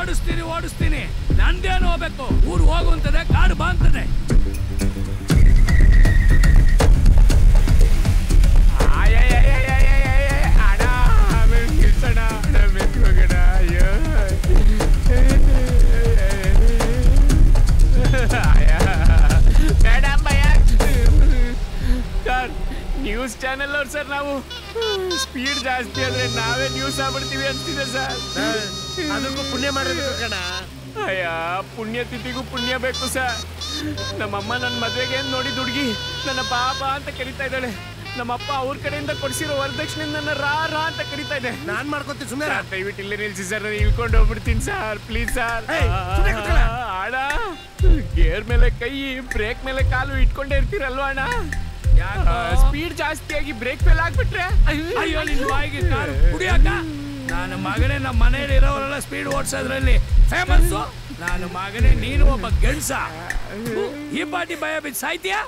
ಓಡಿಸ್ತೀನಿ ನಂದೇನು ಹೋಗ್ಬೇಕು ಊರು ಹೋಗುವಂತದೆ ಕಾಡು ಬಾ ಅಂತದೆ ನ್ಯೂಸ್ ಚಾನೆಲ್ ಅವ್ರು ಸರ್ ನಾವು ಸ್ಪೀಡ್ ಜಾಸ್ತಿ ಆದ್ರೆ ನಾವೇ ನ್ಯೂಸ್ ಆಗ್ಬಿಡ್ತೀವಿ ಅಂತಿದೆ ಸರ್ ಅದಕ್ಕೂ ಪುಣ್ಯ ಮಾಡಬೇಕು ಕಣ ಅಯ್ಯ ಪುಣ್ಯ ತಿಥಿಗೂ ಪುಣ್ಯ ಬೇಕು ಸರ್ ನಮ್ಮಮ್ಮ ನನ್ನ ಮದ್ವೆಗೆ ನೋಡಿ ಹುಡುಗಿ ನನ್ನ ಬಾಬಾ ಅಂತ ಕರಿತಾ ಇದ್ದಾಳೆ ನಮ್ಮಪ್ಪ ಅವ್ರ ಕಡೆಯಿಂದ ಕೊಡ್ಸಿರೋ ವರದಕ್ಷಿಣೆ ನನ್ನ ರಾ ಅಂತ ಕರಿತಾ ಇದೆ ನಾನ್ ಮಾಡ್ಕೊತೀನಿ ಸುಮ್ಮನೆ ದಯವಿಟ್ಟು ಇಲ್ಲೇ ನಿಲ್ಸಿ ಸರ್ ನಾನು ಇಳ್ಕೊಂಡು ಹೋಗ್ಬಿಡ್ತೀನಿ ಸರ್ ಪ್ಲೀಸ್ ಸರ್ ಆಡ ಗೇರ್ ಮೇಲೆ ಕೈ ಬ್ರೇಕ್ ಮೇಲೆ ಕಾಲು ಇಟ್ಕೊಂಡೇ ಇರ್ತೀರಲ್ವಾ ಅಣ್ಣ ಸ್ಪೀಡ್ ಜಾಸ್ತಿ ಆಗಿ ಬ್ರೇಕ್ ಫೇಲ್ ಆಗ್ಬಿಟ್ರೆ ಅಯ್ಯೋ ನಿನ್ ಬಾಯಿಗೆ ಕಾರು ಕುಡಿಯಾಕ ನಾನು ಮಗನೇ ನಮ್ಮ ಮನೆಯಲ್ಲಿ ಇರೋವರೆಲ್ಲ ಸ್ಪೀಡ್ ಓಡಿಸೋದ್ರಲ್ಲಿ ಫೇಮಸ್ ನಾನು ಮಗನೇ ನೀನು ಒಬ್ಬ ಗಂಡ್ಸ ಈ ಪಾಟಿ ಭಯ ಬಿದ್ದು ಸಾಯ್ತೀಯಾ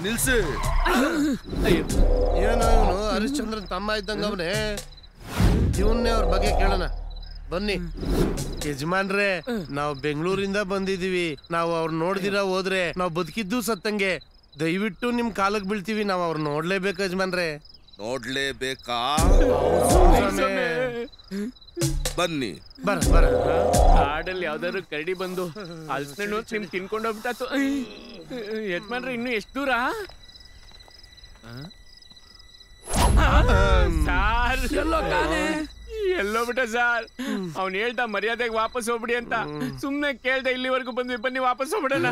ನಿಲ್ಸಿ ಏನೋ ಇವನು ಹರಿಶ್ಚಂದ್ರನ್ ತಮ್ಮ ಇದ್ದಂಗ ಅವನೇ ಇವನ್ನೇ ಅವ್ರ ಬಗ್ಗೆ ಕೇಳೋಣ ಬನ್ನಿ ಯಜಮಾನ್ರೆ ನಾವು ಬೆಂಗಳೂರಿಂದ ಬಂದಿದೀವಿ ನಾವು ಅವ್ರ ನೋಡ್ದಿರ ಹೋದ್ರೆ ನಾವು ಬದುಕಿದ್ದು ಸತ್ತಂಗೆ ದಯವಿಟ್ಟು ನಿಮ್ ಕಾಲಕ್ಕೆ ಬೀಳ್ತೀವಿ ನಾವು ಅವ್ರ ನೋಡ್ಲೇಬೇಕು ಯಜಮಾನ್ರೆ ನೋಡ್ಲೇಬೇಕಾ ಬನ್ನಿ ಬರ ಕಾಡಲ್ಲಿ ಯಾವ್ದಾದ್ರು ಕರಡಿ ಬಂದು ಹಲ್ಸ್ನಣ್ಣು ನಿಮ್ ತಿನ್ಕೊಂಡು ಹೋಗ್ಬಿಟ್ಟಾತು ಯಜಮಾನ್ರೆ ಇನ್ನು ಎಷ್ಟು ದೂರ ಸಾರ್ ಎಲ್ಲೋ ಬಿಟ್ಟ ಸಾರ್ ಅವ್ನು ಹೇಳ್ತಾ ಮರ್ಯಾದೆಗೆ ವಾಪಸ್ ಹೋಗ್ಬಿಡಿ ಅಂತ ಸುಮ್ನೆ ಕೇಳ್ದೆ ಇಲ್ಲಿವರೆಗೂ ಬಂದ್ವಿ ಬನ್ನಿ ವಾಪಸ್ ಹೋಗ್ಬಿಡೋಣ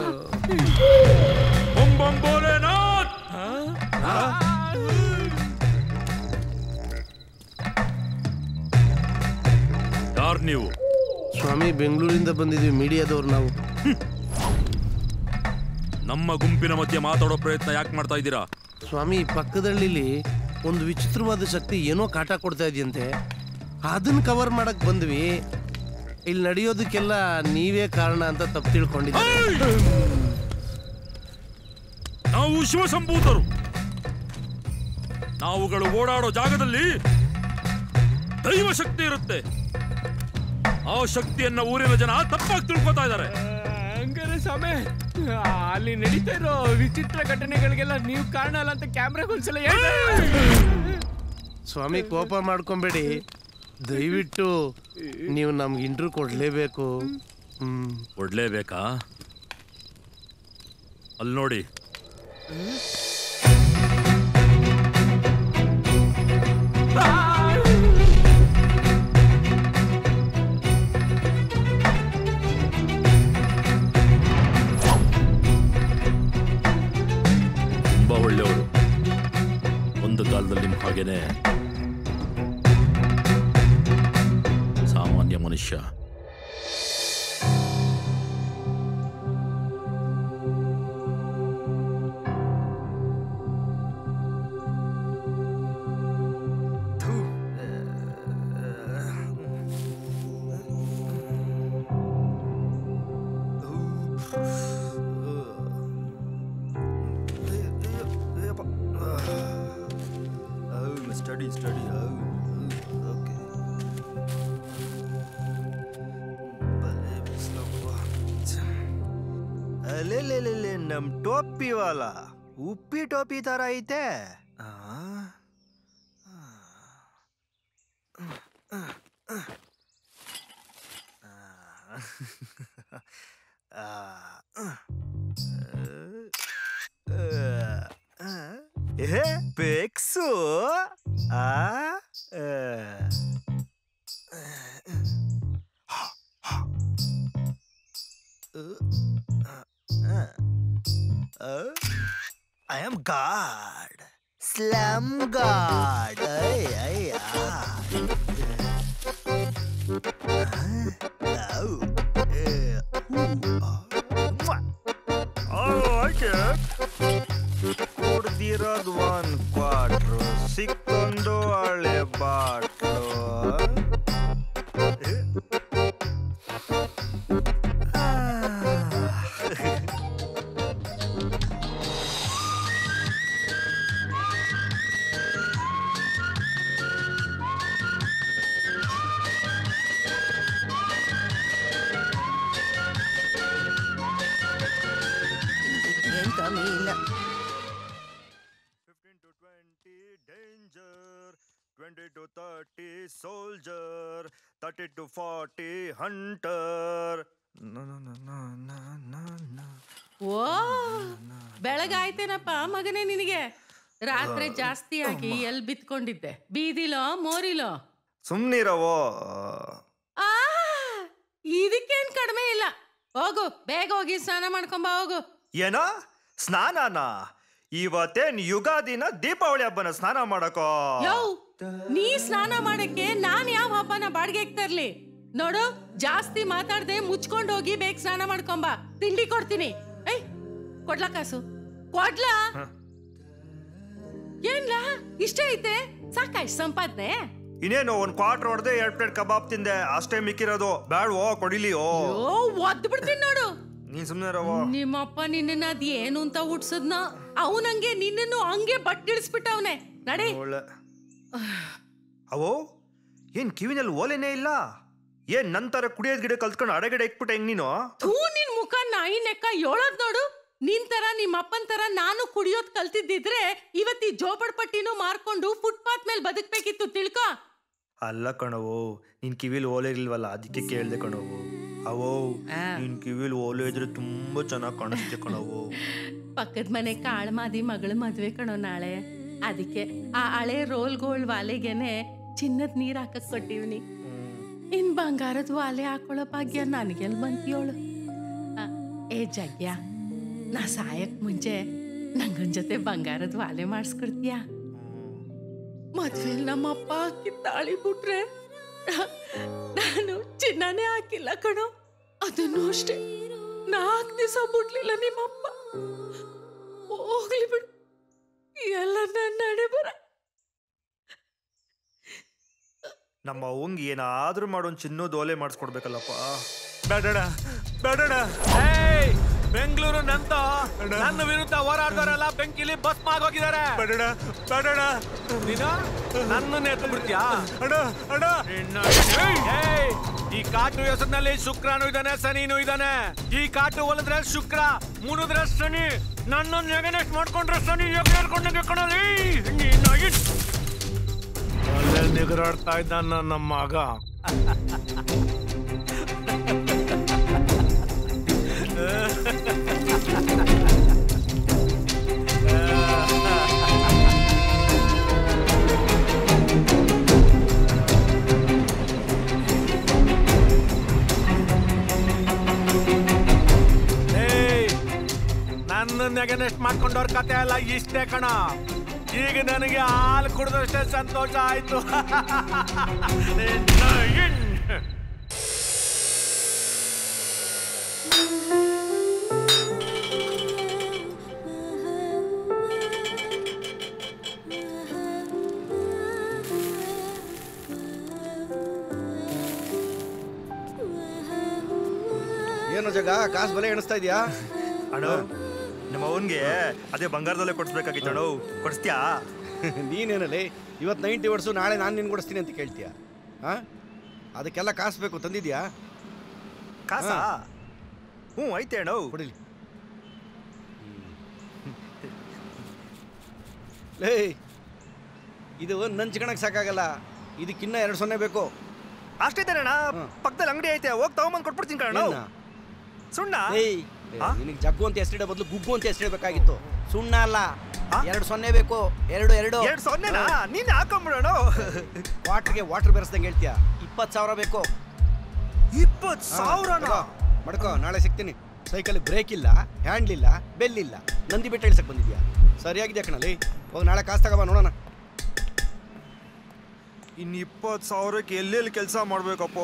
ಯಾರು ನೀವು? ಸ್ವಾಮಿ ಬೆಂಗಳೂರಿಂದ ಬಂದಿದೀವಿ ಮೀಡಿಯಾದವ್ರು ನಾವು. ನಮ್ಮ ಗುಂಪಿನ ಮಧ್ಯೆ ಮಾತಾಡೋ ಪ್ರಯತ್ನ ಯಾಕೆ ಮಾಡ್ತಾ ಇದ್ದೀರಾ? ಸ್ವಾಮಿ ಪಕ್ಕದಳ್ಳಿಲಿ ಒಂದು ವಿಚಿತ್ರವಾದ ಶಕ್ತಿ ಏನೋ ಕಾಟ ಕೊಡ್ತಾ ಇದೆಯಂತೆ, ಅದನ್ನ ಕವರ್ ಮಾಡಕ್ ಬಂದ್ವಿ. ಇಲ್ಲಿ ನಡೆಯೋದಕ್ಕೆಲ್ಲ ನೀವೇ ಕಾರಣ ಅಂತ ತಪ್ಪು ತಿಳ್ಕೊಂಡಿದ್ದೀವಿ. ನಾವು ಶಿವ ಸಂಭೂತರು. ನಾವುಗಳು ಓಡಾಡೋ ಜಾಗದಲ್ಲಿ ದೈವ ಶಕ್ತಿ ಇರುತ್ತೆ. ಆ ಶಕ್ತಿಯನ್ನ ಊರಿನ ಜನ ತಪ್ಪಾಗಿ ತಿಳ್ಕೊತಾ ಇದ್ದಾರೆ. ಹಂಗಾರೆ ಸ್ವಾಮಿ ಅಲ್ಲಿ ನಡೀತಾ ಇರೋ ವಿಚಿತ್ರ ಘಟನೆಗಳಿಗೆಲ್ಲ ನೀವು ಕಾರಣ ಅಲ್ಲ ಅಂತ ಕ್ಯಾಮ್ರಾಗ ಒಂದ್ಸಲ ಸ್ವಾಮಿ ಕೋಪ ಮಾಡ್ಕೊಂಬೇಡಿ, ದಯವಿಟ್ಟು ನೀವು ನಮ್ಗೆ ಇಂಟ್ರ್ಯೂ ಕೊಡ್ಲೇಬೇಕು. ಕೊಡ್ಲೇಬೇಕಾ? ಅಲ್ಲಿ ನೋಡಿ, ತುಂಬಾ ಒಳ್ಳೆಯವರು. ಒಂದು ಕಾಲದಲ್ಲಿ ನಿಮ್ಮ ಹಾಗೇನೆ ಸಾಮಾನ್ಯ ಮನುಷ್ಯ. Study. Okay. ಅಲ್ಲೇ ನಮ್ ಟೋಪಿ ವಾಲ ಉಪ್ಪಿ ಟೋಪಿ ತರ ಐತೆ. ಪೆಕ್ಸು I am God, Slam God. ಕುಡ್ದಿರೋದು ಒಂದು ಕ್ವಾಟ್ರು, ಸಿಕ್ಕೊಂದು ಹಳೆ ಬಾಟ್ಲು. ಕಡಿಮೆ ಇಲ್ಲ. 15 to 20 danger, 20 to 30 soldier, 30 to 40 hunter. ಓ ಬೆಳಗಾಯ್ತೇನಪ್ಪ ಮಗನೇ ನಿನಗೆ. ರಾತ್ರಿ ಜಾಸ್ತಿ ಆಗಿ ಎಲ್ಲಿ ಬಿತ್ಕೊಂಡಿದ್ದೆ? ಬೀದಿಲೋ ಮೋರಿಲೋ? ಸುಮ್ನಿರವೋ. ಇದಕ್ಕೇನ್ ಕಡಿಮೆ ಇಲ್ಲ. ಹೋಗು ಬೇಗ ಹೋಗಿ ಸ್ನಾನ ಮಾಡ್ಕೊಂಬ ಹೋಗು. ಏನೋ ಸ್ನಾನನಾ? ಇವತ್ತೇನ್ ಯುಗಾದಿನ ದೀಪಾವಳಿ ಹಬ್ಬನ ಸ್ನಾನ ಮಾಡಕೋ? ಯೋ ನೀ ಸ್ನಾನ ಮಾಡಕ್ಕೆ ನಾನ್ ಯಾವ ಹಬ್ಬನ ಬಾಡಿಗೆಗೆ ತರ್ಲಿ? ನೋಡು ಜಾಸ್ತಿ ಮಾತಾಡ್ದೆ ಮುಚ್ಕೊಂಡ್ ಹೋಗಿ ಬೇಗ ಸ್ನಾನ ಮಾಡ್ಕೊಂಬ. ತಿಂಡಿ ಕೊಡ್ತೀನಿ. ಏಯ್ ಕೊಡ್ಲಾ ಕಾಸು? ಕೊಡ್ಲಾ? ಏನ್ಲ ಇಷ್ಟ ಐತೆ? ಸಾಕಾಯ್ತು ಸಂಪಾದನೆ? ಇನ್ನೇನು ಒಂದ್ ಕ್ವಾರ್ಟರ್ ಹೊಡೆದೆ 2 ಪ್ಲೇಟ್ ಕಬಾಬ್ ತಿಂದೆ ಅಷ್ಟೇ ಮಿಕ್ಕಿರೋದು. ಬ್ಯಾಡ್ವೋ ಕೊಡಿಲಿಯೋ? ಒದ್ದು ಬಿಡ್ತೀನಿ ನೋಡು. ನೀನ್ ಸುಮ್ನೆ ರವೋ. ನಿಮ್ಮಪ್ಪ ನಿನ್ನ ಅದ್ ಏನು ಅಂತ ಹುಟ್ಸದ್ನ ಅವನಂಗೆ ನಿನ್ನನ್ನು ಹಂಗೆ ಬಟ್ಟಿಡಿಸ್ಬಿಟ್ಟವನೆ. ನಡಿ. ಅವೋ ಏನ್ ಕಿವಿನಲ್ಲಿ ಓಲೆನೇ ಇಲ್ಲ? ಏನ್ ನಂತರ ಕುಡಿಯೋದ್ ಗಿಡ ಕಲ್ತ್ಕೊಂಡು ಅಡಗಡೆ ಇಕ್ಬಿಟ್ಟೆ ಹೆಂಗ್ ನೀನು? ಥೂ ನಿನ್ ಮುಖ ನಾಯಿ ನೆಕ್ಕ ಹೇಳೋದ್ ನೋಡು. ನಿನ್ ತರ ನಿಮ್ಮ ಅಪ್ಪನ್ ತರ ನಾನು ಕುಡಿಯೋದ್ ಕಲ್ತಿದ್ದಿದ್ರೆ ಇವತ್ತಿ ಜೋಬಡ್ ಪಟ್ಟಿನೂ ಮಾರ್ಕೊಂಡು ಫುಟ್ಪಾತ್ ಮೇಲೆ ಬದುಕ್ಬೇಕಿತ್ತು ತಿಳ್ಕೊ. ಅಲ್ಲ ಕಣವು, ನಿನ್ ಕಿವಿಲ್ ಓಲೆ ಇಲ್ವಲ್ಲ ಅದಕ್ಕೆ ಕೇಳ್ದೆ ಕಣವು. ಅವೋ ನಿನ್ ಕಿವಿಲ್ ಓಲೆ ಇದ್ರೆ ತುಂಬಾ ಚೆನ್ನಾಗ್ ಕಾಣಿಸ್ತೆ ಕಣವು. ಪಕ್ಕದ ಮನೆ ಕಾಳ್ ಮಾದಿ ಮಗಳ ಮದ್ವೆ ಕಣೋ ನಾಳೆ. ಅದಕ್ಕೆ ಆ ಹಳೆ ರೋಲ್ ಗೋಲ್ಡ್ ವಾಲೆಗೆನೆ ಚಿನ್ನದ ನೀರ್ ಹಾಕಕ್ ಕೊಟ್ಟಿವ್ನಿ. ಇನ್ ಬಂಗಾರದ ವಾಲೆ ಹಾಕೊಳ್ಳೋ ಭಾಗ್ಯ ನನಗೆಲ್ ಬಂತಿಯೋಳು. ಏ ಜಗ್ಯ, ನಾ ಸಾಯಕ್ ಮುಂಚೆ ನಂಗೊಂದ್ ಜೊತೆ ಬಂಗಾರದ ವಾಲೆ ಮಾಡಿಸ್ಕೊಡ್ತೀಯ? ಮದ್ವೆಲ್ ನಮ್ಮಪ್ಪ ಹಾಕಿ ತಾಳಿ ಬಿಟ್ರೆ ನಾನು ಚಿನ್ನನೇ ಹಾಕಿಲ್ಲ ಕಣೋ. ಅದನ್ನು ಅಷ್ಟೇ 4 ದಿವಸ ಬಿಡ್ಲಿಲ್ಲ ನಿಮ್ಮಪ್ಪ. ಹೋಗ್ಲಿ ಬಿಡು, ಎಲ್ಲ ನನ್ನ ನಡೆ ಬರ. ನಮ್ಮ ಅವಂಗ್ ಏನಾದ್ರೂ ಮಾಡೋನ್ ಚಿನ್ನದ ಓಲೆ ಮಾಡಿಸ್ಕೊಡ್ಬೇಕಲ್ಲಪ್ಪ. ಬೇಡಣ ಬೇಡಣ. ಬೆಂಗಳೂರು ನಂತ ನನ್ನ ವಿರುದ್ಧ ಹೋರಾಡ್ದವರೆಲ್ಲ ಬೆಂಕಿಲಿ ಭಸ್ಮ ಆಗೋಗಿದ್ದಾರೆ. ಬೇಡಣ ಬೇಡಣ. ನೀನು ನನ್ನನ್ನೇ ಎತ್ತು ಬಿಡ್ತೀಯಾ? ಅಣ್ಣ ಅಣ್ಣ. ಈ ಕಾಟು ಹೆಸರಿನಲ್ಲಿ ಶುಕ್ರನು ಇದ್ದಾನೆ, ಶನಿನೂ ಇದ್ದಾನೆ. ಈ ಕಾಟು ಹೊಲದ್ರೆ ಶುಕ್ರ, ಮುನಿದ್ರೆ ಶನಿ. ನನ್ನನ್ನು ನೆಗನೆಸ್ಟ್ ಮಾಡ್ಕೊಂಡ್ರೆ ಶನಿ ಎಗರ್ಕೊಂಡಂಗೆ ಕಣಲಿ. ಒಳ್ಳೆ ನಿಗರಾಡ್ತಾ ಇದ್ದ ನಮ್ಮ ಮಗ. ನನ್ನ ನೆಗನೆಸ್ಟ್ ಮಾಡ್ಕೊಂಡವ್ರ ಕತೆ ಎಲ್ಲ ಇಷ್ಟೇ ಕಣ. ಈಗ ನನಗೆ ಹಾಲು ಕುಡಿದಷ್ಟೇ ಸಂತೋಷ ಆಯ್ತು. ಏನು ಜಗ ಕಾಸು ಬಲೆ ಎಣಿಸ್ತಾ ಇದೀಯಾ? ಅಣ್ಣ ನಮ್ಮ ಅವನ್ಗೆ ಅದೇ ಬಂಗಾರದಲ್ಲೇ ಕೊಡ್ಸ್ಬೇಕಾಗಿತ್ತು ಅಣ್ಣ. ಕೊಡಿಸ್ತೀಯಾ? ನೀನೇನಲ್ಲಿ ಇವತ್ತು 90 ವರ್ಷ ನಾಳೆ ನಾನು ನಿನ್ ಕೊಡಿಸ್ತೀನಿ ಅಂತ ಕೇಳ್ತೀಯ? ಹಾ, ಅದಕ್ಕೆಲ್ಲ ಕಾಸು ಬೇಕು. ತಂದಿದ್ಯಾ ಕಾಸ? ಹ್ಞೂ ಐತೆ ಅಣ್ಣ. ಕೊಡಿಲಿ. ಲೇ, ಇದು ನಂಚ್ಕಣಕ್ಕೆ ಸಾಕಾಗಲ್ಲ. ಇದಕ್ಕಿನ್ನ 200 ಬೇಕು. ಅಷ್ಟೇ ಅಣ್ಣ. ಪಕ್ಕದಲ್ಲಿ ಅಂಗಡಿ ಐತೆ, ಹೋಗಿ ತಗೊಂಬಂದು ಕೊಟ್ಬಿಡ್ತೀನಿ ಕಣ. ಸುಣ್ಣ? ನಿನಗೆ ಜಗ್ಗು ಅಂತ ಹೆಸರಿಡ ಬದಲು ಗುಗ್ಗು ಅಂತ ಹೆಸರಿಡಬೇಕಾಗಿತ್ತು. ಸುಣ್ಣ ಅಲ್ಲ, 200 ಬೇಕು. 2 ನೀನ್ ಹಾಕೊಂಬಿಡೋಣ. ವಾಟರ್ಗೆ ವಾಟರ್ ಬೆರೆಸ್ದಂಗೆ ಹೇಳ್ತೀಯ. 20,000 ಬೇಕು. 20,000? ಮಡ್ಕೋ, ನಾಳೆ ಸಿಗ್ತೀನಿ. ಸೈಕಲ್ ಬ್ರೇಕ್ ಇಲ್ಲ, ಹ್ಯಾಂಡ್ಲ್ ಇಲ್ಲ, ಬೆಲ್ ಇಲ್ಲ. ನಂದಿ ಬೆಟ್ಟ ಇಳಿಸಕ್ ಬಂದಿದ್ಯಾ? ಸರಿಯಾಗಿದೆ ಕಣಲ್ಲಿ. ಹೋಗಿ ನಾಳೆ ಕಾಸು ತಗೋಬಾ ನೋಡೋಣ. ಇನ್ನು 20,000ಕ್ಕೆ ಎಲ್ಲೆಲ್ಲಿ ಕೆಲಸ ಮಾಡ್ಬೇಕಪ್ಪ?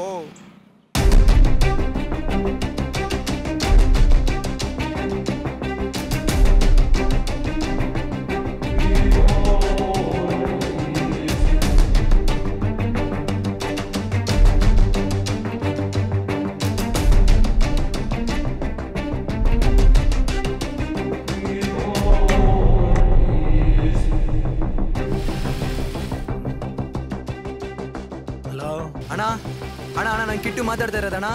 ಅಣ್ಣ ನಾನು ಕಿಟ್ಟು ಮಾತಾಡ್ತಾ ಇರೋದಣ್ಣ.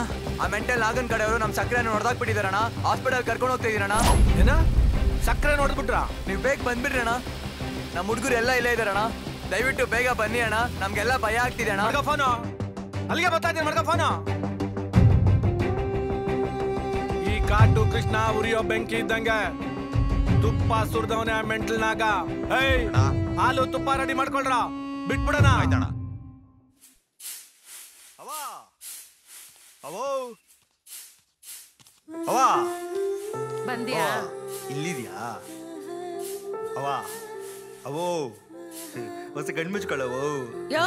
ಆ ಮೆಂಟಲ್ ನಾಗನ್ ಕಡೆಯವರು ನಮ್ಮ ಸಕ್ಕರೆಯನ್ನು ಹೊಡೆದಾಕ್ಬಿಟ್ಟಿದಾರಣ್ಣ. ಹಾಸ್ಪಿಟಲ್ ಕರ್ಕೊಂಡು ಹೋಗ್ತಾ ಇದೀರಣ್ಣ. ಏನ ಸಕ್ಕರೆ ನೋಡ್ಬಿಟ್ರ? ನೀವು ಬೇಗ ಬಂದ್ಬಿಡ್ರಿ ಅಣ್ಣ. ನಮ್ಮ ಹುಡುಗರು ಎಲ್ಲ ಇಲ್ಲೇ ಇದಾರಣ್ಣ. ದಯವಿಟ್ಟು ಬೇಗ ಬನ್ನಿ ಅಣ್ಣ, ನಮ್ಗೆಲ್ಲ ಭಯ ಆಗ್ತಿದೆ ಅಣ್ಣ. ಮಡ್ಗ ಫೋನು ಅಲ್ಲಿಗೆ ಬರ್ತಾ ಇದ್ದೀನಿ. ಮಡ್ಗ ಫೋನು. ಈ ಕಾಟು ಕೃಷ್ಣ ಉರಿಯೋ ಬೆಂಕಿ ಇದ್ದಂಗೆ ತುಪ್ಪ ಸುರಿದವನೇ ಮೆಂಟಲ್ ನಾಗ. ಏಯ್ ಹಾಲು ತುಪ್ಪ ರೆಡಿ ಮಾಡ್ಕೊಳ್ರ, ಬಿಟ್ಬಿಡೋಣ. ಬಂದ್ಯಾ? ಇಲ್ಲಿದ್ಯಾ ಅವಾ? ಅವೋ ಹೊಸ ಕಣ್ ಮುಚ್ಕೊಳ್ಳವು. ಯೋ,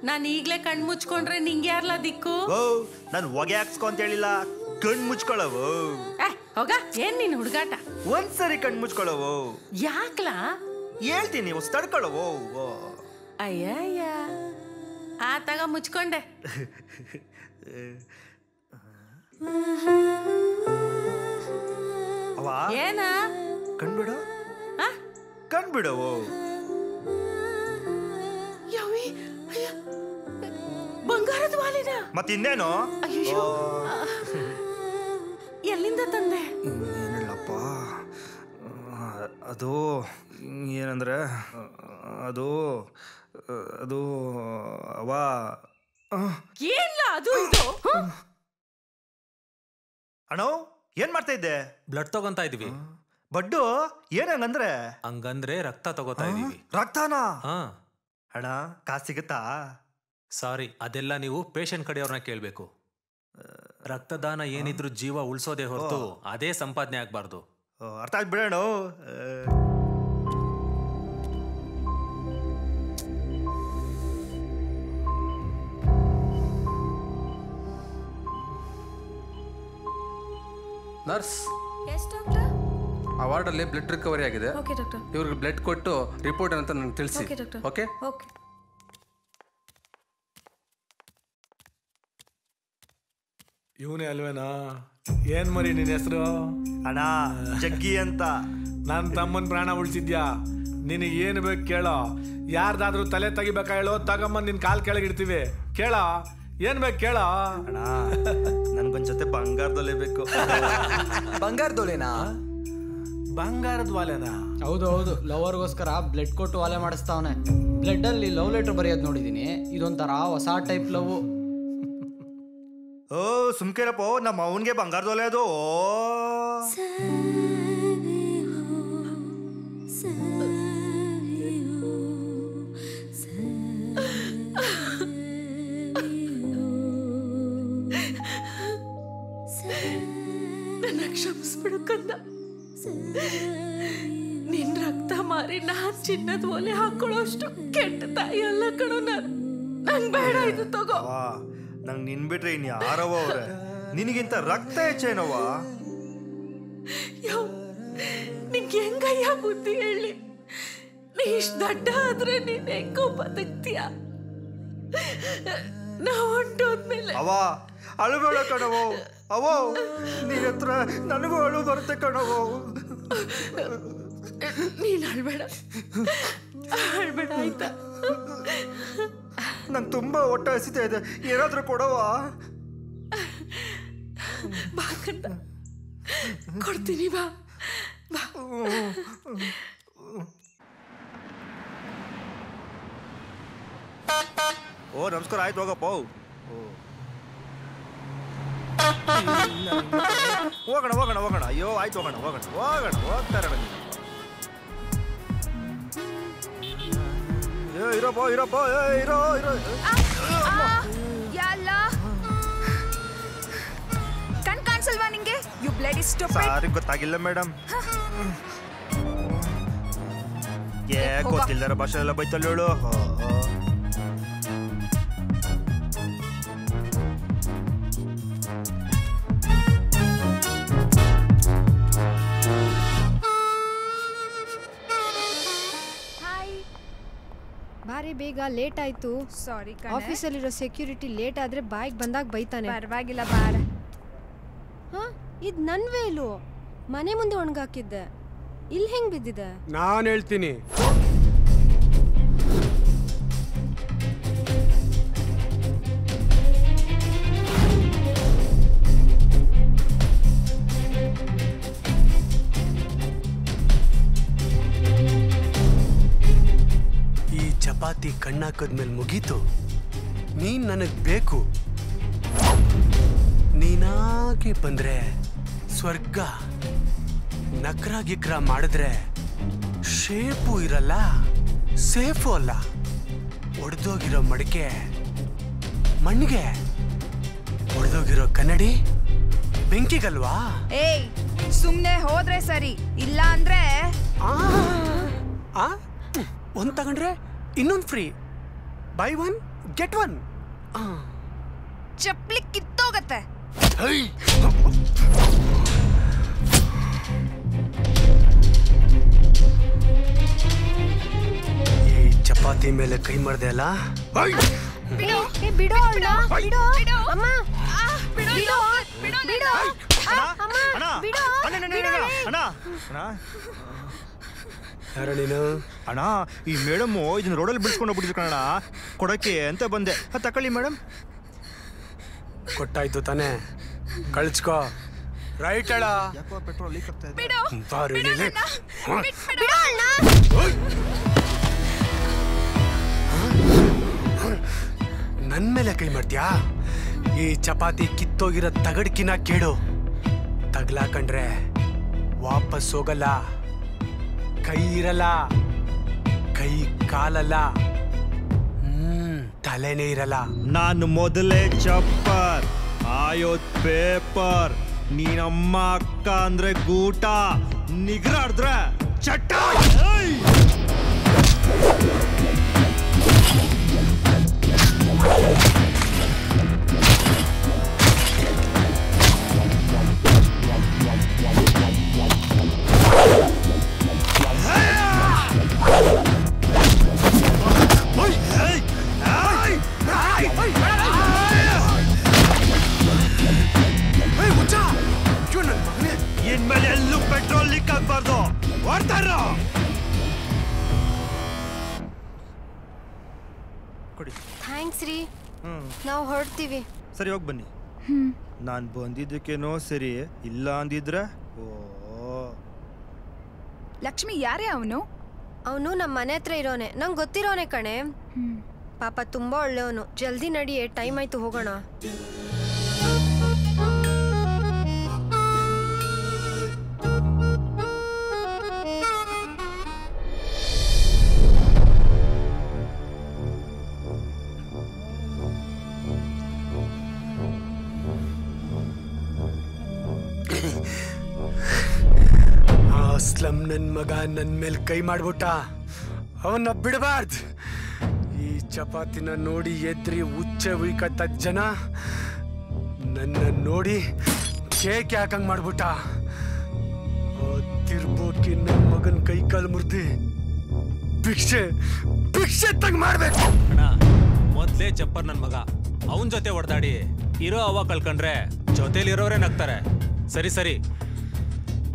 ನಾನು ಈಗ್ಲೇ ಕಣ್ ಮುಚ್ಕೊಂಡ್ರೆ ನಿಂಗೆ ಯಾರ್ಲ ದಿಕ್ಕು? ಓ, ನಾನು ಹೊಗೆ ಹಾಕ್ಸ್ಕೊ ಅಂತ ಹೇಳಿಲ್ಲ, ಕಣ್ ಮುಚ್ಕೊಳ್ಳವು. ಹೋಗ, ಏನ್ ನೀನ್ ಹುಡುಗಾಟ? ಒಂದ್ಸರಿ ಕಣ್ ಮುಚ್ಕೊಳ್ಳವು. ಯಾಕ್ಲಾ? ಹೇಳ್ತೀನಿ, ತಡ್ಕೊಳ್ಳವು. ಅಯ್ಯ ಆ ತಗ ಮುಚ್ಕೊಂಡೆ. ಅವಾ ಏನ ಕಣ್ಬಿಡು, ಕಣ್ಬಿಡವು. ಯವಿ, ಬಂಗಾರದ ವಾಲಿನ? ಮತ್ತಿನ್ನೇನು? ಅಯ್ಯೋ, ಎಲ್ಲಿಂದ ತಂದೆ? ಏನಿಲ್ಲಪ್ಪ, ಅದು ಏನಂದ್ರೆ ಅದು ಅದು ಅವಾ ಏನ್ಲ ಅದು ಇದು? ಅಣ್ಣ ಏನ್ ಮಾಡ್ತಾ ಇದ್ದೆ? ಬ್ಲಡ್ ತಗೊಂತಾ ಇದೀವಿ. ಬಡ್ಡು ಏನಂಗಂದ್ರೆ? ಹಂಗಂದ್ರೆ ರಕ್ತ ತಗೋತಾ ಇದೀವಿ. ರಕ್ತನಾ? ಹಾ. ಅಣ್ಣ ಕಾಸು ಸಿಗುತ್ತಾ? ಸಾರಿ, ಅದೆಲ್ಲ ನೀವು ಪೇಷಂಟ್ ಕಡೆಯವ್ರನ್ನ ಕೇಳ್ಬೇಕು. ರಕ್ತದಾನ ಏನಿದ್ರು ಜೀವ ಉಳಿಸೋದೇ ಹೊರತು ಅದೇ ಸಂಪಾದನೆ ಆಗ್ಬಾರ್ದು. ಅರ್ಥ ಆಗ್ಬಿಡೋಣ. Nurse, yes doctor? ಆ ವಾರ್ಡಲ್ಲಿ ಬ್ಲಡ್ ರಿಕವರಿ ಆಗಿದೆ. Okay doctor. ಇವ್ರಿಗೆ ಬ್ಲಡ್ ಕೊಟ್ಟು ರಿಪೋರ್ಟ್ ಅಂತ ನನಗೆ ತಿಳಿಸಿ. Okay doctor. Okay okay. ಇವನೇ ಅಲ್ವೇನಾ? ಏನ್ ಮರಿ ನಿನ್ನ ಹೆಸರು? ಅಣ್ಣ ಜಗ್ಗಿ ಅಂತ. ನನ್ನ ತಮ್ಮನ ಪ್ರಾಣ ಉಳಿಸಿದ್ಯಾ? ನಿನಗೆ ಏನು ಬೇಕು ಕೇಳೋ. ಯಾರ್ದಾದ್ರೂ ತಲೆ ತೆಗಿಬೇಕಾ ಹೇಳೋ, ತಗೊಂಬಂದು ನಿನ್ ಕಾಲ್ ಕೆಳಗಿಡ್ತೀವಿ. ಕೇಳೋ, ಏನ್ ಬೇಕು ಕೇಳೋ. ಅಣ್ಣ ನನ್ಗೊಂದ್ ಜೊತೆ ಬಂಗಾರದೊಲೆ ಬೇಕು. ಬಂಗಾರದೊಲೆನಾ? ಬಂಗಾರದ ವಾಲೆನಾ? ಹೌದು ಹೌದು, ಲವರ್ಗೋಸ್ಕರ ಬ್ಲಡ್ ಕೊಟ್ಟು ವಾಲೆ ಮಾಡಿಸ್ತಾವನೆ. ಬ್ಲಡ್ ಅಲ್ಲಿ ಲವ್ ಲೆಟರ್ ಬರೆಯೋದು ನೋಡಿದೀನಿ. ಇದೊಂಥರ ಹೊಸ ಟೈಪ್ ಲವ್. ಓ ಸುಮ್ಕಿರಪ್ಪ, ನಮ್ಮ ಅವನ್ಗೆ ಬಂಗಾರದೊಲೆ ಅದು. ನನ್ನ ಕ್ಷಮಿಸ್ಬಿಡು ಕಂದ. ನಿನ್ ರಕ್ತ ಮಾರಿ ನಾನ್ ಚಿನ್ನದ ಒಲೆ ಹಾಕೊಳ್ಳೋ ಅಷ್ಟು ಕೆಟ್ಟ ತಾಯಿ ಅಲ್ಲ ಕಣೋ ನಾನು. ನಂಗ್ ಬೇಡ ಇದು ತಗೋ. ನಂಗೆ ನಿನ್ ಬಿಟ್ರೆ ಇನ್ ಯಾರವ ಅವ್ರೆ? ನಿನಗಿಂತ ರಕ್ತ ಹೆಚ್ಚೇನವ? ನಿಂಗೆ ಹೆಂಗಯ್ಯ ಬುದ್ಧಿ ಹೇಳಿ? ನೀ ಇಷ್ಟ ದಡ್ಡ ಆದ್ರೆ ನೀನ್ ಹೆಂಗೋ ಬದುಕ್ತೀಯ? ನಾ ಹೊಂಟೋದ್ಮೇಲೆ ಅವ ಅಳುಬೇಡ ಕಣವು. ಅವೋ ನೀನ್ ಹತ್ರ ನನಗೂ ಅಳು ಬರುತ್ತೆ ಕಣವು. ನೀನ್ ಅಳ್ಬೇಡ, ಅಳ್ಬೇಡ ಆಯ್ತಾ? ನಂಗೆ ತುಂಬಾ ಹೊಟ್ಟೆ ಹಸಿತಾ ಇದೆ, ಏನಾದ್ರೂ ಕೊಡವ? ಬಾ ಕಂದ, ಕೊಡ್ತೀನಿ ಬಾ ಬಾ. ಓ ನಮಸ್ಕಾರ, ಆಯ್ತು ಹೋಗಪ್ಪ. ಹೋಗೋಣ ಹೋಗೋಣ ಹೋಗೋಣ. ಅಯ್ಯೋ ಆಯ್ತು ಹೋಗೋಣ ಹೋಗೋಣ ಹೋಗೋಣ. ಹೋಗ್ತಾರೆ ಇರಪ್ಪ ಇರಪ್ಪ ಇರೋ ಇರೋ. ಕಣ್ ಕಾಣಿಸಲ್ವಾ ನಿಂಗೆ? You bloody stupid. ಸಾರಿ ಗೊತ್ತಾಗಿಲ್ಲ ಮೇಡಮ್. ಗೊತ್ತಿಲ್ಲರ ಭಾಷೆ ಎಲ್ಲ ಬೈತಲ್ಲ ಹೇಳು. ಬಾರಿ ಬೇಗ ಲೇಟ್ ಆಯ್ತು. ಸಾರಿ ಆಫೀಸಲ್ಲಿರೋ ಸೆಕ್ಯೂರಿಟಿ ಲೇಟ್ ಆದ್ರೆ ಬಾಯಿಗೆ ಬಂದಾಗ ಬೈತಾನೆ. ಪರವಾಗಿಲ್ಲ ಬಾರ. ಹಾ, ಇದು ನನ್ನ ವೇಲು. ಮನೆ ಮುಂದೆ ಒಣಗಾಕಿದ್ದೆ. ಇಲ್ಲಿ ಹೆಂಗ್ ಬಿದ್ದಿದೆ? ನಾನು ಹೇಳ್ತೀನಿ. ಒಂದ್ಸತಿ ಕಣ್ಣಾಕದ್ಮೇಲೆ ಮುಗೀತು. ನೀನ್ ನನಗ್ ಬೇಕು. ನೀನಾಗೆ ಬಂದ್ರೆ ಸ್ವರ್ಗ. ನಕ್ರ ಗಿಕ್ರ ಮಾಡಿದ್ರೆ ಶೇಪು ಇರಲ್ಲ, ಸೇಫು ಅಲ್ಲ. ಒಡೆದೋಗಿರೋ ಮಡಿಕೆ ಮಣ್ಣಿಗೆ, ಒಡೆದೋಗಿರೋ ಕನ್ನಡಿ ಬೆಂಕಿಗಲ್ವಾ? ಏಯ್, ಸುಮ್ನೆ ಹೋದ್ರೆ ಸರಿ, ಇಲ್ಲ ಅಂದ್ರೆ ಒಂದ್ ತಗೊಂಡ್ರೆ ಇನ್ನೊಂದು free. Buy one get one. ಚಪ್ಲಿ ಕಿತ್ತೋಗತ್ತೆ. ಈ ಚಪಾತಿ ಮೇಲೆ ಕೈ ಮಾಡ್ದೆ ಅಲ್ಲ? ಬಿಡೋ ಬಿಡೋ ಅಮ್ಮ, ಬಿಡೋ ಬಿಡೋ ಯಾರ ನೀನು? ಅಣ್ಣ, ಈ ಮೇಡಮ್ ಇದನ್ನ ರೋಡಲ್ಲಿ ಬಿಡಿಸ್ಕೊಂಡು ಹೋಗ್ಬಿಟ್ಟಿದ್ರು ಕಣ, ಕೊಡಕ್ಕೆ ಅಂತ ಬಂದೆ. ತಕೊಳ್ಳಿ ಮೇಡಮ್. ಕೊಟ್ಟಾಯ್ತು ತಾನೆ, ಕಳ್ಸ್ಕೋ. ರೈಟ್ ಅಳ. ಪೆಟ್ರೋಲ್ ಲೀಕ್ ಆಗ್ತಾ ಇದೆ. ನನ್ ಮೇಲೆ ಕೈ ಮಾಡ್ತೀಯಾ? ಈ ಚಪಾತಿ ಕಿತ್ತೋಗಿರೋ ತಗಡ್ಕಿನ ಕೇಳು. ತಗ್ಲಾಕಂಡ್ರೆ ವಾಪಸ್ ಹೋಗಲ್ಲ. ಕೈ ಇರಲ್ಲ, ಕೈ ಕಾಲಲ್ಲ, ತಲೆನೇ ಇರಲ್ಲ. ನಾನು ಮೊದಲೇ ಚಪ್ಪರ್, ಆಯೋದ್ ಪೇಪರ್. ನೀನಮ್ಮ ಅಕ್ಕ ಅಂದ್ರೆ ಗೂಟ, ನಿಗ್ರಾಡಿದ್ರೆ ಚಟ್ಟ. ಇನ್ಮೇಲೆ ಎಲ್ಲೂ ಪೆಟ್ರೋಲ್ ಲೀಕ್ ಆಗ್ಬಾರ್ದು. ಹೊಡ್ತಾರೋ ಕೊಡಿ. ಥ್ಯಾಂಕ್ಸ್ ರೀ, ನಾವು ಹೊರಡ್ತೀವಿ. ಸರಿ, ಹೋಗಿ ಬನ್ನಿ. ನಾನು ಬಂದಿದ್ದಕ್ಕೇನೋ ಸರಿ, ಇಲ್ಲ ಅಂದಿದ್ರೆ ಲಕ್ಷ್ಮಿ ಯಾರೇ ಅವನು? ಅವನು ನಮ್ಮ ಮನೆ ಹತ್ರ ಇರೋನೆ, ನಂಗೆ ಗೊತ್ತಿರೋನೆ ಕಣೆ. ಪಾಪ ತುಂಬಾ ಒಳ್ಳೆಯವನು. ಜಲ್ದಿ ನಡಿಯೇ, ಟೈಮ್ ಆಯ್ತು, ಹೋಗೋಣ. ಅಸ್ಲಂ ನನ್ ಮಗ ನನ್ ಮೇಲೆ ಕೈ ಮಾಡ್ಬಿಟ್ಟ. ಅವನ್ನ ಬಿಡಬಾರ್ದು. ಈ ಚಪಾತಿನ ನೋಡಿ ಎದ್ರಿ ಉಚ್ಚೆ ಉಯ್ಕತ್ತ ಜನ ನನ್ನ ನೋಡಿ ಕೇಕ್ ಹಾಕಂಗ್ ಮಾಡ್ಬಿಟ್ಟ. ತಿರ್ಬೋಕಿ ನನ್ ಮಗನ್ ಕೈ ಕಾಲು ಮುರ್ದಿ ಭಿಕ್ಷೆ ತಂಗ್ ಮಾಡ್ಬೇಕು. ಮೊದ್ಲೇ ಚಪ್ಪರ್ ನನ್ ಮಗ, ಅವನ್ ಜೊತೆ ಹೊಡೆದಾಡಿ ಇರೋ ಅವ ಕಳ್ಕೊಂಡ್ರೆ ಜೊತೆಲಿರೋರೇ ನಗ್ತಾರೆ. ಸರಿ ಸರಿ,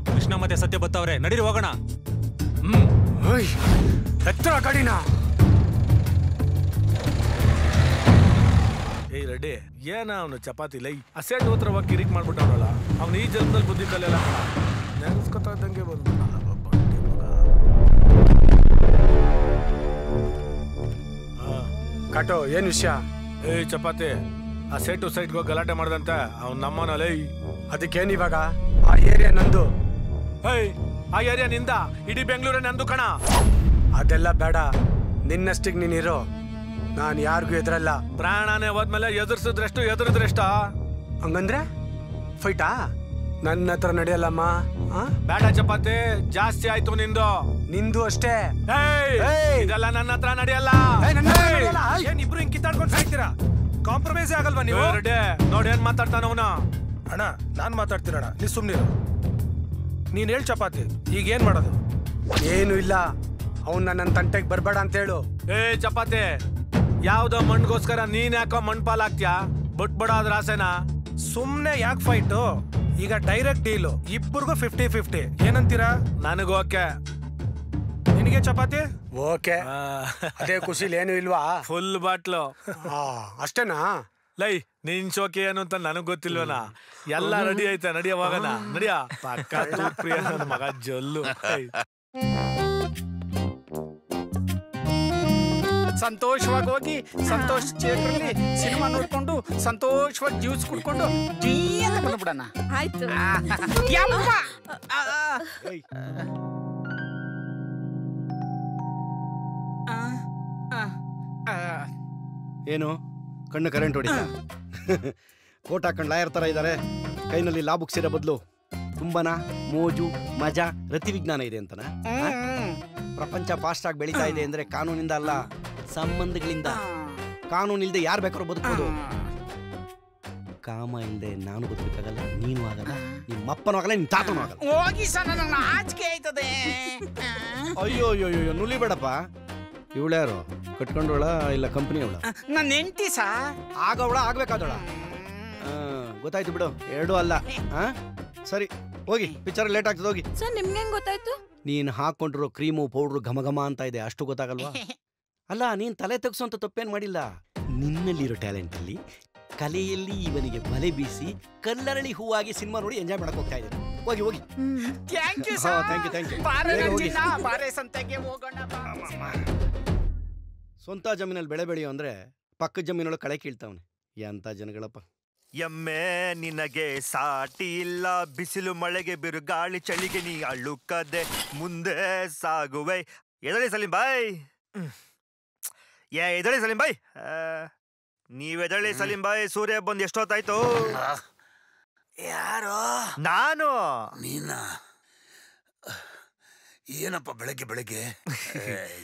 ಕೃಷ್ಣ ಮತ್ತೆ ಸತ್ಯ ಬತ್ತವ್ರೆ, ನಡೀರಿ ಹೋಗೋಣ. ಎತ್ತರ ಗಾಡಿನ. ಏಯ್ ರೆಡ್ಡಿ, ಏನ ಅವನು ಚಪಾತಿ ಲೈ ಅಸೆಟ್ ಹೋತ್ರ ಹೋಗಿ ಕಿರಿಕ್ ಮಾಡ್ಬಿಟ್ಟವನಲ್ಲ. ಅವ್ನು ಈ ಜನ್ಮದಲ್ಲಿ ಬುದ್ಧಿ ಕಲಿಯಲ್ಲ. ನೆನ್ಸ್ಕೊತಾ ಇದ್ದಂಗೆ ಬಂದ್ಬಿಟ್ಟ. ಕಾಟೋ, ಏನ್ ವಿಷಯ? ಏಯ್ ಚಪಾತಿ, ಆ ಸೈಟು ಸೈಟ್ಗೆ ಹೋಗಿ ಗಲಾಟೆ ಮಾಡ್ದಂತೆ ಅವ್ನು ನಮ್ಮನ ಲೈ. ಅದಕ್ಕೇನ್ ಇವಾಗ? ಆ ಏರಿಯಾ ನಂದು. ಏಯ್, ಆ ಏರಿಯಾ ನಿಂದ, ಇಡೀ ಬೆಂಗಳೂರೇ ನಂದು ಕಣ. ಅದೆಲ್ಲ ಬೇಡ, ನಿನ್ನಷ್ಟಿಗೆ ನೀನಿರೋ. ನಾನು ಯಾರಿಗೂ ಎದುರಲ್ಲ. ಪ್ರಾಣನೇ ಹೋದ್ಮೇಲೆ ಎದುರಿಸಿದ್ರೆಷ್ಟು ಎದುರಿದ್ರೆಷ್ಟ? ಹಂಗಂದ್ರೆ ಫೈಟಾ? ನನ್ನ ಹತ್ರ ನಡೆಯಲ್ಲಮ್ಮ. ಬೇಡ ಚಪಾತಿ, ಜಾಸ್ತಿ ಆಯ್ತು ನಿಂದು. ನಿಂದು ಅಷ್ಟೇ. ಇದೆಲ್ಲ ನನ್ನ ಹತ್ರ ನಡೆಯಲ್ಲ. ಏನ್ ಇಬ್ರು ಹಿಂಗ್ ಕಿತ್ತಾಡ್ಕೊಂಡು ಸಾಯ್ತೀರಾ? ಕಾಂಪ್ರಮೈಸ್ ಆಗಲ್ವಾ ನೀವು? ನೋಡಿ ಏನ್ ಮಾತಾಡ್ತಾನ ಅವನ. ಅಣ್ಣ, ನಾನ್ ಮಾತಾಡ್ತೀನಣ್ಣ, ನೀ ಸುಮ್ನಿರು. ನೀನ್ ಹೇಳ್ ಚಪಾತಿ, ಈಗ ಏನ್ ಮಾಡೋದು? ಏನು ಇಲ್ಲ, ಅವ್ನ ನನ್ನ ತಂಟೆಗೆ ಬರ್ಬೇಡ ಅಂತ ಹೇಳು. ಏ ಚಪಾತಿ, ಯಾವ್ದೋ ಮಣ್ಗೋಸ್ಕರ ನೀನ್ ಯಾಕೋ ಮಣ್ ಪಾಲಾಗ್ತೀಯಾ? ಬಿಟ್ಬಿಡ ಅದ್ರ ಆಸೆನಾ? ಸುಮ್ನೆ ಯಾಕೆ ಫೈಟು? ಈಗ ಡೈರೆಕ್ಟ್ ಡೀಲು, ಇಬ್ಬರಿಗೂ 50-50. ಏನಂತೀರಾ? ನನಗೂ ಓಕೆ. ನಿನಗೆ ಚಪಾತಿ? ಓಕೆ. ಅದೇ ಖುಷಿಲಿ ಏನು ಇಲ್ವಾ? Full bottle. ಅಷ್ಟೇನಾ? ಲೈ, ನಿನ್ ಶೋಕಿ ಏನು ಅಂತ ನನಗ್ ಗೊತ್ತಿಲ್ವನ? ಎಲ್ಲ ರೆಡಿ ಐತೆ, ನಡಿಯ ಹೋಗೋಣ. ನಡಿಯ ಪಕ್ಕ ಪ್ರಿಯ ನನ್ನ ಮಗ ಜಲ್ಲು. ಸಂತೋಷವಾಗಿ ಹೋಗಿ ಸಂತೋಷ್ ಥಿಯೇಟ್ರಲ್ಲಿ ಸಿನಿಮಾ ನೋಡ್ಕೊಂಡು ಸಂತೋಷವಾಗಿ ಜ್ಯೂಸ್ ಕುಡ್ಕೊಂಡು ಜೀ ಅಂತ ಬಂದ್ಬಿಡೋಣ. ಆಯ್ತು. ಏನು ಕಣ್ಣು ಕರೆಂಟ್ ಹೊಡಿತ ಕೋಟ್ ಹಾಕೊಂಡು ಲಾಯರ್ ತರ ಇದ್ದಾರೆ, ಕೈನಲ್ಲಿ ಲಾ ಬುಕ್ಸ್ ಇರೋ ಬದಲು ತುಂಬಾನ ಮೋಜು ಮಜಾ ರತಿ ವಿಜ್ಞಾನ ಇದೆ ಅಂತನ. ಪ್ರಪಂಚ ಫಾಸ್ಟ್ ಆಗಿ ಬೆಳೀತಾ ಇದೆ ಅಂದ್ರೆ ಕಾನೂನಿಂದ ಅಲ್ಲ, ಸಂಬಂಧಗಳಿಂದ. ಕಾನೂನು ಇಲ್ಲದೆ ಯಾರು ಬೇಕಾದ್ರೂ ಬದುಕಬಹುದು. ಕಾಮ ಇಲ್ಲದೆ ನಾನು ಬದುಕಕ್ಕಾಗಲ್ಲ, ನೀನು ಆಗಲ್ಲ, ನಿಮ್ಮಪ್ಪನೂ ಆಗಲ್ಲ, ನಿಮ್ಮ ತಾತನೂ ಆಗಲ್ಲ. ಹೋಗಿ ಸರ್, ನನಗೆ ನಾಚಿಕೆ ಆಯ್ತದೆ. ಅಯ್ಯೋ ಅಯ್ಯೋ ಅಯ್ಯೋ ನುಲಿ ಬೇಡಪ್ಪ. ಇವಳ್ಯಾರು ಕಟ್ಕೊಂಡೋಳ ಇಲ್ಲ ಕಂಪ್ನಿ ಅವಳ? ನನ್ನ ಹೆಂಡತಿ ಸಾ. ಆಗವಳ ಆಗ್ಬೇಕಾದವಳ? ಗೊತ್ತಾಯ್ತು ಬಿಡು, ಎರಡೂ ಅಲ್ಲ. ಸರಿ ಹೋಗಿ, ಪಿಕ್ಚರ್ ಲೇಟ್ ಆಗ್ತದೆ ಹೋಗಿ. ಸರ್ ನಿಮ್ಗೆ ಹೆಂಗ್ ಗೊತ್ತಾಯ್ತು? ನೀನ್ ಹಾಕೊಂಡಿರೋ ಕ್ರೀಮು ಪೌಡ್ರು ಘಮ ಘಮ ಅಂತ ಇದೆ, ಅಷ್ಟು ಗೊತ್ತಾಗಲ್ವಾ? ಅಲ್ಲ, ನೀನ್ ತಲೆ ತೆಗ್ಸೋಂತ ತಪ್ಪೇನ್ ಮಾಡಿಲ್ಲ. ನಿನ್ನಲ್ಲಿರೋ ಟ್ಯಾಲೆಂಟ್ ಅಲ್ಲಿ ಕಲೆಯಲ್ಲಿ ಇವನಿಗೆ ಬಲೆ ಬೀಸಿ ಕಲ್ಲರಳಿ ಹೂವಾಗಿ ಸಿನಿಮಾ ನೋಡಿ ಎಂಜಾಯ್ ಮಾಡಕ್ ಹೋಗ್ತಾ ಇದ್ದೀನಿ. ಹೋಗಿ ಹೋಗಿ. Thank you sir. Thank you. ಬಾರೆ ಸಂತೆಗೆ ಹೋಗೋಣ. ಸ್ವಂತ ಜಮೀನಲ್ಲಿ ಬೆಳೆ ಬೆಳೆಯೋ ಅಂದ್ರೆ ಪಕ್ಕದ ಜಮೀನೊಳಗೆ ಕಳೆ ಕೀಳ್ತಾವನೆ. ಎಂತ ಜನಗಳಪ್ಪ. ಎಮ್ಮೆ ನಿನಗೆ ಸಾಟಿ ಇಲ್ಲ, ಬಿಸಿಲು ಮಳೆಗೆ ಬಿರುಗಾಳಿ ಚಳಿಗೆ ನೀ ಅಳುಕದೆ ಮುಂದೆ ಸಾಗುವೆ. ಎದಳಿ ಸಲೀಂ ಬಾಯ್, ಎದಳಿ ಸಲೀಂ ಬಾಯ್, ನೀವೆದಳಿ ಸಲೀಂ ಬಾಯ್. ಸೂರ್ಯ ಬಂದು ಎಷ್ಟೊತ್ತಾಯ್ತು? ಯಾರೋ? ನಾನು. ನೀನ? ಏನಪ್ಪ ಬೆಳಗ್ಗೆ ಬೆಳಗ್ಗೆ?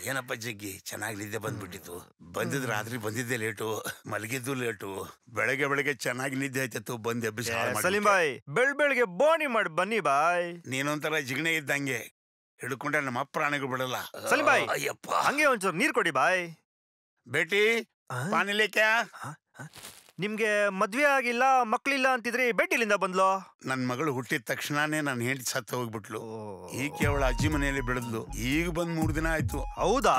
ಏನಪ್ಪ ಜಗ್ಗಿ ಚೆನ್ನಾಗಿ ನಿದ್ದೆ ಬಂದ್ಬಿಟ್ಟಿತ್ತು. ಬಂದಿದ್ ರಾತ್ರಿ ಬಂದಿದ್ದೆ ಲೇಟು, ಮಲಗಿದ್ದು ಲೇಟು. ಬೆಳಗ್ಗೆ ಬೆಳಗ್ಗೆ ಚೆನ್ನಾಗಿ ನಿದ್ದೆ ಆಯ್ತು, ಬಂದು ಎಬ್ಬಿಸಿ ಸಲೀಂ ಬಾಯ್. ಬೆಳಗ್ಗೆ ಬೋಣಿ ಮಾಡಿ ಬನ್ನಿ ಬಾಯ್. ನೀನೊಂಥರ ಜಿಗಣೆ ಇದ್ದಂಗೆ ಹಿಡ್ಕೊಂಡ್ರೆ ನಮ್ಮ ಪ್ರಾಣಿಗಳು ಬಿಡಲ್ಲ. ಸಲೀಂ ಬಾಯ್ ಅಯ್ಯಪ್ಪ, ಹಂಗೆ ಒಂಚೂರು ನೀರ್ ಕೊಡಿ ಬಾಯ್. ಬೇಟಿ ಪಾನಿಲೆ ಕ್ಯಾ? ನಿಮ್ಗೆ ಮದ್ವೆ ಆಗಿಲ್ಲ, ಮಕ್ಳಿಲ್ಲ ಅಂತಿದ್ರಿ, ಬೇಟಿಲಿಂದ ಬಂದ್ಲು. ನನ್ ಮಗಳು ಹುಟ್ಟಿದ ತಕ್ಷಣನೇ ನಾನು ಹೆಂಡತಿ ಸತ್ತ ಹೋಗ್ಬಿಟ್ಲು. ಈಕೆ ಅವಳ ಅಜ್ಜಿ ಮನೆಯಲ್ಲಿ ಬೆಳೆದ್ಲು. ಈಗ ಬಂದ್ 3 ದಿನ ಆಯ್ತು. ಹೌದಾ?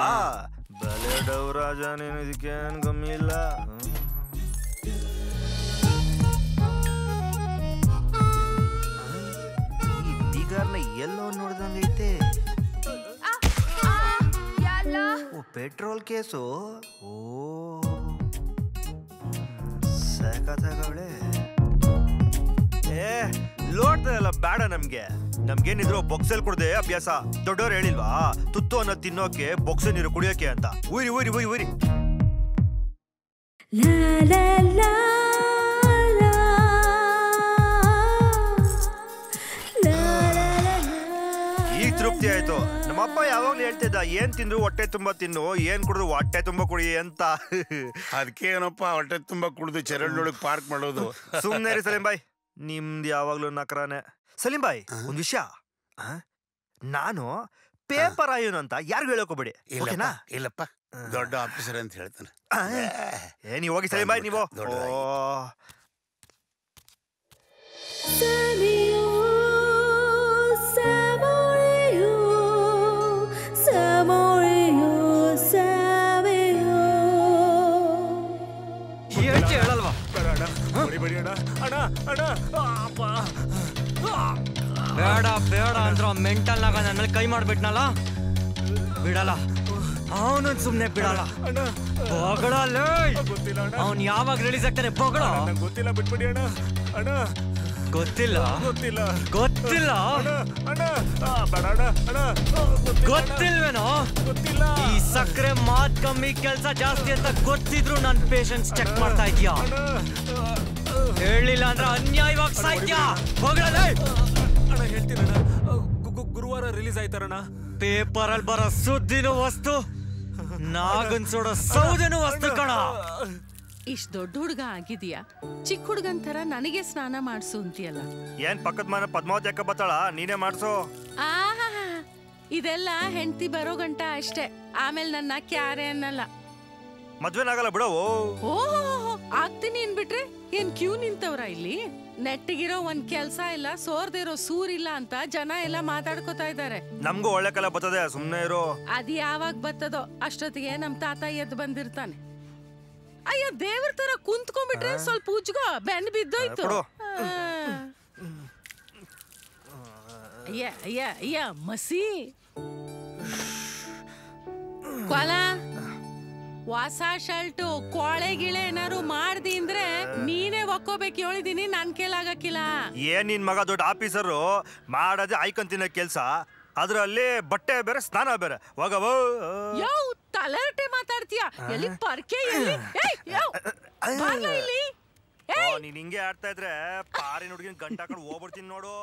ಬಲೆಡವ್ರಾಜ, ನೀನು ಇದಕ್ಕೇನ್ ಕಮ್ಮಿ ಇಲ್ಲ. ಈ ಬೀಗಾರ್ನ ಎಲ್ಲೋ ನೋಡ್ದಂಗೈತೆ. ಓ, ಪೆಟ್ರೋಲ್ ಕೇಸು. ಓ ಸಾಕಾಗವಳೆ. ಲೋಡ್ದಲ್ಲ ಬೇಡ ನಮ್ಗೆ. ನಮ್ಗೇನಿದ್ರು ಬೊಕ್ಸಲ್ ಕುಡ್ದೆ ಅಭ್ಯಾಸ. ದೊಡ್ಡವ್ರು ಹೇಳಿಲ್ವಾ, ತುತ್ತು ಅನ್ನೋ ತಿನ್ನೋಕೆ ಬೊಕ್ಸೆ ನೀರು ಕುಡಿಯೋಕೆ ಅಂತ. ಊರಿ ಊರಿ ಊರಿ ಊರಿ. ಈಗ ತೃಪ್ತಿ ಆಯ್ತು. ನಮ್ಮಪ್ಪ ಯಾವಾಗ್ಲೂ ಹೇಳ್ತಿದ್ದ, ಏನ್ ತಿಂದ್ರು ಹೊಟ್ಟೆ ತುಂಬಾ ತಿನ್ನು, ಏನ್ ಕುಡಿದ್ರು ಹೊಟ್ಟೆ ತುಂಬಾ ಕುಡಿ ಅಂತ. ಅದಕ್ಕೆ ಏನಪ್ಪ ಹೊಟ್ಟೆ ತುಂಬಾ ಕುಡಿದು ಚರಂಡೊಳಗೆ ಪಾರ್ಕ್ ಮಾಡೋದು. ಸುಮ್ನೆ ರೀ ಸಲೀಂ ಬಾಯ್, ನಿಮ್ದು ಯಾವಾಗ್ಲೂ ನಕರಾನೆ. ಸಲೀಂ ಬಾಯ್, ಒಂದ್ ವಿಷಯ, ನಾನು ಪೇಪರ್ ಆಯೋನು ಅಂತ ಯಾರಿಗೂ ಹೇಳಕೋಬೇಡಿ. ಇಲ್ಲಪ್ಪ, ದೊಡ್ಡ ಆಫೀಸರ್ ಅಂತ ಹೇಳ್ತಾನೆ. ನೀವು ಹೋಗಿ ಸಲೀಂ ಬಾಯ್. ನೀವು ಹೇಳಲ್ವಾ? ಬೇಡ ಬೇಡ ಅಂದ್ರ ಮೆಂಟಲ್ ನಾಗ ನನ್ನ ಮೇಲೆ ಕೈ ಮಾಡ್ಬಿಟ್ನಲ್ಲ, ಬಿಡಲ್ಲ. ಅವನು ಸುಮ್ನೆ ಬಿಡಲ್ಲ. ಬೊಗಳಲ್ಲ. ಅವನ್ ಯಾವಾಗ ರಿಲೀಸ್ ಆಗ್ತಾನೆ ಬೊಗಳ? ಗೊತ್ತಿಲ್ಲ, ಬಿಟ್ಬಿಡಿ ಅಣ್ಣ. ಅಣ್ಣ ಗೊತ್ತಿಲ್ಲ ಗೊತ್ತಿಲ್ಲ ಗೊತ್ತಿಲ್ಲ ಗೊತ್ತಿಲ್ವೇನೋ? ಗೊತ್ತಿಲ್ಲ. ಈ ಸಕ್ಕರೆ ಮಾತ್ ಕಮ್ಮಿ ಕೆಲ್ಸ ಜಾಸ್ತಿ ಅಂತ ಗೊತ್ತಿದ್ರು ನನ್ ಪೇಷನ್ಸ್ ಚೆಕ್ ಮಾಡ್ತಾ ಇದ್ಯಾ? ಹೇಳಿಲ್ಲ ಅಂದ್ರೆ ಅನ್ಯಾಯವಾಗಿ ಸಾಯ್ತ್ಯಾ. ಹೋಗಲ್ಲ ಅಣ್ಣ, ಹೇಳ್ತೀರಣ್ಣ. ಗುರುವಾರ ರಿಲೀಸ್ ಆಯ್ತಾರಣ್ಣ. ಪೇಪರ್ ಅಲ್ಲಿ ಬರೋ ಸುದ್ದಿನೂ ವಸ್ತು, ನಾಗನ್ ಸುಡೋ ಸೌದೆನೂ ವಸ್ತು ಕಣ. ಇಷ್ಟ ದೊಡ್ಡ ಹುಡುಗ ಆಗಿದ್ಯಾ, ಚಿಕ್ಕ ಹುಡುಗನ್ ತರ ನನಗೆ ಸ್ನಾನ ಮಾಡ್ಸು ಅಂತೀಯಲ್ಲ. ಏನ್ ಪಕ್ಕದ ಮನೆ ಪದ್ಮಾವತಿ ಅಕ್ಕ ಬತ್ತಾಳ, ನೀನೇ ಮಾಡ್ಸು. ಆಹಾ, ಇದೆಲ್ಲ ಹೆಂಡತಿ ಬರೋ ಗಂಟ ಅಷ್ಟೇ. ಆಮೇಲೆ ನನ್ನ ಕ್ಯಾರೆ ಅನ್ನಲ್ಲ. ಮದ್ವೆನಾಗಲ್ಲ ಬಿಡವು. ಓಹೋ, ಆಗ್ತೀನಿ ಅನ್ಬಿಟ್ರೆ ಏನ್ ಕ್ಯೂ ನಿಂತವ್ರ ಇಲ್ಲಿ? ನೆಟ್ಟಿಗಿರೋ ಒಂದ್ ಕೆಲ್ಸ ಇಲ್ಲ, ಸೋರ್ದಿರೋ ಸೂರಿಲ್ಲ ಅಂತ ಜನ ಎಲ್ಲ ಮಾತಾಡ್ಕೋತಾ ಇದ್ದಾರೆ. ನಮ್ಗೂ ಒಳ್ಳೆ ಕಾಲ ಬರ್ತದೆ, ಸುಮ್ನೆ ಇರು. ಅದ್ ಯಾವಾಗ ಬರ್ತದೋ ಅಷ್ಟೊತ್ತಿಗೆ ನಮ್ ತಾತ ಎದ್ದು ಬಂದಿರ್ತಾನೆ. ಅಯ್ಯೋ, ದೇವ್ರ ತರ ಕುಂತ್ಕೊಂಡ್ಬಿಟ್ರೆ ಸ್ವಲ್ಪ ಉಜ್ಗೋ, ಬೆನ್ ಬಿದ್ದೋಯ್ತು. ಅಯ್ಯ ಅಯ್ಯ ಅಯ್ಯ, ಮಸಿ ಕ್ವಾಲ ಹೊಸ ಶರ್ಟು ಕೊಳೆ ಗಿಳೆ ಏನಾರು ಮಾಡ್ದಿ ಅಂದ್ರೆ ನೀನೇ ಒಕ್ಕೋಬೇಕು ಹೇಳಿದೀನಿ ನನ್ ಕೇಳಾಗಕ್ಕಿಲ್ಲ. ಏನ್ ನಿನ್ ಮಗ ದೊಡ್ಡ ಆಫೀಸರು ಮಾಡೋದೇ ಆಯ್ಕೊಂತಿನ ಕೆಲ್ಸ, ಅದ್ರಲ್ಲಿ ಬಟ್ಟೆ ಬೇರೆ ಸ್ನಾನ ಬೇರೆ. ಹೋಗವ ಯಾವ ತಲೆರಟೆ ಮಾತಾಡ್ತೀಯ? ಎಲ್ಲಿ ಪರ್ಕೆ ಎಲ್ಲಿ? ನೀನ್ ಹಿಂಗೆ ಆಡ್ತಾ ಇದ್ರೆ ಪಾರಿನ ಹುಡುಗಿನ ಗಂಟ ಕಡೆ ಹೋಗ್ಬಿಡ್ತೀನಿ ನೋಡು.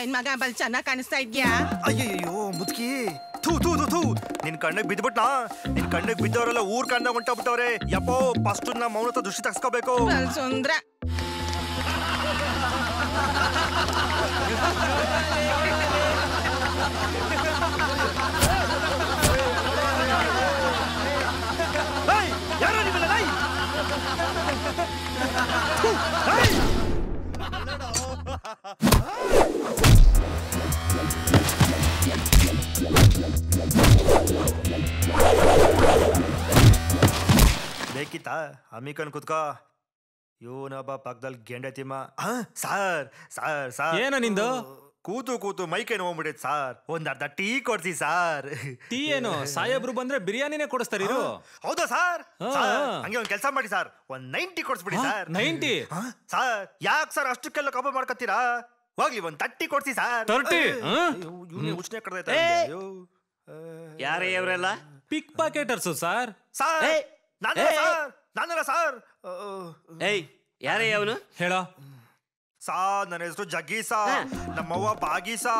ಏನ್ ಮಗ ಬಲ್ ಚೆನ್ನಾಗ್ ಕಾಣಿಸ್ತಾ ಇದ್ಯಾ? ಅಯ್ಯಯ್ಯೋ ಮುದ್ಕಿ, ಥೂ ಥೂ ಥೂ ಥೂ, ನಿನ್ ಕಣ್ಣಿಗೆ ಬಿದ್ಬಿಟ್ನಾ? ನಿನ್ ಕಣ್ಣಿಗೆ ಬಿದ್ದವರೆಲ್ಲ ಊರ್ ಕಂಡ ಹೊಂಟೋಗ್ಬಿಟ್ಟವ್ರೆ. ಯಪ್ಪೋ ಫಸ್ಟ್ ನಾ ಮೌನತ ದೃಷ್ಟಿ ತಗ್ಸ್ಕೋಬೇಕು. ಸುಂದ್ರ ಯಾರೋ ನಿಮ್ಮಲ್ಲ ಬೇಕಿತ್ತಾ ಅಮಿಕನ್ ಕುತ್ಕೋ. ಇವನೊಬ್ಬ ಪಕ್ಕದಲ್ಲಿ Gende Timma. Sir sir sir ಏನೋ ನಿಂದು? ಕೂತು ಕೂತು ಮೈಕೆ ನೋಡ್ಬಿಟ್ಟೈತೆ ಸಾರ್, ಒಂದ್ ಅರ್ಧ ಟೀ ಕೊಡ್ಸಿ ಸಾರ್. ಟೀ ಏನು? ಸಾಹೇಬ್ರು ಬಂದ್ರೆ ಬಿರಿಯಾನಿನೇ ಕೊಡಿಸ್ತಾರ ಇರು. ಹೌದಾ ಸಾರ್? ಹಂಗೆ ಒಂದ್ ಕೆಲಸ ಮಾಡಿ ಸಾರ್, ಒಂದ್ 90 ಕೊಡ್ಸ್ಬಿಡಿ ಸಾರ್. 90? ಸಾರ್ ಯಾಕೆ ಸರ್ ಅಷ್ಟಕ್ಕೆಲ್ಲ ಕಬ್ಬ ಮಾಡ್ಕೊತೀರಾ? ಹೋಗ್ಲಿ ಒಂದ್ 30 ಕೊಡ್ಸಿ ಸಾರ್. 30? ಉಷ್ಣೆ ಕಡ್ದೈತೆ. ಯಾರೇ ಇವರೆಲ್ಲ? ಪಿಕ್ ಪಾಕೆಟರ್ಸು ಸಾರ್. ಸಾರ್ ನಾನಲ್ಲ ಸಾರ್. ಏಯ್ ಯಾರೇ ಅವನು? ಹೇಳೋ ಸಾರ್. ನನ್ನ ಹೆಸರು ಜಗ್ಗಿ ಸಾ, ನಮ್ಮವ್ವ ಬಾಗಿ ಸಾ,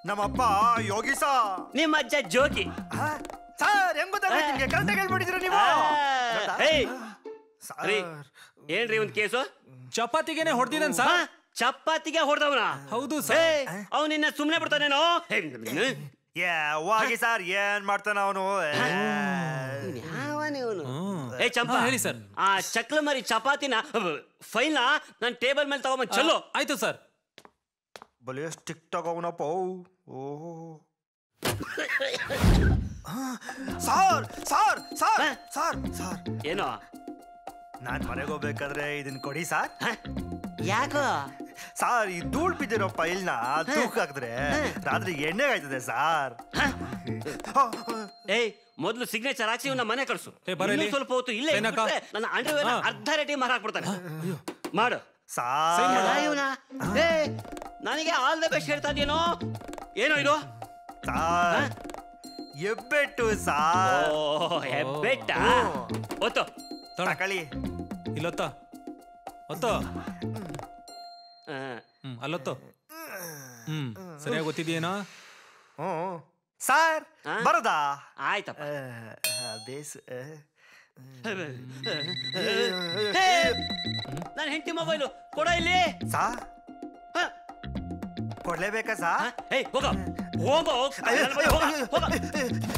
ನಮ್ಮಪ್ಪ ಯೋಗಿ ಸಾ. ನಿಮ್ಮ ಅಜ್ಜ ಜೋಗಿ. ಸಾರ್ ಹೆಂಗ್ ಗೊತ್ತಾಗ್ತದೆ ನಿಮ್ಗೆ? ಕರೆಕ್ಟಾಗಿ ಹೇಳ್ಬಿಟ್ಟಿದ್ದೀರಾ ನೀವು. ಏನ್ರಿ ಒಂದ್ ಕೇಸು? ಚಪಾತಿಗೆನೆ ಹೊಡೆದಿದ್ದಾನೆ ಸಾರ್. ಚಪಾತಿಗೆ ಹೊಡೆದವನ? ಹೌದು ಸರ್. ಅವ್ನು ನಿನ್ನ ಸುಮ್ನೆ ಬಿಡ್ತಾನೇನೋ? ಹೋಗಿ ಸರ್, ಏನ್ ಮಾಡ್ತಾನ ಅವನು? ಏ ಚಂಪಾ ಹೇಳಿ ಸರ್. ಆ ಚಕ್ಲ ಮರಿ ಚಪಾತಿನ ಫೈಲ್ನ ನನ್ ಟೇಬಲ್ ಮೇಲೆ ತಗೊಂಬಂದ್ ಚಲೋ. ಆಯ್ತು ಸರ್. ಬಲೆ ಸ್ಟಿಕ್ ತಗೋನಪ್ಪ. ಓಹೋ sir sir sir sir sir ಏನೋ? ನಾನ್ ಮನೆಗೆ ಹೋಗ್ಬೇಕಾದ್ರೆ ಇದನ್ ಕೊಡಿ ಸಾರ್. ಯಾಕೋ ಸಾರ್? ಈ ಧೂಳ್ ಬಿದ್ದಿರೋ ಫೈಲ್ನ ತೂಕ ಹಾಕಿದ್ರೆ ರಾತ್ರಿ ಎಣ್ಣೆ ಆಯ್ತದೆ ಸಾರ್. ಏಯ್ ಮೊದ್ಲು ಸಿಗ್ನೇಚರ್ ಹಾಕ್ಸಿ ಇವ್ನ ಮನೆ ಕಳ್ಸು. ಸ್ವಲ್ಪ ಹೊತ್ತು ಇಲ್ಲೇ ನನ್ನ ಅಂಡರ್ವೇರ್ ಅರ್ಧ ರೇಟಿ ಮಾರಾಕ್ಬಿಡ್ತಾನೆ. ಮಾಡು ನನಗೆ ಆಲ್ ದ ಬೆಸ್ಟ್ ಹೇಳ್ತಾ ಇದೀನೋ? ಏನೋ ಇದು? ಹೆಬ್ಬೆಟ್ಟು ಸಾರ್. ಹೆಬ್ಬೆಟ್ಟ ಒತ್ತು ತಗೊಳ್ಳಿ. ಇಲ್ಲೊತ್ತ ಒತ್ತು. ಅಲ್ಲೊತ್ತು. ಸರಿಯಾಗಿ ಗೊತ್ತಿದೆಯೇನೋ? ಸಾರ್ ಬರೋದಾ? ಆಯ್ತಪ್ಪ. ನನ್ನ ಹೆಂಡತಿ ಮೊಬೈಲು ಕೊಡ ಇಲ್ಲಿ. ಕೊಡ್ಲೇಬೇಕಾ ಸಾ? ಹೋಗ ಹೋಗ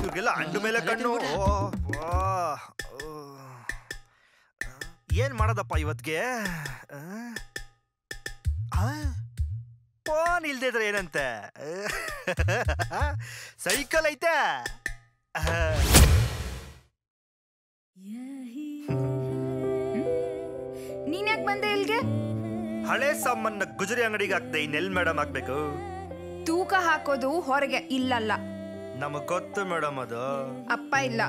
ಇವ್ರಿಗೆಲ್ಲ ಅಂಡು ಮೇಲೆ ಕಣ್ಣು. ಏನ್ ಮಾಡೋದಪ್ಪ ಇವತ್ಗೆ? ಫೋನ್ ಇಲ್ದೇ ಇದ್ರೆ ಏನಂತೆ? ಸೈಕಲ್ ಐತೆ. ನೀನ್ ಯಾಕೆ ಬಂದೆ ಇಲ್ಗೆ? ಹಳೆ ಸಾಮಾನ ಗುಜರಿ ಅಂಗಡಿಗೆ ಹಾಕ್ದೆ, ಇನ್ನೆಲ್ ಮೇಡಮ್ ಹಾಕ್ಬೇಕು? ತೂಕ ಹಾಕೋದು ಹೊರಗೆ, ಇಲ್ಲಲ್ಲ. ನಮಗ್ ಗೊತ್ತು ಮೇಡಮ್, ಅದು ಅಪ್ಪ ಇಲ್ಲ.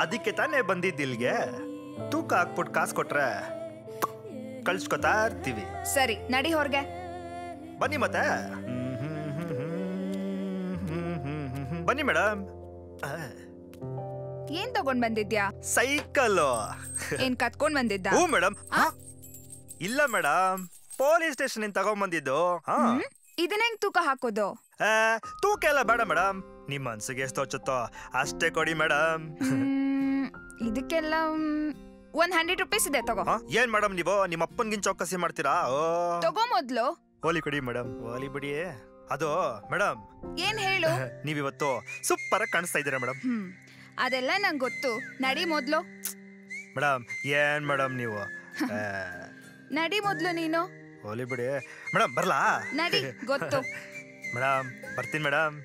ಅದಕ್ಕೆ ತಾನೇ ಬಂದಿದ್ದಿಲ್ಗೆ. ತೂಕ ಹಾಕ್ಬಿಟ್ಟು ಕಾಸು ಕೊಟ್ರೆ ಕಳ್ಸ್ಕೊತಾ ಇರ್ತೀವಿ. ಸರಿ ನಡಿ ಹೊರಗೆ. ಬನ್ನಿ ಮತ್ತೆ. ಬನ್ನಿ ಮೇಡಮ್. ಏನ್ ತಗೊಂಡ್ ಬಂದಿದ್ಯಾ? ಸೈಕಲ್. ಏನ್ ಕತ್ಕೊಂಡ್ ಬಂದಿದ್ದ? ಹ್ಞೂ ಮೇಡಮ್. ಇಲ್ಲ ಮೇಡಮ್, ಪೊಲೀಸ್ ಸ್ಟೇಷನ್ ಇಂದ ತಗೊಂಡ್ ಬಂದಿದ್ದು. ಇದನ್ನ ಹೆಂಗ್ ತೂಕ ಹಾಕೋದು? ತೂಕ ಎಲ್ಲ ಬೇಡ ಮೇಡಮ್, ನಿಮ್ ಮನ್ಸಿಗೆ ಎಷ್ಟು ಹೊಚ್ಚುತ್ತೋ ಅಷ್ಟೇ ಕೊಡಿ ಮೇಡಮ್. ಇದಕ್ಕೆಲ್ಲ 100 ರೂಪೀಸ್ ಇದೆ, ತಗೋ. ಏನ್ ಮೇಡಮ್ ನೀವು ನಿಮ್ಮ ಅಪ್ಪನ್ಗಿನ್ ಚೌಕಸಿ ಮಾಡ್ತೀರಾ? ತಗೋ ಮೊದ್ಲು. ಹೋಲಿ ಕೊಡಿ ಮೇಡಮ್, ಹೋಲಿ ಬಿಡಿ. ಅದು ಮೇಡಮ್ ಏನ್ ಹೇಳು? ನೀವಿವತ್ತು ಸೂಪರ್ ಆಗಿ ಕಾಣಿಸ್ತಾ ಇದ್ದೀರಾ ಮೇಡಮ್. ಅದೆಲ್ಲ ನಂಗೆ ಗೊತ್ತು, ನಡಿ ಮೊದ್ಲು. ಮೇಡಮ್ ಏನ್ ಮೇಡಮ್ ನೀವು? ನಡಿ ಮೊದ್ಲು ನೀನು. ಹೋಲಿ ಬಿಡಿ ಮೇಡಮ್, ಬರ್ಲಾ? ನಡಿ, ಗೊತ್ತು. ಮೇಡಮ್ ಬರ್ತೀನಿ ಮೇಡಮ್.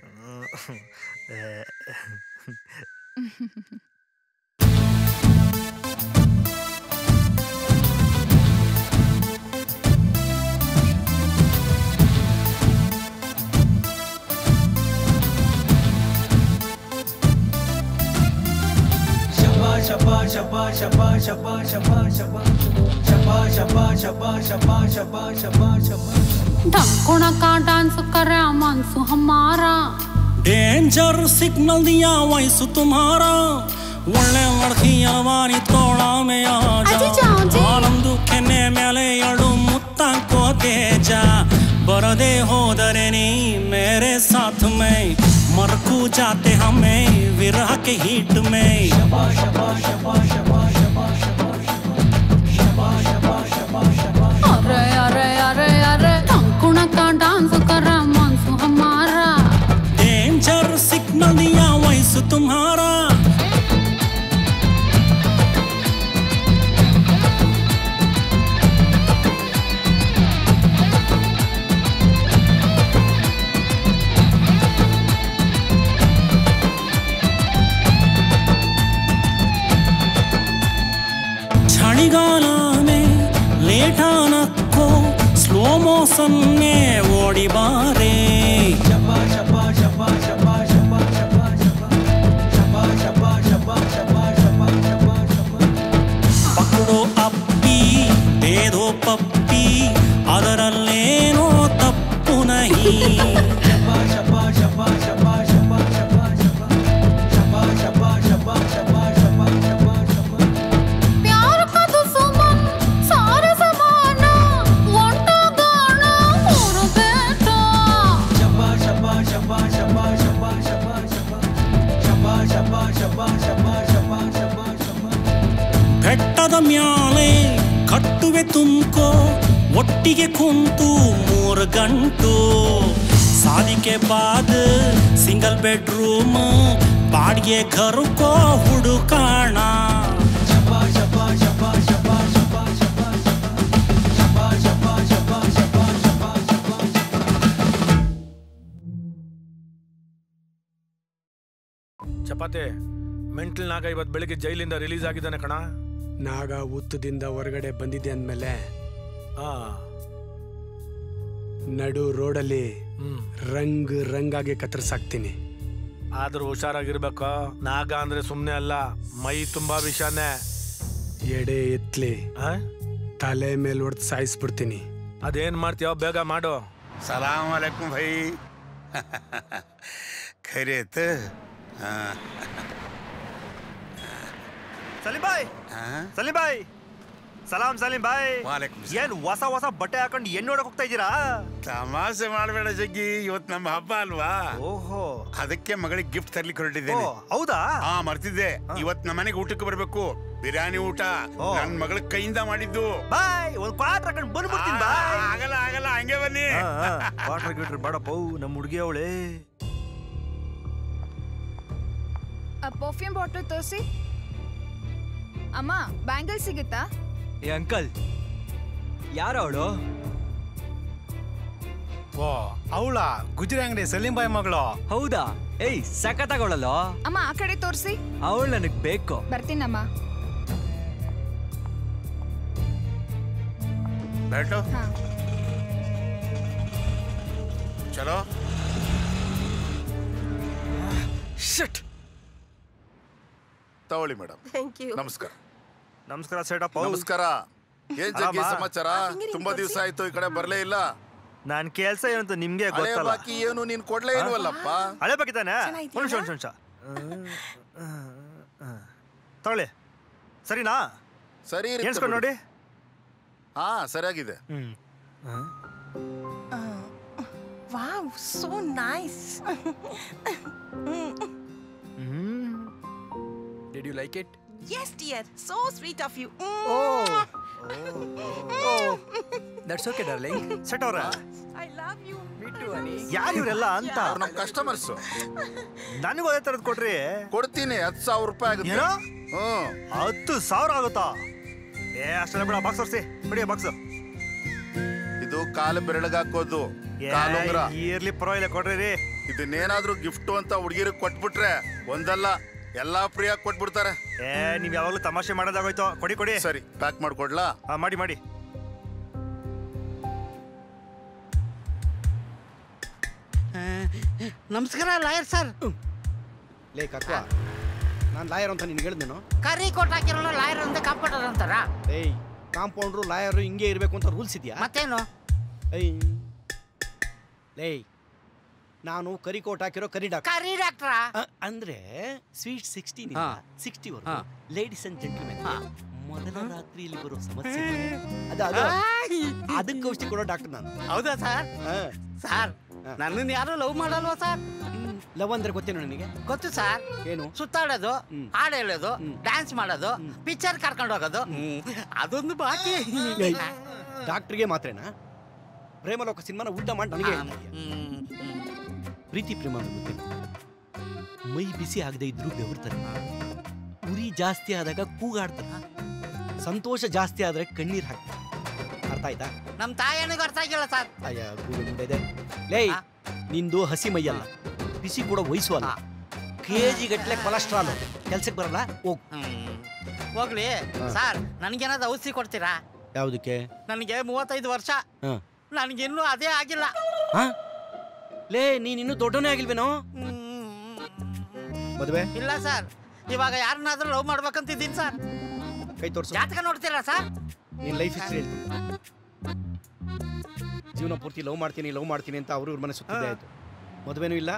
ढंकुण का डांस करे मानसू हमारा डेंजर सिग्नल दिया वॉइस तुम्हारा ಒಳ್ಳೆ ಲಡ್ಕಿ ಅಲವಾರಿ ತೋಳ ಮೇ ಆನಂದ ಕೆನ್ನೆ ಮೇಲೆ ಎರಡು ಮುತ್ತ ಕೋತೇಜ ಬರದೆ ಹೋದರೆ ನೀ ಮೇರೆ ಸಾಥ್ ಮೇ ಮರ್ಕು ಜಾತೆ ಹಮೇ ವಿರಹ के हीट में अरे अरे अरे अरे ढंकुण का डांस करे मानसू हमारा डेंजर सिग्नल दिया वॉइस तुम्हारा चಳಿಗಾಲ में लेटा नक्को स्लो मोशन में ओडी बारे पकड़ो अप्पी भेदो पप्पी ಅದರಲ್ಲೇನೋ ತಪ್ಪು नहीं ಬೆಟ್ಟದ ಮ್ಯಾಲೆ ಕಟ್ಟುವೆ ತುಮ್ಕೋ ಒಟ್ಟಿಗೆ ಕುಂತು 3 ಗಂಟು ಸಾದಿಕೆ ಬಾದ್ ಸಿಂಗಲ್ ಬೆಡ್ರೂಮ್ ಬಾಡಿಗೆ ಘರಕ್ಕೋ ಹುಡುಕಾಣ ಚಪಾತಿ ಮೆಂಟಲ್ ನಾಗ ಇವತ್ತು ಬೆಳಿಗ್ಗೆ ಜೈಲಿಂದ ರಿಲೀಸ್ ಆಗಿದ್ದಾನೆ ಕಣ. ನಾಗ ಉತ್ತದಿಂದ ಹೊರಗಡೆ ಬಂದಿದ್ದೆ ಅಂದ್ಮೇಲೆ ನಡು ರೋಡಲ್ಲಿ ರಂಗ್ ರಂಗಾಗಿ ಕತ್ತರಿಸಾಕ್ತೀನಿ. ಆದ್ರೂ ಹುಷಾರಾಗಿರ್ಬೇಕು. ನಾಗ ಅಂದ್ರೆ ಸುಮ್ನೆ ಅಲ್ಲ, ಮೈ ತುಂಬಾ ವಿಷಾನೆ. ಎಡೆ ಎತ್ಲಿ ತಲೆ ಮೇಲೆ ಹೊಡೆದು ಸಾಯಿಸ್ಬಿಡ್ತೀನಿ. ಅದೇನ್ ಮಾಡ್ತೀಯ ಬೇಗ ಮಾಡು. ಸಲಾಮ್ ಅಲೈಕುಂ ಭೈ. ಖೈರೇತ್. ಸಲೀಂ ಬಾಯ್, ಸಲೀಂ ಬಾಯ್, ಸಲಾಂ ಸಲೀಂ ಬಾಯ್. ಏನ್ ಹೊಸ ಹೊಸ ಬಟ್ಟೆ ಹಾಕೊಂಡು ಎಣ್ಣೆ ನೋಡಕ್ ಹೋಗ್ತಾ ಇದ್ದೀರಾ? ತಮಾಷೆ ಮಾಡಬೇಡ ಜಗ್ಗಿ, ಇವತ್ತು ನಮ್ಮ ಹಬ್ಬ ಅಲ್ವಾ. ಓಹೋ, ಅದಕ್ಕೆ ಮಗಳಿಗೆ ಗಿಫ್ಟ್ ತರ್ಲಿಕ್ಕೆ ಹೊರಟಿದ್ದೇನೆ. ಹೌದಾ? ಮರ್ತಿದ್ದೆ, ಇವತ್ತು ನಮ್ಮ ಮನೆಗೆ ಊಟಕ್ಕೆ ಬರ್ಬೇಕು. ಬಿರಿಯಾನಿ ಊಟ ನನ್ ಮಗಳ ಕೈಯಿಂದ ಮಾಡಿದ್ದು. ಬಾಯ್, ಒಂದ್ ಕ್ವಾರ್ಟರ್ ಹಾಕೊಂಡು ಬಂದ್ಬಿಡ್ತೀನಿ ಬಾಯ್. ಆಗಲ್ಲ ಆಗಲ್ಲ, ಹಂಗೆ ಬನ್ನಿ. ಕ್ವಾರ್ಟರ್ ಗಿಟ್ರ್ ಬೇಡಪ್ಪ, ನಮ್ಮ ಹುಡುಗಿ ಅವಳೆ. ಪರ್ಫ್ಯೂಮ್ ಬಾಟಲ್ ತೋರಿಸಿ. ಅಮ್ಮ, ಬ್ಯಾಂಗಲ್ ಸಿಗುತ್ತಾ? ಏ ಅಂಕಲ್, ಯಾರ ಅವಳು? ಓ, ಅವಳ ಗುಜರಿ ಅಂಗಡಿ ಸಲೀಂ ಬಾಯ್ ಮಗಳು. ಹೌದಾ? ಏಯ್, ಸಖತ್ತಾಗವಳಲ್ಲ. ಅಮ್ಮ, ಆ ಕಡೆ ತೋರಿಸಿ. ಅವಳು ನನಗ್ ಬೇಕು. ಬರ್ತೀನಮ್ಮ. बैठो। चलो। ಶಿಟ್. ತಗೊಳ್ಳಿ ಮೇಡಮ್. Thank you. ನಮಸ್ಕಾರ. ನಮಸ್ಕಾರ ಸೇಠಪ್ಪ. ನಮಸ್ಕಾರ. ಏನ್ ಜಗ್ಗಿ ಸಮಾಚಾರ? ತುಂಬಾ ದಿವಸ ಆಯ್ತು, ಈ ಕಡೆ ಬರ್ಲೇ ಇಲ್ಲ. ನಾನ್ ಕೆಲ್ಸ ಏನಂತ ನಿಮ್ಗೆ ಗೊತ್ತಲ್ಲ. ಬಾಕಿ ಏನು ನೀನ್ ಕೊಡ್ಲೇ ಇಲ್ವಲ್ಲಪ್ಪ? ಹಳೆ ಬಾಕಿ ತಾನೆ? ಒಂದು ನಿಮಿಷ ತಗೊಳ್ಳಿ. ಸರಿನಾ? ಸರಿ, ಎಣಿಸ್ಕೊಂಡು ನೋಡಿ. ಹಾ, ಸರಿಯಾಗಿದೆ. Wow, so nice. Did you like it? Yes, dear. So sweet of you. Oh. That's okay, darling. Set ಅವ್ರೆ. I love you. Me too, honey. ಯಾರು ಇವರೆಲ್ಲ ಅಂತ? ಅವ್ರು ನಮ್ಮ ಕಸ್ಟಮರ್ಸ್. ನನಗೂ ಅದೇ ತರದ್ ಕೊಡ್ರಿ. ಕೊಡ್ತೀನಿ. 10,000 ರೂಪಾಯಿ ಆಗುತ್ತೆ. ಏನೋ? 10,000 ಆಗುತ್ತಾ? ಏ, ಅಷ್ಟೆಲ್ಲ ಬಿಡ. ಬಾಕ್ಸ್ ತೋರಿಸಿ. ಬಿಡಿ ಬಾಕ್ಸ್. ಇದು ಕಾಲು ಬೆರಳಿಗೆ ಹಾಕೋದು ಕಾಲುಂಗ್ರ. ಇರ್ಲಿ, ಪರವಾಗಿಲ್ಲ, ಕೊಡ್ರಿ. ಇದನ್ನೇನಾದ್ರೂ ಗಿಫ್ಟ್ ಅಂತ ಹುಡುಗಿರಿಗೆ ಕೊಟ್ಬಿಟ್ರೆ ಒಂದಲ್ಲ ಎಲ್ಲಾ ಫ್ರೀಯಾಗಿ ಕೊಟ್ಬಿಡ್ತಾರೆ. ಏ, ನೀವ್ ಯಾವಾಗ್ಲೂ ತಮಾಷೆ ಮಾಡೋದಾಗೋಯ್ತು. ಕೊಡಿ ಕೊಡಿ. ಸರಿ, ಪ್ಯಾಕ್ ಮಾಡ್ಕೊಡ್ಲಾ? ಮಾಡಿ ಮಾಡಿ. ನಮಸ್ಕಾರ ಲಾಯರ್ ಸರ್. ಲೇ ಕಕ್ಕ, ನಾನು ಲಾಯರ್ ಅಂತ ನಿನ್ಗೆ ಹೇಳಿದ್ನೇನು? ಕರಿ ಕೋಟ್ ಹಾಕಿರೋಲ್ಲ ಲಾಯರ್ ಅಂತ ಕಾಂಪೌಂಡರ್ ಅಂತಾರ? ಏಯ್ ಕಾಂಪೌಂಡ್ರು ಲಾಯರು ಹಿಂಗೆ ಇರಬೇಕು ಅಂತ ರೂಲ್ಸ್ ಇದೆಯಾ? ಮತ್ತೇನು? ಲೇಯ್ ನಾನು ಕರಿ ಕೋಟ್ ಹಾಕಿರೋ ಕರಿ ಡಾಕ್ಟ್ರಾ ಅಂದ್ರೆ ಸ್ವೀಟ್ 16 60 ಲೇಡೀಸ್ ಅಂಡ್ ಜೆಂಟಲ್ಮೆನ್ ಮೊದಲ ರಾತ್ರಿಯಲ್ಲಿ ಬರೋ ಸಮಸ್ಯೆ ಅದಕ್ಕೆ ಔಷಧಿ ಕೊಡೋ ಡಾಕ್ಟರ್ ನಾನು. ಹೌದಾ ಸರ್? ಸರ್ ನನ್ನನ್ನು ಯಾರು ಲವ್ ಮಾಡಲ್ವಾ ಸರ್? ಲವ್ ಅಂದ್ರೆ ಗೊತ್ತೇನು ನನಗೆ? ಗೊತ್ತು ಸರ್. ಏನು? ಸುತ್ತಾಡೋದು, ಹಾಡು ಹೇಳೋದು, ಡ್ಯಾನ್ಸ್ ಮಾಡೋದು, ಪಿಕ್ಚರ್ ಕರ್ಕೊಂಡು ಹೋಗೋದು, ಅದೊಂದು ಬಾಕಿ. ಡಾಕ್ಟರ್ಗೆ ಮಾತ್ರೇನಾ? ಪ್ರೇಮಲೋಕ ಸಿನಿಮಾನ ಊಟ ಮಾಡಿ ನನಗೆ ಪ್ರೀತಿ ಪ್ರೇಮ ಗೊತ್ತೇನು? ಮೈ ಬಿಸಿ ಆಗದೆ ಇದ್ರು ಬೆವರ್ತಾರೆ, ಉರಿ ಜಾಸ್ತಿ ಆದಾಗ ಕೂಗಾಡ್ತಾರೆ, ಸಂತೋಷ ಜಾಸ್ತಿ ಆದ್ರೆ ಕಣ್ಣೀರ್ ಹಾಕ್ತಾರೆ. ಅರ್ಥ ಆಯ್ತಾ? ನಮ್ ತಾಯಿನಿಗೆ ಅರ್ಥ ಆಗಿಲ್ಲ ಸರ್. ಅಯ್ಯ ಇದೆ ಲೇ, ನಿಂದು ಹಸಿ ಮೈಯಲ್ಲ, ಬಿಸಿ ಕೂಡ ವಯಸ್ಸು ಅಲ್ಲ, ಕೆಜಿ ಗಟ್ಲೆ ಕೊಲೆಸ್ಟ್ರಾಲ್, ಕೆಲ್ಸಕ್ಕೆ ಬರಲ್ಲ. ಹೋಗ್ಲಿ ಸರ್, ನನಗೇನಾದ್ರು ಔಷಧಿ ಕೊಡ್ತೀರಾ? ಯಾವುದಕ್ಕೆ? ನನಗೆ 35 ವರ್ಷ, ನನಗಿನ್ನೂ ಅದೇ ಆಗಿಲ್ಲ. ಲೇ ನೀನಿನ್ನೂ ದೊಡ್ಡನೇ ಆಗಿಲ್ವೇನೋ? ಮದುವೆ ಇಲ್ಲ ಸರ್, ಇವಾಗ ಯಾರನ್ನಾದ್ರೂ ಲವ್ ಮಾಡ್ಬೇಕಂತಿದ್ದೀನಿ ಸರ್. ಕೈ ತೋರ್ಸು. ಜಾತಕ ನೋಡ್ತೀರಾ ಸರ್? ನೀನ್ ಲೈಫ್ ಹಿಸ್ಟ್ರಿ ಹೇಳ್ತೀನಿ. ಜೀವನ ಪೂರ್ತಿ ಲವ್ ಮಾಡ್ತೀನಿ ಅಂತ ಅವ್ರ ಮನೆ ಸುತ್ತಿದೆ ಆಯ್ತು. ಮದುವೆನೂ ಇಲ್ಲ,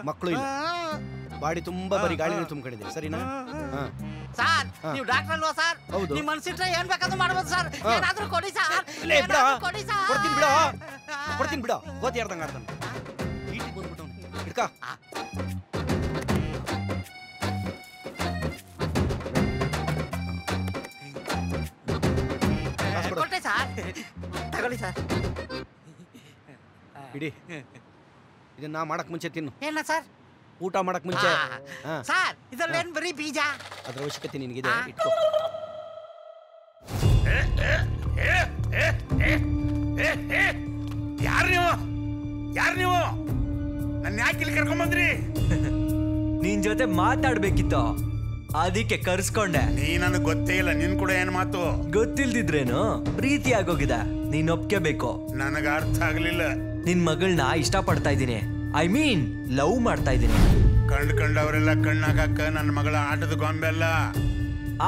ಮಕ್ಕಳು ಇಲ್ಲ, ಬಾಡಿ ತುಂಬಾ ಬರೀ ಗಾಳಿನ ತುಂಬಿಕೊಂಡಿದೆ. ಸರಿನಾ? ಸರ್ ನೀವು ಡಾಕ್ಟರ್ ಅಲ್ವಾ ಸರ್? ಹೌದು. ನಿಮ್ಮ ಮನಸ್ಸಿಟ್ರೆ ಏನ್ ಬೇಕಾದ್ರೂ ಮಾಡ್ಬೋದು ಸರ್. ಏನಾದ್ರೂ ಕೊಡಿ ಸರ್. ಕೊಡಿ ಸರ್. ಕೊಡ್ತೀನಿ ಬಿಡ. ಗೋತಿ ಯಾರ್ದಂಗ ಆಡ್ತಾನೆ. ಈಟಿಗೆ ಬಂದ್ಬಿಟ್ಟವನು ಹಿಡ್ಕ. ಕೊಟ್ಟೆ ಸರ್, ತಗೊಳ್ಳಿ ಸರ್. ಇಡಿ, ಇದನ್ನ ಮಾಡಕ್ ಮುಂಚೆ ತಿನ್ನು. ಏನ ಸರ್? ಊಟ ಮಾಡಕ್ ಮುಂಚೆ. ಸರ್ ಇದ್ರಲ್ಲೇನ್ ಬರೀ ಬೀಜ? ಅದ್ರ ಅವಶ್ಯಕತೆ ನಿನಗಿದೆ, ಇಟ್ಕೋ. ಯಾರು ನೀವು? ನನ್ನ ಯಾಕೆ ಇಲ್ಲಿ ಕರ್ಕೊಂಬಂದ್ರಿ? ನಿನ್ ಜೊತೆ ಮಾತಾಡ್ಬೇಕಿತ್ತು, ಅದಕ್ಕೆ ಕರ್ಸ್ಕೊಂಡೆ. ನೀ ನನಗೆ ಗೊತ್ತೇ ಇಲ್ಲ, ನಿನ್ ಕೂಡ ಏನ್ ಮಾತು? ಗೊತ್ತಿಲ್ದಿದ್ರೇನು ಪ್ರೀತಿ ಆಗೋಗಿದೆ, ನೀನ್ ಒಪ್ಕೋಬೇಕು. ನನಗ ಅರ್ಥ ಆಗ್ಲಿಲ್ಲ. ನಿನ್ ಮಗಳನ್ನ ಇಷ್ಟ ಪಡ್ತಾ ಇದ್ದೀನಿ, ಐ ಮೀನ್ ಲವ್ ಮಾಡ್ತಾ ಇದ್ದೀನಿ. ಕಂಡ್ಕಂಡವರೆಲ್ಲ ಕಣ್ಣಾಕ ನನ್ನ ಮಗಳ ಆಟದ ಗೊಂಬೆ ಅಲ್ಲ.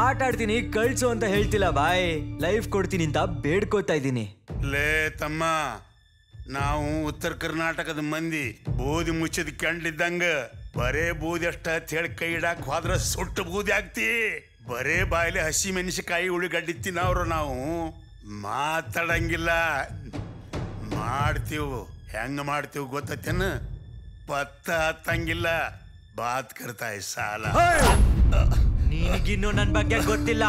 ಆಟ ಆಡ್ತೀನಿ ಕಳ್ಸು ಅಂತ ಹೇಳ್ತಿಲ್ಲ ಬಾಯ್, ಲೈಫ್ ಕೊಡ್ತೀನಿ ಅಂತ ಬೇಡ್ಕೋತಾ ಇದ್ದೀನಿ. ಲೇ ತಮ್ಮ, ನಾವು ಉತ್ತರ ಕರ್ನಾಟಕದ ಮಂದಿ ಬೂದಿ ಮುಚ್ಚಿದ ಕಂಡಿದ್ದಂಗ ಬರೇ ಬೂದಿ ಅಷ್ಟ ಹೇಳಿ ಕೈ ಇಡಾಕ್ ಹೋದ್ರ ಸುಟ್ಟು ಬೂದಿ ಆಗ್ತಿ. ಬರೇ ಬಾಯಲ್ಲಿ ಹಸಿ ಮೆಣಸಿನಕಾಯಿ ಉಳಿಗಡ್ಡಿ ತಿನ್ನವ್ರು ನಾವು. ಮಾತಾಡಂಗಿಲ್ಲ, ಮಾಡ್ತೀವಿ. ಹೆಂಗ ಮಾಡ್ತೀವಿ ಗೊತ್ತೇನು? ಪತ್ತ ಹತ್ತಂಗಿಲ್ಲ, ಬಾತ್ ಕರ್ತಾಯ ಸಾಲ. ನಿನಗಿನ್ನು ನನ್ ಬಗ್ಗೆ ಗೊತ್ತಿಲ್ಲ.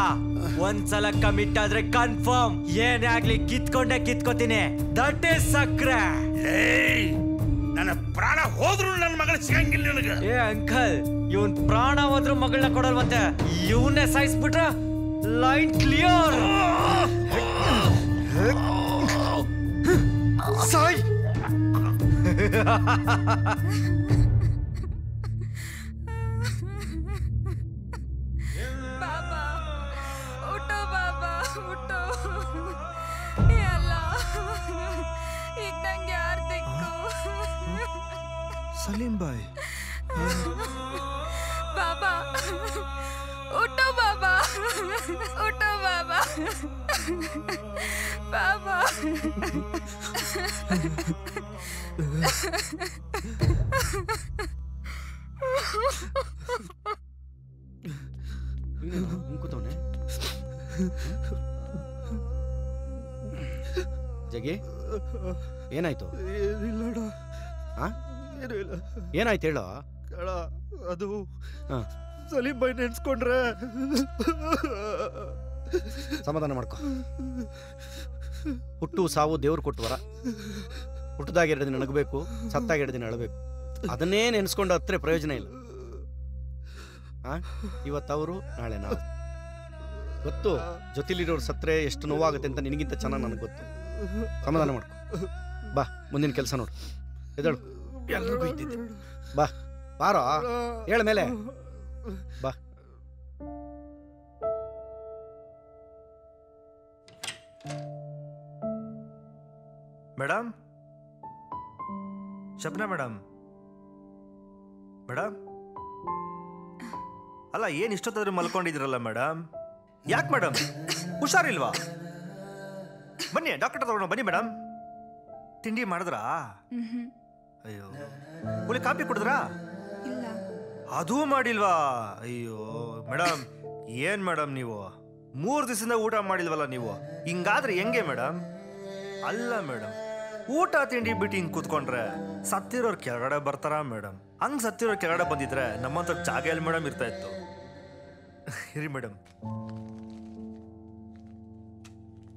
ಒಂದ್ಸಲ ಕಮಿಟ್ ಆದ್ರೆ ಕನ್ಫರ್ಮ್, ಏನೇ ಆಗ್ಲಿ ಕಿತ್ಕೋತೀನಿ. ದಟ್ ಈಸ್ ಸಕ್ರೆ. ನನ್ನ ಪ್ರಾಣ ಹೋದ್ರು ನನ್ನ ಮಗಳ ಸಿಗಂಗಿಲ್ಲ ನನಗ. ಏ ಅಂಕಲ್, ಇವನ್ ಪ್ರಾಣ ಹೋದ್ರು ಮಗಳನ್ನ ಕೊಡಲ್ವಂತೆ. ಇವನ್ನೇ ಸಾಯಿಸ್ಬಿಟ್ರ ಲೈನ್ ಕ್ಲಿಯರ್. ಸಾಯ್. सलीम भाई बाबा उठो बाबा उठो बाबा बाबा ಜಗಿ ಏನಾಯ್ತು? ಏನಾಯ್ತು ಹೇಳೋ? ಅದು ಸಲೀಂ ಬೈ ನೆನ್ಸ್ಕೊಂಡ್ರೆ ಸಮಾಧಾನ ಮಾಡ್ಕೊ. ಹುಟ್ಟು ಸಾವು ದೇವ್ರು ಕೊಟ್ಟವರ. ಹುಟ್ಟದಾಗ 2 ದಿನ ನಗಬೇಕು, ಸತ್ತಾಗ 2 ದಿನ ಅಳಬೇಕು. ಅದನ್ನೇ ನೆನ್ಸ್ಕೊಂಡು ಹತ್ರ ಪ್ರಯೋಜನ ಇಲ್ಲ. ಇವತ್ತವರು ನಾಳೆ ನಾವು. ಗೊತ್ತು, ಜೊತೆಲಿರೋರು ಸತ್ರೆ ಎಷ್ಟು ನೋವಾಗುತ್ತೆ ಅಂತ ನಿನಗಿಂತ ಚೆನ್ನಾಗಿ ನನಗೆ ಗೊತ್ತು. ಸಮಾಧಾನ ಮಾಡ್ಕೊ. ಬಾ, ಮುಂದಿನ ಕೆಲಸ ನೋಡು. ಎದಳು, ಎಲ್ರಿಗೂ ಇದ್ದಿದ್ದೆ. ಬಾ ಬಾರೋ, ಹೇಳ ಮೇಲೆ ಬಾ. ಮೇಡಮ್, ಶಪ್ನಾ ಮೇಡಮ್, ಅಲ್ಲ ಏನ್ ಇಷ್ಟೊತ್ತಾದ್ರೂ ಮಲ್ಕೊಂಡಿದ್ರಲ್ಲ ಮೇಡಮ್? ಯಾಕೆ ಮೇಡಮ್ ಹುಷಾರಿಲ್ವಾ? ಬನ್ನಿ ಡಾಕ್ಟರ್ ತಗೊಂಡು ಬನ್ನಿ ಮೇಡಮ್. ತಿಂಡಿ ಮಾಡಿದ್ರಾ? ಅಯ್ಯೋ ಒಳ್ಳೆ ಕಾಫಿ ಕುಡಿದ್ರಾ? ಅದೂ ಮಾಡಿಲ್ವಾ? ಅಯ್ಯೋ ಮೇಡಮ್ ಏನ್ ಮೇಡಮ್ ನೀವು 3 ದಿವಸದಿಂದ ಊಟ ಮಾಡಿಲ್ವಲ್ಲ ನೀವು? ಹಿಂಗಾದ್ರೆ ಹೆಂಗೆ ಮೇಡಮ್? ಅಲ್ಲ ಮೇಡಮ್, ಊಟ ತಿಂಡಿ ಬಿಟ್ಟು ಹಿಂಗ್ ಕೂತ್ಕೊಂಡ್ರೆ ಸತ್ತಿರೋರ್ ಕೆಳಗಡೆ ಬರ್ತಾರ ಮೇಡಮ್? ಹಂಗ್ ಸತ್ತಿರೋರ್ ಕೆಳಗಡೆ ಬಂದಿದ್ರೆ ನಮ್ಮಂತ ಜಾಗ ಎಲ್ಲಿ ಮೇಡಮ್ ಇರ್ತಾ ಇತ್ತು? ಇರಿ ಮೇಡಮ್,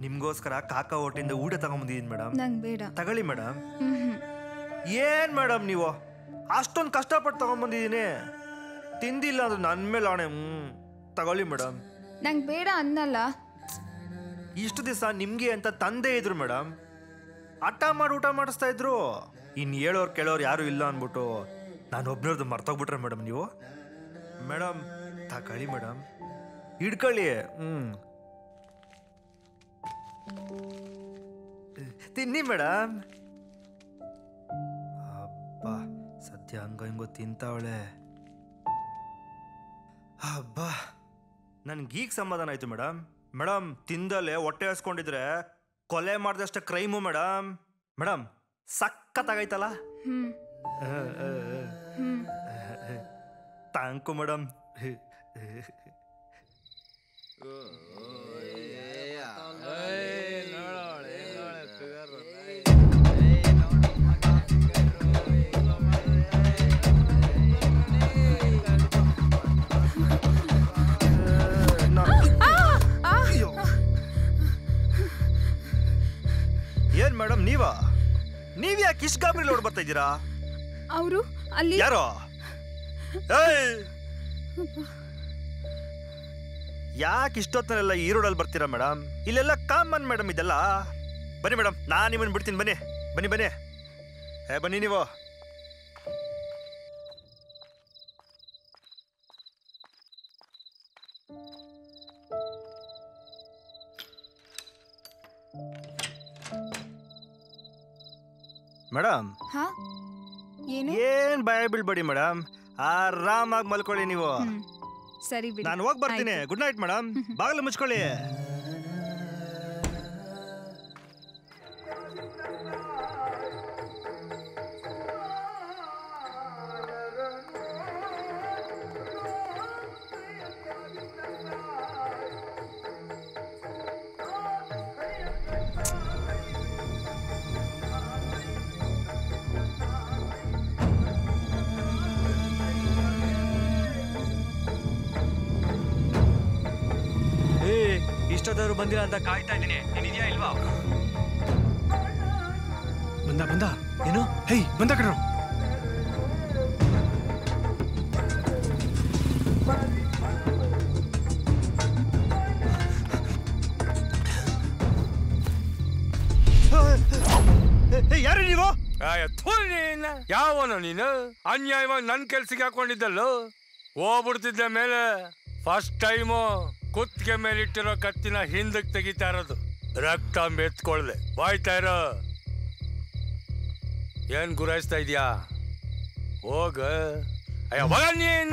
ನಿಮ್ಗೋಸ್ಕರ ಕಾಕಾ ಹೋಟೆಲಿಂದ ಊಟ ತಗೊಂಬಂದಿದ್ದೀನಿ ಮೇಡಮ್. ನಂಗೆ ಬೇಡ. ತಗೊಳ್ಳಿ ಮೇಡಮ್. ಏನ್ ಮೇಡಮ್ ನೀವು ಅಷ್ಟೊಂದು ಕಷ್ಟಪಟ್ಟು ತಗೊಂಬಂದಿದ್ದೀನಿ, ತಿಂದಿಲ್ಲ ಅಂದ್ರೆ ನನ್ನ ಮೇಲೆ ಆಣೆ. ತಗೊಳ್ಳಿ ಮೇಡಮ್. ನಂಗೆ ಬೇಡ ಅನ್ನಲ್ಲ. ಇಷ್ಟು ದಿವಸ ನಿಮ್ಗೆ ಅಂತ ತಂದೆ ಇದ್ರು ಮೇಡಮ್, ಹಠ ಮಾಡಿ ಊಟ ಮಾಡಿಸ್ತಾ ಇದ್ರು. ಇನ್ ಹೇಳೋರು ಕೇಳೋರು ಯಾರು ಇಲ್ಲ ಅನ್ಬಿಟ್ಟು ನಾನು ಒಬ್ನವ್ರದ್ದು ಮರ್ತೋಗ್ಬಿಟ್ರೆ ಮೇಡಮ್ ನೀವು? ಮೇಡಮ್ ತಗೊಳ್ಳಿ ಮೇಡಮ್, ಹಿಡ್ಕೊಳ್ಳಿ. ತಿನ್ನಿ ಮೇಡಮ್. ಅಬ್ಬಾ ಸದ್ಯ ಹಂಗ ಹಿಂಗೋ ತಿಂತಾವಳೆ. ಅಬ್ಬಾ ನನ್ಗೀಗ ಸಮಾಧಾನ ಆಯ್ತು ಮೇಡಮ್. ಮೇಡಮ್ ತಿಂದಲ್ಲೇ ಹೊಟ್ಟೆ ಹಸ್ಕೊಂಡಿದ್ರೆ ಕೊಲೆ ಮಾಡಿದಷ್ಟೇ ಕ್ರೈಮು ಮೇಡಮ್. ಮೇಡಮ್ ಸಖತ್ತಾಗೈತಲ್ಲ? Thank you madam. ಏನ್ ಮೇಡಮ್ ನೀವ್ ಯಾಕೆ ಇಷ್ಟು ಗಾಬರಿಲಿ ಓಡ್ ಬರ್ತಾ ಇದ್ದೀರಾ? ಅವರು ಅಲ್ಲಿ ಯಾರೋ? ಯಾಕೆ ಇಷ್ಟೊತ್ತನೆಲ್ಲ ಈ ರೋಡಲ್ಲಿ ಬರ್ತೀರಾ ಮೇಡಮ್? ಇಲ್ಲೆಲ್ಲ ಕಾಮನ್ ಮೇಡಮ್ ಇದೆಲ್ಲ. ಬನ್ನಿ ಮೇಡಮ್, ನಾನು ನಿಮ್ಮನ್ನು ಬಿಡ್ತೀನಿ. ಬನ್ನಿ ಬನ್ನಿ ಬನ್ನಿ. ಬನ್ನಿ ನೀವು. ಮೇಡಮ್ ಏನ್ ಭಯ ಬೀಳ್ಬೇಡಿ ಮೇಡಮ್, ಆರಾಮಾಗಿ ಮಲ್ಕೊಳ್ಳಿ ನೀವು. ಸರಿ ಬಿಡಿ, ನಾನು ಹೋಗಿ ಬರ್ತೀನಿ. Good night madam. ಬಾಗಿಲು ಮುಚ್ಕೊಳ್ಳಿ. ಇಷ್ಟೊತ್ತವರು ಬಂದಿಲ್ಲ ಅಂತ ಕಾಯ್ತಾ ಇದ್ದೀನಿ. ನೀನಿದ್ಯಾ ಇಲ್ವಾ? ಬಂದ ಏನು? ಹೇಯ್ ಬಂದ ಕಣ್ರು. ಯಾರು ನೀವು? ಯಾವನು ನೀನು? ಅನ್ಯಾಯವಾಗಿ ನನ್ ಕೆಲ್ಸಕ್ಕೆ ಹಾಕೊಂಡಿದ್ದಲ್ಲ, ಹೋಗ್ಬಿಡ್ತಿದ್ದ ಮೇಲೆ ಫಸ್ಟ್ ಟೈಮು ಕುತ್ತಿಗೆ ಮೇಲಿಟ್ಟಿರೋ ಕತ್ತಿನ ಹಿಂದಕ್ಕೆ ತೆಗಿತಾ ಇರೋದು. ರಕ್ತ ಮೆತ್ಕೊಳ್ದೆ ಬಾಯ್ತಾ ಇರೋ. ಏನ್ ಗುರಾಯಿಸ್ತಾ ಇದೀಯಾ? ಹೋಗ. ಅಯ್ಯ ಬಗ ನೀನ್.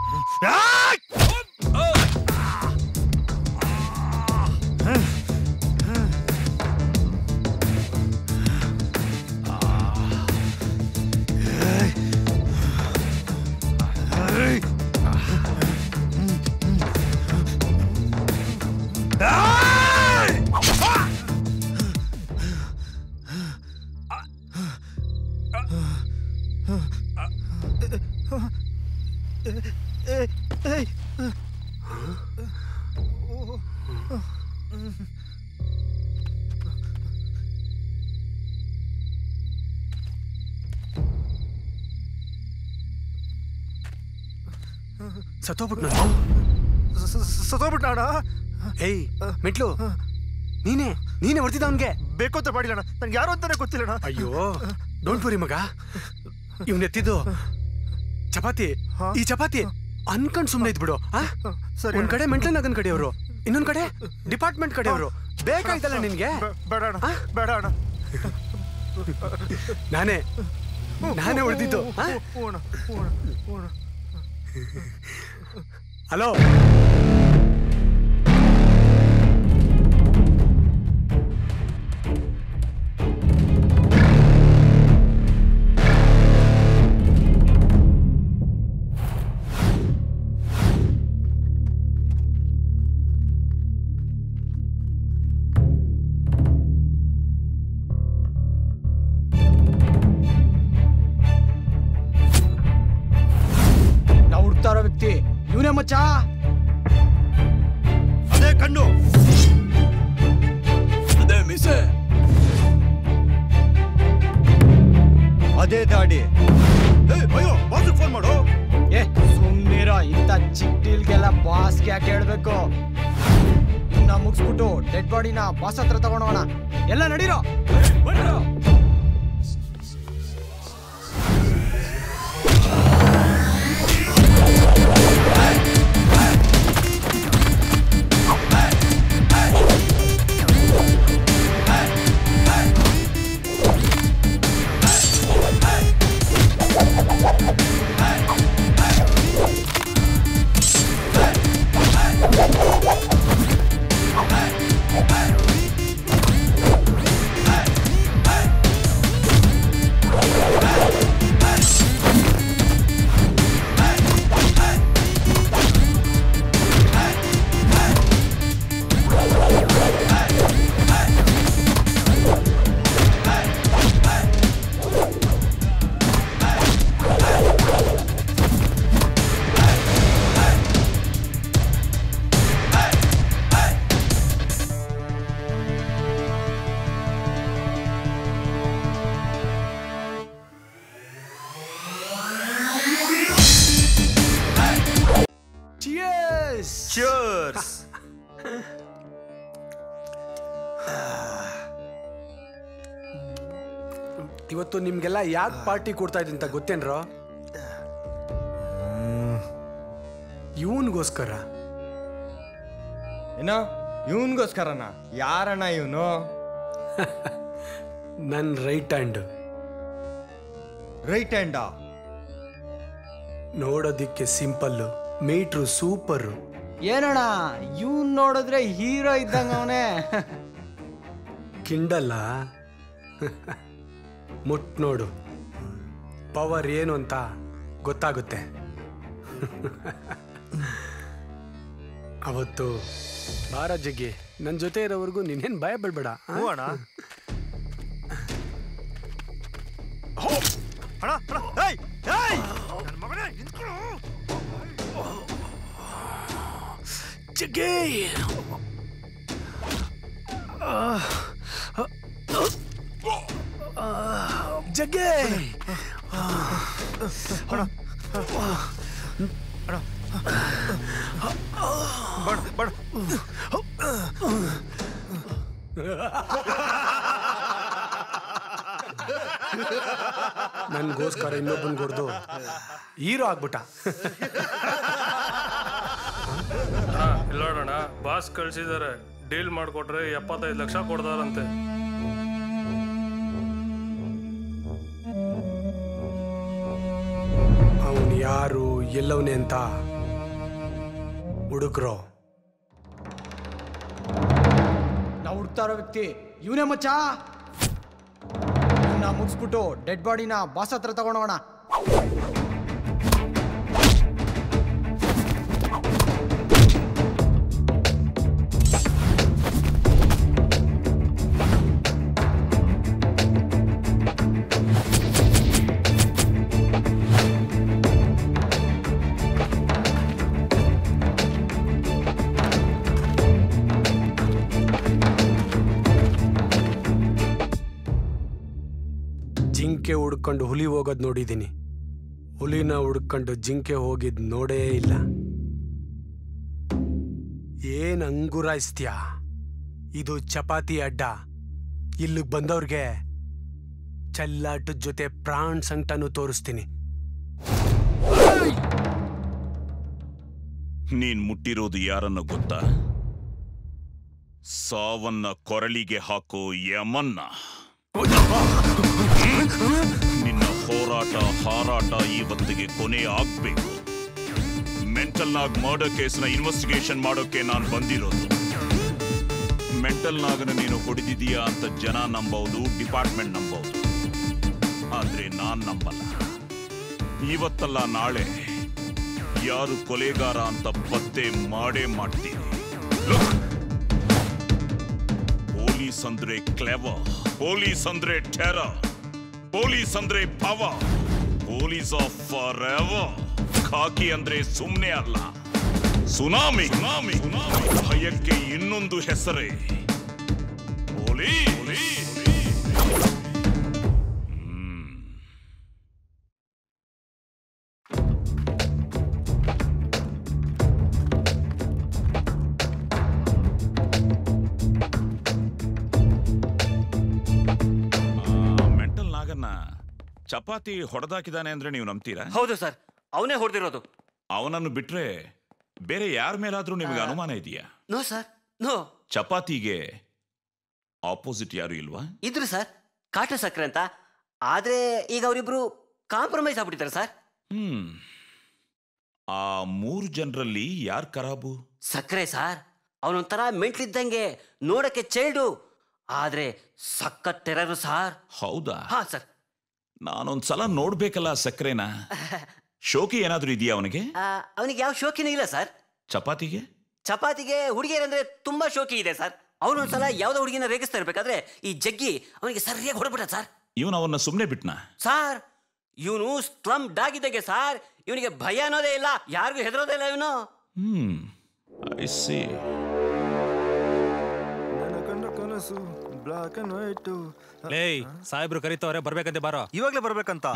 ಸತ್ತೋಗ್ಬಿಟ್ಟ. ಏಯ್ ಮೆಟ್ಲು, ನೀನೇ ಹೊಡ್ತಿದ್ದ ಅವನ್ಗೆ? ಬೇಕು ಅಂತ ಮಾಡಿಲ್ಲ, ನನ್ಗೆ ಯಾರು ಅಂತಾನೆ ಗೊತ್ತಿಲ್ಲ. ಅಯ್ಯೋ ಡೋಂಟ್ ವರಿ ಮಗ, ಇವ್ನ ಎತ್ತಿದ್ದು ಚಪಾತಿ. ಈ ಚಪಾತಿ ಅನ್ಕೊಂಡ್ ಸುಮ್ನೆ ಇದ್ಬಿಡು. ಒಂದ್ ಕಡೆ ಮೆಂಟಲ್ ನಗನ್ ಕಡೆಯವರು, ಇನ್ನೊಂದ್ ಕಡೆ ಡಿಪಾರ್ಟ್ಮೆಂಟ್ ಕಡೆಯವರು. ಬೇಕಾಯ್ತಲ್ಲ ನಿನ್ಗೆ? ಬೇಡ ಅಣ್ಣ, ನಾನೇ ಹೊಡೆದಿದ್ದು. ಹಲೋ ವ್ಯಕ್ತಿ ಇವನೇ ಮಚ್ಚ. ಅದೇ ಕಣ್ಣು, ಅದೇ ಮೀಸೆ, ಅದೇ ದಾಡಿ. ಅಯ್ಯೋ ಬಾಸ್ ಫೋನ್ ಮಾಡು. ಸುಮ್ಮನಿರೋ, ಇಂಥ ಚಿಟ್ಟಿಲ್ಗೆಲ್ಲ ಬಾಸ್ಗೆ ಯಾಕೆ ಹೇಳ್ಬೇಕು? ಇನ್ನ ಮುಗಿಸ್ಬಿಟ್ಟು ಡೆಡ್ ಬಾಡಿನ ಬಾಸ್ ಹತ್ರ ತಗೊಂಡೋಣ. ಎಲ್ಲ ನಡೀರೋ. Cheers! ಇವತ್ತು ನಿಮ್ಗೆಲ್ಲ ಯಾಕೆ ಪಾರ್ಟಿ ಕೊಡ್ತಾ ಇದ್ದೀನಿ ಅಂತ ಗೊತ್ತೇನ್ರೋ? ಇವನ್ಗೋಸ್ಕರ. ಏನೋ ಇವನ್ಗೋಸ್ಕರನ? ಯಾರಣ್ಣ ಇವನು? ನನ್ನ ರೈಟ್ ಹ್ಯಾಂಡ್. ರೈಟ್ ಹ್ಯಾಂಡಾ? ನೋಡೋದಿಕ್ಕೆ ಸಿಂಪಲ್ಲು, ಮೀಟ್ರು ಸೂಪರು. ಏನಣ್ಣ ಇವನ್ ನೋಡಿದ್ರೆ ಹೀರೋ ಇದ್ದಂಗ ಅವನೇ. ಕಿಂಡಲ್ಲ, ಮುಟ್ ನೋಡು, ಪವರ್ ಏನು ಅಂತ ಗೊತ್ತಾಗುತ್ತೆ. ಅವತ್ತು ಬಾರ ಜಗ್ಗಿ, ನನ್ನ ಜೊತೆ ಇರೋವರೆಗೂ ನೀನೇನು ಭಯ ಬೀಳ್ಬೇಡ. ಅಣ್ಣ ಜಗ್ಗಿ ಜಗ್ಗಿ ನನ್ಗೋಸ್ಕರ ಇನ್ನೊಬ್ಬನ್ ಕೊಡ್ದು ಹೀರೋ ಆಗ್ಬಿಟ್ಟ. ಇಲ್ಲೋಡೋಣ, ಬಾಸ್ ಕಳ್ಸಿದಾರೆ, ಡೀಲ್ ಮಾಡ್ಕೊಟ್ರೆ 75 ಲಕ್ಷ ಕೊಡ್ತಾರಂತೆ. ಅವನು ಯಾರು, ಎಲ್ಲವನೇ ಅಂತ ಹುಡುಕ್ರೋ. ನಾವು ಹುಡುಕ್ತಾ ಇರೋ ವ್ಯಕ್ತಿ ಇವನೇ ಮಚ್ಚ. ಇವನ್ನ ಮುಗಿಸ್ಬಿಟ್ಟು ಡೆಡ್ ಬಾಡಿನ ಬಾಸ್ ಹತ್ರ ತಗೊಂಡೋಣ. ಜಿಂಕೆ ಹುಡ್ಕೊಂಡು ಹುಲಿ ಹೋಗೋದು ನೋಡಿದ್ದೀನಿ, ಹುಲಿನ ಹುಡ್ಕೊಂಡು ಜಿಂಕೆ ಹೋಗಿದ್ ನೋಡೇ ಇಲ್ಲ. ಏನ್ ಅಂಗುರಾಯಿಸ್ತ್ಯಾ? ಇದು ಚಪಾತಿ ಅಡ್ಡ. ಇಲ್ಲಿಗೆ ಬಂದವ್ರಿಗೆ ಚಲ್ಲಾಟದ ಜೊತೆ ಪ್ರಾಣ್ ಸಂಕಟನೂ ತೋರಿಸ್ತೀನಿ. ನೀನ್ ಮುಟ್ಟಿರೋದು ಯಾರನ್ನ ಗೊತ್ತಾ? ಸಾವನ್ನ ಕೊರಳಿಗೆ ಹಾಕೋ ಯಮನ್ನ. ನಿನ್ನ ಹೋರಾಟ ಹಾರಾಟ ಇವತ್ತಿಗೆ ಕೊನೆ ಆಗ್ಬೇಕು. ಮೆಂಟಲ್ ಮೆಂಟಲ್ ನಾಗ್ ಮರ್ಡರ್ ಕೇಸ್ನ ಇನ್ವೆಸ್ಟಿಗೇಷನ್ ಮಾಡೋಕೆ ನಾನು ಬಂದಿರೋದು. ಮೆಂಟಲ್ ನಾಗನ ನೀನು ಹೊಡೆದಿದೀಯಾ ಅಂತ ಜನ ನಂಬಹುದು, ಡಿಪಾರ್ಟ್ಮೆಂಟ್ ನಂಬಹುದು, ಆದ್ರೆ ನಾನ್ ನಂಬಲ್ಲ. ಇವತ್ತಲ್ಲ ನಾಳೆ ಯಾರು ಕೊಲೆಗಾರ ಅಂತ ಪತ್ತೆ ಮಾಡೇ ಮಾಡ್ತೀನಿ. ಪೊಲೀಸ್ ಅಂದ್ರೆ ಕ್ಲೆವರ್, ಪೊಲೀಸ್ ಅಂದ್ರೆ ಟೆರರ್, ಪೊಲೀಸ್ ಅಂದ್ರೆ power, police off for ever. Khaki ಅಂದ್ರೆ ಸುಮ್ನೆ ಅಲ್ಲ, ಸುನಾಮಿ. ಭಯಕ್ಕೆ ಇನ್ನೊಂದು ಹೆಸರೇ ಪೊಲೀಸ್. ಮೆಂಟಲ್ ನಾಗನ್ನ ಚಪಾತಿ ಹೊಡೆದಾಕಿದಾನೆ ಅಂದ್ರೆ ನೀವು ನಂಬ್ತೀರಾ? ಹೌದು ಸರ್, ಅವನೇ ಹೊಡೆದಿರೋದು. ಅವನನ್ನು ಬಿಟ್ರೆ ಬೇರೆ ಯಾರ ಮೇಲಾದ್ರೂ ನಿಮಗೆ ಅನುಮಾನ ಇದೆಯಾ? No sir, no. ಚಪಾತಿಗೆ ಆಪೋಸಿಟ್ ಯಾರು ಇಲ್ವಾ? ಇದ್ರು ಸರ್, ಕಾಟ ಸಕ್ರೆ ಅಂತ. ಆದ್ರೆ ಈಗ ಅವರಿಬ್ರು ಕಾಂಪ್ರಮೈಸ್ ಆಗ್ಬಿಟ್ಟಿದ್ದಾರೆ ಸರ್. ಆ 3 ಜನರಲ್ಲಿ ಯಾರು ಖರಾಬು? ಸಕ್ರೆ ಸರ್, ಅವನೊಂಥರ ಮೆಂಟ್ಲಿದ್ದಂಗೆ, ನೋಡಕ್ಕೆ ಚೈಲ್ಡು, ಆದ್ರೆ ಸಖತ್ ಟೆರರು ಸಾರ್. ಹೌದಾ? ಹಾ ಸರ್. ನಾನೊಂದ್ಸಲ ನೋಡ್ಬೇಕಲ್ಲ ಸಕ್ರೆನ. ಶೋಕಿ ಏನಾದ್ರೂ ಇದೆಯಾ ಅವನಿಗೆ? ಅವನಿಗೆ ಯಾವ ಶೋಕಿನೂ ಇಲ್ಲ ಸರ್. ಚಪಾತಿಗೆ? ಚಪಾತಿಗೆ ಹುಡುಗಿಯರಂದ್ರೆ ತುಂಬಾ ಶೋಕಿ ಇದೆ ಸರ್. ಅವನೊಂದ್ಸಲ ಯಾವ್ದೋ ಹುಡುಗಿನ ರೇಗಿಸ್ತಾ ಇರ್ಬೇಕಾದ್ರೆ ಈ ಜಗ್ಗಿ ಅವನಿಗೆ ಸರಿಯಾಗಿ ಹೊಡೆಬಿಟ್ಟ ಸರ್. ಇವನು ಅವನ್ನ ಸುಮ್ಮನೆ ಬಿಟ್ನಾ? ಸಾರ್, ಇವನು ಸ್ಲಮ್ ಡಾಗ್ ಇದ್ದಾಗೆ ಸಾರ್. ಇವನಿಗೆ ಭಯ ಅನ್ನೋದೇ ಇಲ್ಲ, ಯಾರಿಗೂ ಹೆದರೋದೇ ಇಲ್ಲ ಇವನು. I see. Black and white. ಲೇಯ್, ಸಾಹೇಬ್ರು ಕರೀತವ್ರೆ, ಬರ್ಬೇಕಂತೆ. ಬಾರೋ. ಇವಾಗ್ಲೇ ಬರ್ಬೇಕಂತ?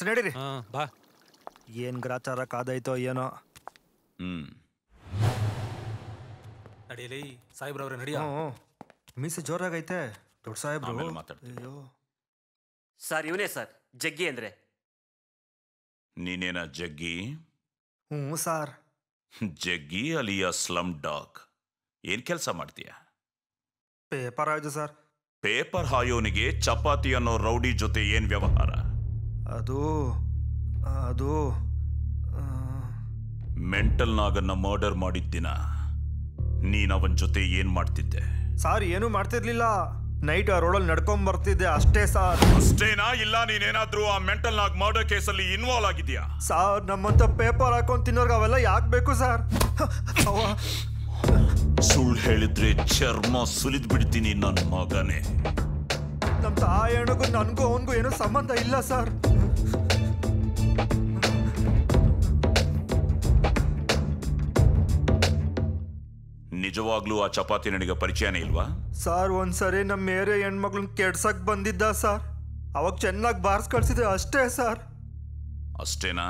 ನಡೀರಿ. ಬಾ. ಏನ್ ಗ್ರಾಚಾರ ಕಾದಾಯ್ತೋ ಏನೋ. ನಡೀಲಿ ಸಾಹೇಬ್ರವ್ರೆ, ನಡಿಯ. ಮೀಸೆ ಜೋರಾಗೈತೆ ದೊಡ್ಡ ಸಾಹೇಬ್ರು. ಮಾತಾಡ್ತೀವಿ ಸರ್. ಇವನೇ ಸರ್ ಜಗ್ಗಿ ಅಂದ್ರೆ. ನೀನೇನ ಜಗ್ಗಿ? ಸಾರ್. ಜಗ್ಗಿ ಅಲಿಯಾ ಸ್ಲಮ್ ಡಾಗ್. ಏನ್ ಕೆಲಸ ಮಾಡ್ತೀಯ? ಪೇಪರ್ ಆಯ್ತು ಸರ್. ಪೇಪರ್ ಹಾಯೋನಿಗೆ ಚಪಾತಿ ಅನ್ನೋ ರೌಡಿ ಜೊತೆ ಏನ್ ವ್ಯವಹಾರ? ಅದು ಮೆಂಟಲ್ ನಾಗನ್ನ ಮರ್ಡರ್ ಮಾಡಿದ್ದಿನ ನೀನ್ ಅವನ್ ಜೊತೆ ಏನ್ ಮಾಡ್ತಿದ್ದೆ? ಸಾರ್, ಏನು ಮಾಡ್ತಿರ್ಲಿಲ್ಲ. ನೈಟ್ ಆ ರೋಡಲ್ಲಿ ನಡ್ಕೊಂಡ್ ಬರ್ತಿದ್ದೆ ಅಷ್ಟೇ ಸಾರ್. ಅಷ್ಟೇನಾ? ಇಲ್ಲ ನೀನೇನಾದ್ರೂ ಆ ಮೆಂಟಲ್ ನಾಗ್ ಮರ್ಡರ್ ಕೇಸಲ್ಲಿ ಇನ್ವಾಲ್ವ್ ಆಗಿದ್ಯಾ? ಸಾರ್, ನಮ್ಮಂತ ಪೇಪರ್ ಹಾಕೊಂಡ್ ತಿನ್ನೋರ್ಗ ಅವೆಲ್ಲ ಯಾಕೆ ಬೇಕು ಸಾರ್? ಸುಳ್ಳು ಹೇಳಿದ್ರೆ ಚರ್ಮ ಸುಲಿದ್ ಬಿಡ್ತೀನಿ ನನ್ ಮಗನೇ. ನಮ್ ತಾಯಣ್ಣಗೂ ನನ್ಗೂ ಅವನ್ಗೂ ಏನೋ ಸಂಬಂಧ ಇಲ್ಲ ಸರ್. ನಿಜವಾಗ್ಲೂ ಆ ಚಪಾತಿ ನನಗೆ ಪರಿಚಯನೇ ಇಲ್ವಾ? ಸಾರ್, ಒಂದ್ಸರಿ ನಮ್ಮ ಮೇರೆ ಹೆಣ್ಮಕ್ಳನ್ನ ಕೆಡ್ಸಕ್ ಬಂದಿದ್ದ ಸರ್. ಅವಾಗ ಚೆನ್ನಾಗಿ ಬಾರ್ಸ್ ಕಳ್ಸಿದೆ ಅಷ್ಟೇ ಸರ್. ಅಷ್ಟೇನಾ?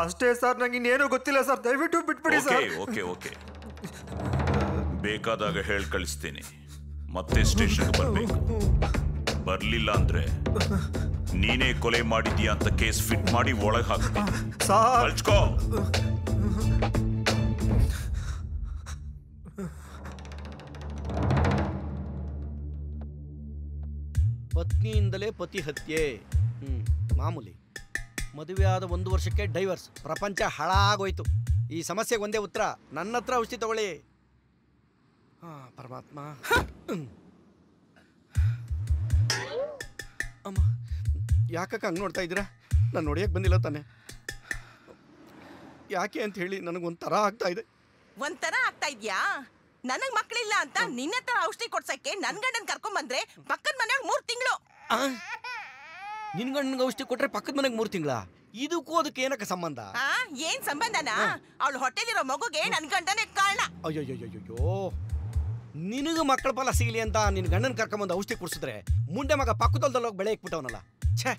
ಅಷ್ಟೇ ಸರ್, ನಂಗೆ ಇನ್ನೇನು ಗೊತ್ತಿಲ್ಲ ಸರ್. ದಯವಿಟ್ಟು ಬಿಟ್ಬಿಡಿ ಸರ್. ಓಕೆ ಓಕೆ, ಬೇಕಾದಾಗ ಹೇಳ್ ಕಳಿಸ್ತೀನಿ. ಮತ್ತೆ ಸ್ಟೇಷನ್ಗೆ ಬರ್ಬೇಕು. ಬರ್ಲಿಲ್ಲ ಅಂದ್ರೆ ನೀನೇ ಕೊಲೆ ಮಾಡಿದ್ಯಾ ಅಂತ ಕೇಸ್ ಫಿಟ್ ಮಾಡಿ ಒಳಗೆ ಹಾಕ್ತೀನಿ. ಕಳ್ಸ್ಕೋ. ಪತ್ನಿಯಿಂದಲೇ ಪತಿ ಹತ್ಯೆ, ಮಾಮೂಲಿ. ಮದುವೆ ಆದ 1 ವರ್ಷಕ್ಕೆ ಡೈವರ್ಸ್. ಪ್ರಪಂಚ ಹಾಳಾಗೋಯ್ತು. ಈ ಸಮಸ್ಯೆಗೆ ಒಂದೇ ಉತ್ತರ, ನನ್ನ ಹತ್ರ ಔಷಧಿ ತಗೊಳ್ಳಿ. ಪರಮಾತ್ಮ. ಅಮ್ಮ, ಯಾಕಕ್ಕ ಹಂಗೆ ನೋಡ್ತಾ ಇದ್ದೀರಾ? ನಾನು ನೋಡಿಯಕ್ಕೆ ಬಂದಿಲ್ಲ ತಾನೆ. ಯಾಕೆ ಅಂತ ಹೇಳಿ ನನಗೊಂಥರ ಆಗ್ತಾ ಇದೆ. ಒಂಥರ ಆಗ್ತಾ ಇದ್ಯಾ? ನನಗ್ ಮಕ್ಳಿಲ್ಲ ಅಂತ ನಿನ್ನ ಹತ್ರ ಔಷಧಿ ಕೊಡ್ಸಕ್ಕೆ ನನ್ ಗಂಡನ್ ಕರ್ಕೊಂಡ್ ಬಂದ್ರೆ ಪಕ್ಕದ ಮನೆಯಾಗ 3 ತಿಂಗಳು. ನಿನ್ ಗಂಡನ್ಗೆ ಔಷಧಿ ಕೊಟ್ರೆ ಪಕ್ಕದ ಮನೆಗೆ 3 ತಿಂಗಳ? ಇದಕ್ಕೂ ಅದಕ್ಕೆ ಏನಕ್ಕ ಸಂಬಂಧ? ಏನ್ ಸಂಬಂಧನಾ? ಅವಳು ಹೊಟ್ಟೆಲಿರೋ ಮಗುಗೆ ನನ್ ಗಂಡನೇ ಕಾರಣ. ಅಯ್ಯೋ, ನಿನಗೆ ಮಕ್ಕಳ ಫಲ ಸಿಗಲಿ ಅಂತ ನಿನ್ ಗಂಡನ್ ಕರ್ಕೊಂಬಂದು ಔಷಧಿ ಕುಡಿಸಿದ್ರೆ ಮುಂದೆ ಮಗ ಪಕ್ಕದಲ್ದಲ್ಲಿ ಹೋಗಿ ಬೆಳೆ ಇಕ್ಬಿಟ್ಟವನಲ್ಲ. ಛೇ,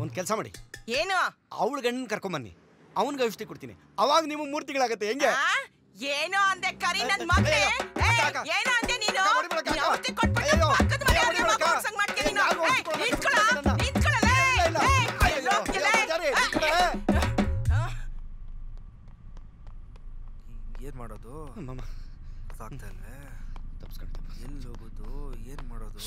ಒಂದ್ ಕೆಲಸ ಮಾಡಿ. ಏನು? ಅವಳು ಗಂಡನ್ ಕರ್ಕೊಂಬನ್ನಿ, ಅವನ್ಗೆ ಔಷಧಿ ಕೊಡ್ತೀನಿ. ಅವಾಗ ನೀವು 3 ತಿಂಗಳಾಗತ್ತೆ. ಹೆಂಗೆ? ಏನೋ ಅಂದೆ ಕರಿ ನನ್ ಮಗ್ಳೆ. ಏನೋ ಅಂದೆ ನೀನು? ಔಷಧಿ ಕೊಟ್ಬಿಟ್ಟು ಪಕ್ಕದ ಮನೆಯಾಗ ಮಗು ಹೊಡ್ಸಂಗ್ ಮಾಡ್ತೀನಿ ನೀನು. ನಿಂತ್ಕೊಳ್ಳಲೇ. ಏನ್ ಮಾಡೋದು? ಸಾಕ್ತಾ ಇಲ್ವೇ? ಎಲ್ಲಿ ಹೋಗೋದು? ಏನ್ ಮಾಡೋದು?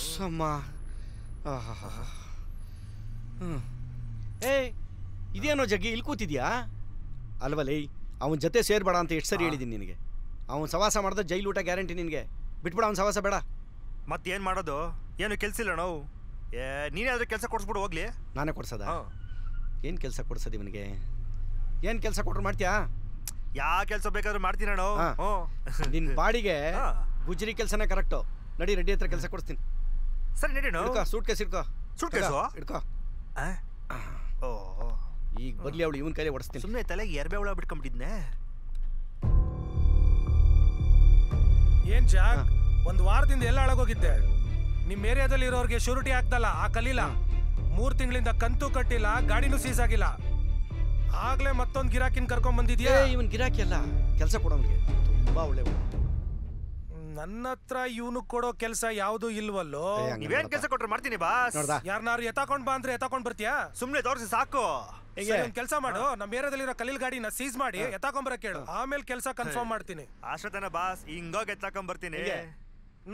ಇದೇನೋ ಜಗ್ಗಿ ಇಲ್ಲಿ ಕೂತಿದ್ಯಾ? ಅಲ್ವಲೇ ಅವನ ಜೊತೆ ಸೇರ್ಬೇಡ ಅಂತ ಎಷ್ಟು ಸರಿ ಹೇಳಿದ್ದೀನಿ ನಿನಗೆ. ಅವನು ಸವಾಸ ಮಾಡಿದ್ರೆ ಜೈಲು ಊಟ ಗ್ಯಾರಂಟಿ ನಿನಗೆ. ಬಿಟ್ಬಿಡ ಅವ್ನ ಸವಾಸ ಬೇಡ. ಮತ್ತೇನು ಮಾಡೋದು? ಏನು ಕೆಲಸ ಇಲ್ಲ ನಾವು. ನೀನೇ ಆದ್ರೆ ಕೆಲಸ ಕೊಡಿಸ್ಬಿಡು ಹೋಗ್ಲಿ. ನಾನೇ ಕೊಡ್ಸೋದ? ಏನು ಕೆಲಸ ಕೊಡ್ಸೋದು ಇವನಿಗೆ? ಏನು ಕೆಲಸ ಕೊಟ್ರು ಮಾಡ್ತೀಯಾ? ಯಾವ ಕೆಲಸ ಬೇಕಾದ್ರೂ ಮಾಡ್ತೀನಿ ನಾನು. ನಿನ್ನ ಬಾಡಿಗೆ ಗುಜರಿ ಕೆಲಸನೇ ಕರೆಕ್ಟು. ನಡಿ ರೆಡ್ಡಿ ಹತ್ರ ಕೆಲಸ ಕೊಡಿಸ್ತೀನಿ. ಸರಿ ನಡಿ. ಸೂಟ್ ಕೇಸ್ ಇಡ್ಕೋ. ಇಡ್ಕೋ. ಈಗ ಬರ್ಲಿ ಅವಳು ಇವನ್ ಕೈಲೇ ಓಡಿಸ್ತೀನಿ. ಸುಮ್ಮನೆ ತಲೆಗೆ ಎರ್ಬೆ ಹುಳ ಬಿಟ್ಕೊಂಡ್ಬಿಟ್ಟಿದ್ನೆ. ಏನ್ ಜಾಗ್, ಒಂದು ವಾರದಿಂದ ಎಲ್ಲ ಹಾಳಾಗೋಗಿದ್ದೆ. ನಿಮ್ ಏರಿಯಾದಲ್ಲಿ ಇರೋರಿಗೆ ಶೂರಿಟಿ ಆಗ್ತಲ್ಲ, ಆ ಕಲೀಲ. 3 ತಿಂಗಳಿಂದ ಕಂತು ಕಟ್ಟಿಲ್ಲ, ಗಾಡಿನೂ ಸೀಸ್ ಆಗಿಲ್ಲ. ಆಗ್ಲೇ ಮತ್ತೊಂದು ಗಿರಾಕಿನ ಕರ್ಕೊಂಡ್ ಬಂದಿದ್ಯಾ? ಇವನ್ ಗಿರಾಕಿ ಅಲ್ಲ, ಕೆಲಸ ಕೊಡೋನ್ಗೆ. ತುಂಬಾ ಒಳ್ಳೆ. ನನ್ನ ಹತ್ರ ಇವನು ಕೊಡೋ ಕೆಲಸ ಯಾವ್ದು ಇಲ್ವಲ್ಲೋ. ನೀವೇನ್ ಕೆಲಸ ಕೊಟ್ರೆ ಮಾಡ್ತೀನಿ ಬಾಸ್. ಯಾರನ್ನಾರು ಎತ್ತಾಕೊಂಡ್ ಬಾ ಅಂದ್ರೆ ಎತ್ತಾಕೊಂಡ್ ಬರ್ತೀಯಾ? ಸುಮ್ನೆ ತೋರಿಸಿ ಸಾಕು. ಕೆಲಸ ಮಾಡು, ನಮ್ ಏರಿಯಾದಲ್ಲಿರೋ ಕಲೀಲ್ ಗಾಡಿನ ಸೀಸ್ ಮಾಡಿ ಎತ್ತಾಕೊಂಬರ ಕೇಳು. ಆಮೇಲೆ ಕೆಲಸ ಕನ್ಫರ್ಮ್ ಮಾಡ್ತೀನಿ. ಅಷ್ಟೇನ ಬಾಸ್, ಹಿಂಗೋಗಿ ಎತ್ತಾಕೊಂಡ್ ಬರ್ತೀನಿ.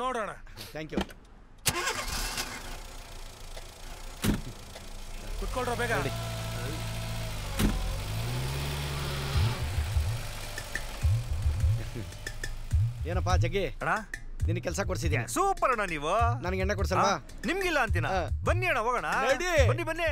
ನೋಡೋಣ. Thank you. ಕುತ್ಕೊಳ್ರ ಬೇಗ. ಏನಪ್ಪಾ ಜಗ್ಗಿ ಅಣ್ಣ, ನಿನ್ ಕೆಲಸ ಕೊಡ್ಸಿದ್ಯಾ? ಸೂಪರ್ ಅಣ್ಣ. ನೀವು ನನಗೆ ಎಣ್ಣೆ ಕೊಡ್ಸಲ್ವಾ? ನಿಮ್ಗಿಲ್ಲ ಅಂತೀನ. ಬನ್ನಿ ಅಣ್ಣ ಹೋಗೋಣ. ಬನ್ನಿ ಬನ್ನಿ.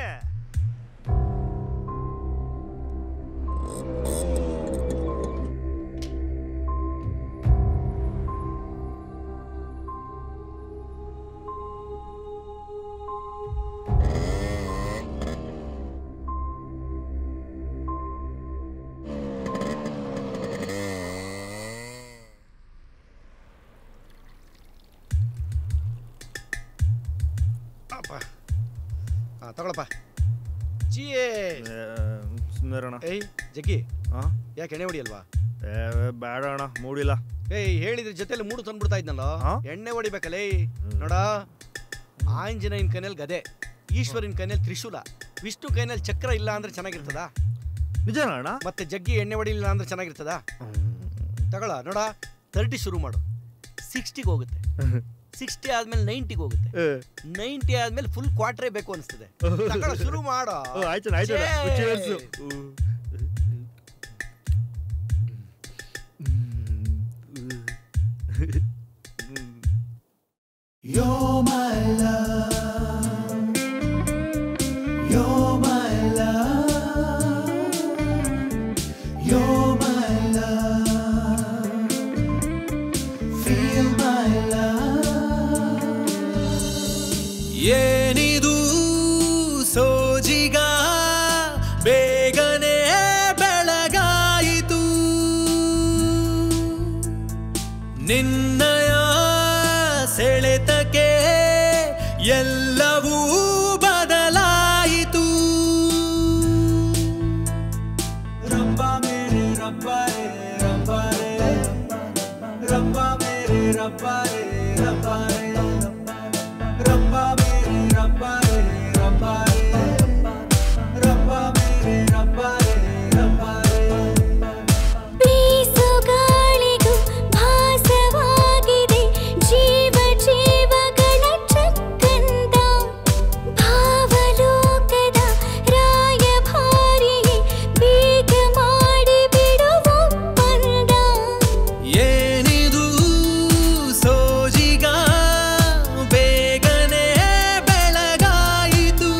ತಗೊಳಪ್ಪ. ಏಯ್ ಜಗ್ಗಿ, ಯಾಕೆ ಎಣ್ಣೆ ಹೊಡಿಯಲ್ವಾ? ಬೇಡ ಅಣ್ಣ, ಮೂಡಿಲ್ಲ. ಏಯ್ ಹೇಳಿದ್ರೆ ಜೊತೆಲಿ ಮೂಡು ತಂದ್ಬಿಡ್ತಾ ಇದ್ನಲ್ಲ, ಎಣ್ಣೆ ಹೊಡಿಬೇಕಲ್ಲೇ. ನೋಡ, ಆಂಜನೇಯನ ಕೈನಲ್ಲಿ ಗದೆ, ಈಶ್ವರನ ಕೈನಲ್ಲಿ ತ್ರಿಶೂಲ, ವಿಷ್ಣು ಕೈನಲ್ಲಿ ಚಕ್ರ ಇಲ್ಲ ಅಂದ್ರೆ ಚೆನ್ನಾಗಿರ್ತದ? ನಿಜ ಅಣ್ಣ. ಮತ್ತೆ ಜಗ್ಗಿ ಎಣ್ಣೆ ಹೊಡಿಲಿಲ್ಲ ಅಂದ್ರೆ ಚೆನ್ನಾಗಿರ್ತದ? ತಗೊಳ. ನೋಡ, 30 ಶುರು ಮಾಡು, 60ಗೆ ಹೋಗುತ್ತೆ. 60 ಆದ್ಮೇಲೆ 90ಗೆ ಹೋಗುತ್ತೆ. 90 ಆದ್ಮೇಲೆ ಫುಲ್ ಕ್ವಾರ್ಟ್ರೇ ಬೇಕು ಅನಿಸ್ತದೆ. ಶುರು ಮಾಡೋ. You're my love, you're my love, you're my love, feel my love. ಏನಿದು ಸೋಜಿಗ ಬೇಗನೆ ಬೆಳಗಾಯಿತು, ನಿನ್ನಯ ಸೆಳೆತಕ್ಕೆ ಎಲ್ಲವೂ ಬದಲಾಯಿತು. रब्बा मेरे रब्बा रे रब्बा रे, रब्बा मेरे रब्बा रे रब्बा रे, रब्बा मेरे रब्बा रे रब्बा रे, रब्बा मेरे रब्बा रे रब्बा रे. ಬೀಸುಗಾಳಿಗೂ ಭಾಸವಾಗಿದೆ ಜೀವ ಜೀವಗಳ ಚಕ್ಕಂದ, ಭಾವಲೋಕದ ರಾಯಭಾರಿಯೇ ಬೇಗ ಮಾಡಿ ಬಿಡುವ ಒಪ್ಪಂದ. ಏನಿದು ಸೋಜಿಗ ಬೇಗನೆ ಬೆಳಗಾಯಿತು,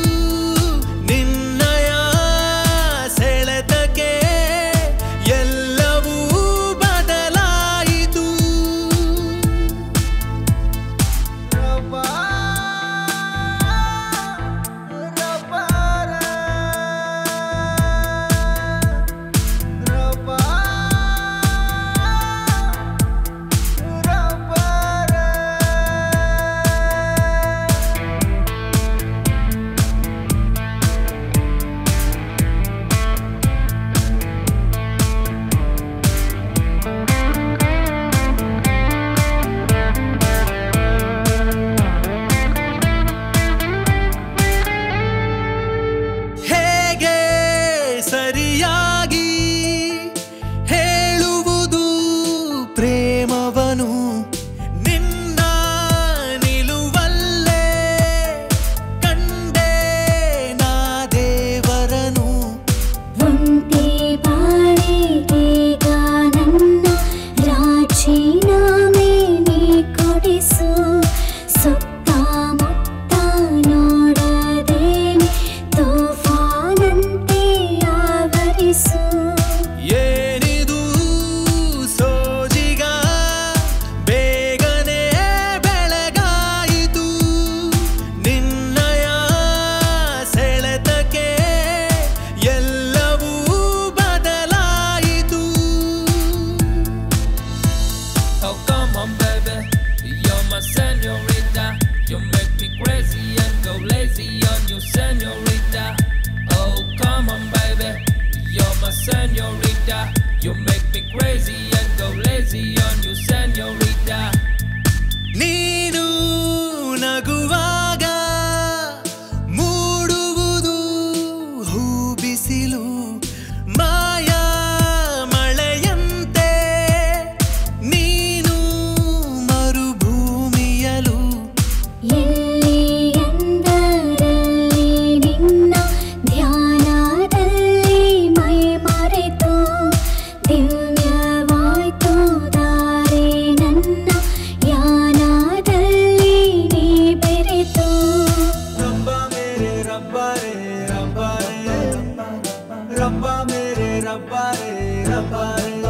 रब्बा रे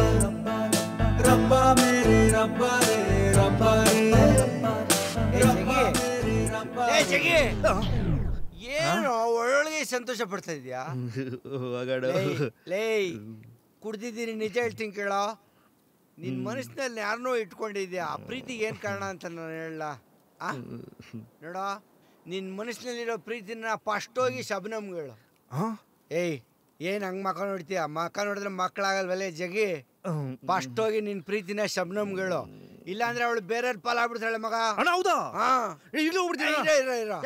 रब्बा मेरे रब्बा रे रब्बा रे ಏನು ಒಳಗೆ ಸಂತೋಷ ಪಡ್ತಾ ಇದೀಯಾ? ಲೇ ಕುಡ್ದಿದ್ದೀನಿ, ನಿಜ ಹೇಳ್ತೀನಿ ಕೇಳೋ. ನಿನ್ ಮನಸ್ಸಿನಲ್ಲಿ ಯಾರನ್ನೋ ಇಟ್ಕೊಂಡಿದ್ಯಾ, ಪ್ರೀತಿಗೆ ಏನ್ ಕಾರಣ ಅಂತ ನಾನು ಹೇಳ ನೋಡ. ನಿನ್ ಮನಸ್ಸಿನಲ್ಲಿರೋ ಪ್ರೀತಿನ ಫಸ್ಟ್ ಹೋಗಿ ಶಬನಮ್ಗೆ ಹೇಳು. ಏಯ್ ಏನ್ ಹಂಗ್ ಮಕ್ಕ ನೋಡ್ತೀಯ? ಮಕ್ಕ ನೋಡಿದ್ರೆ ಮಕ್ಕಳಾಗಲ್ವಲ್ಲೇ ಜಗಿ. ಫಸ್ಟ್ ಹೋಗಿ ನಿನ್ ಪ್ರೀತಿನ ಶಬನಮ್ಗೆ ಹೇಳು, ಇಲ್ಲಾಂದ್ರೆ ಅವಳು ಬೇರೆ ಪಾಲಾಗ್ಬಿಡ್ತಾಳೆ ಮಗ. ಹೌದಾ?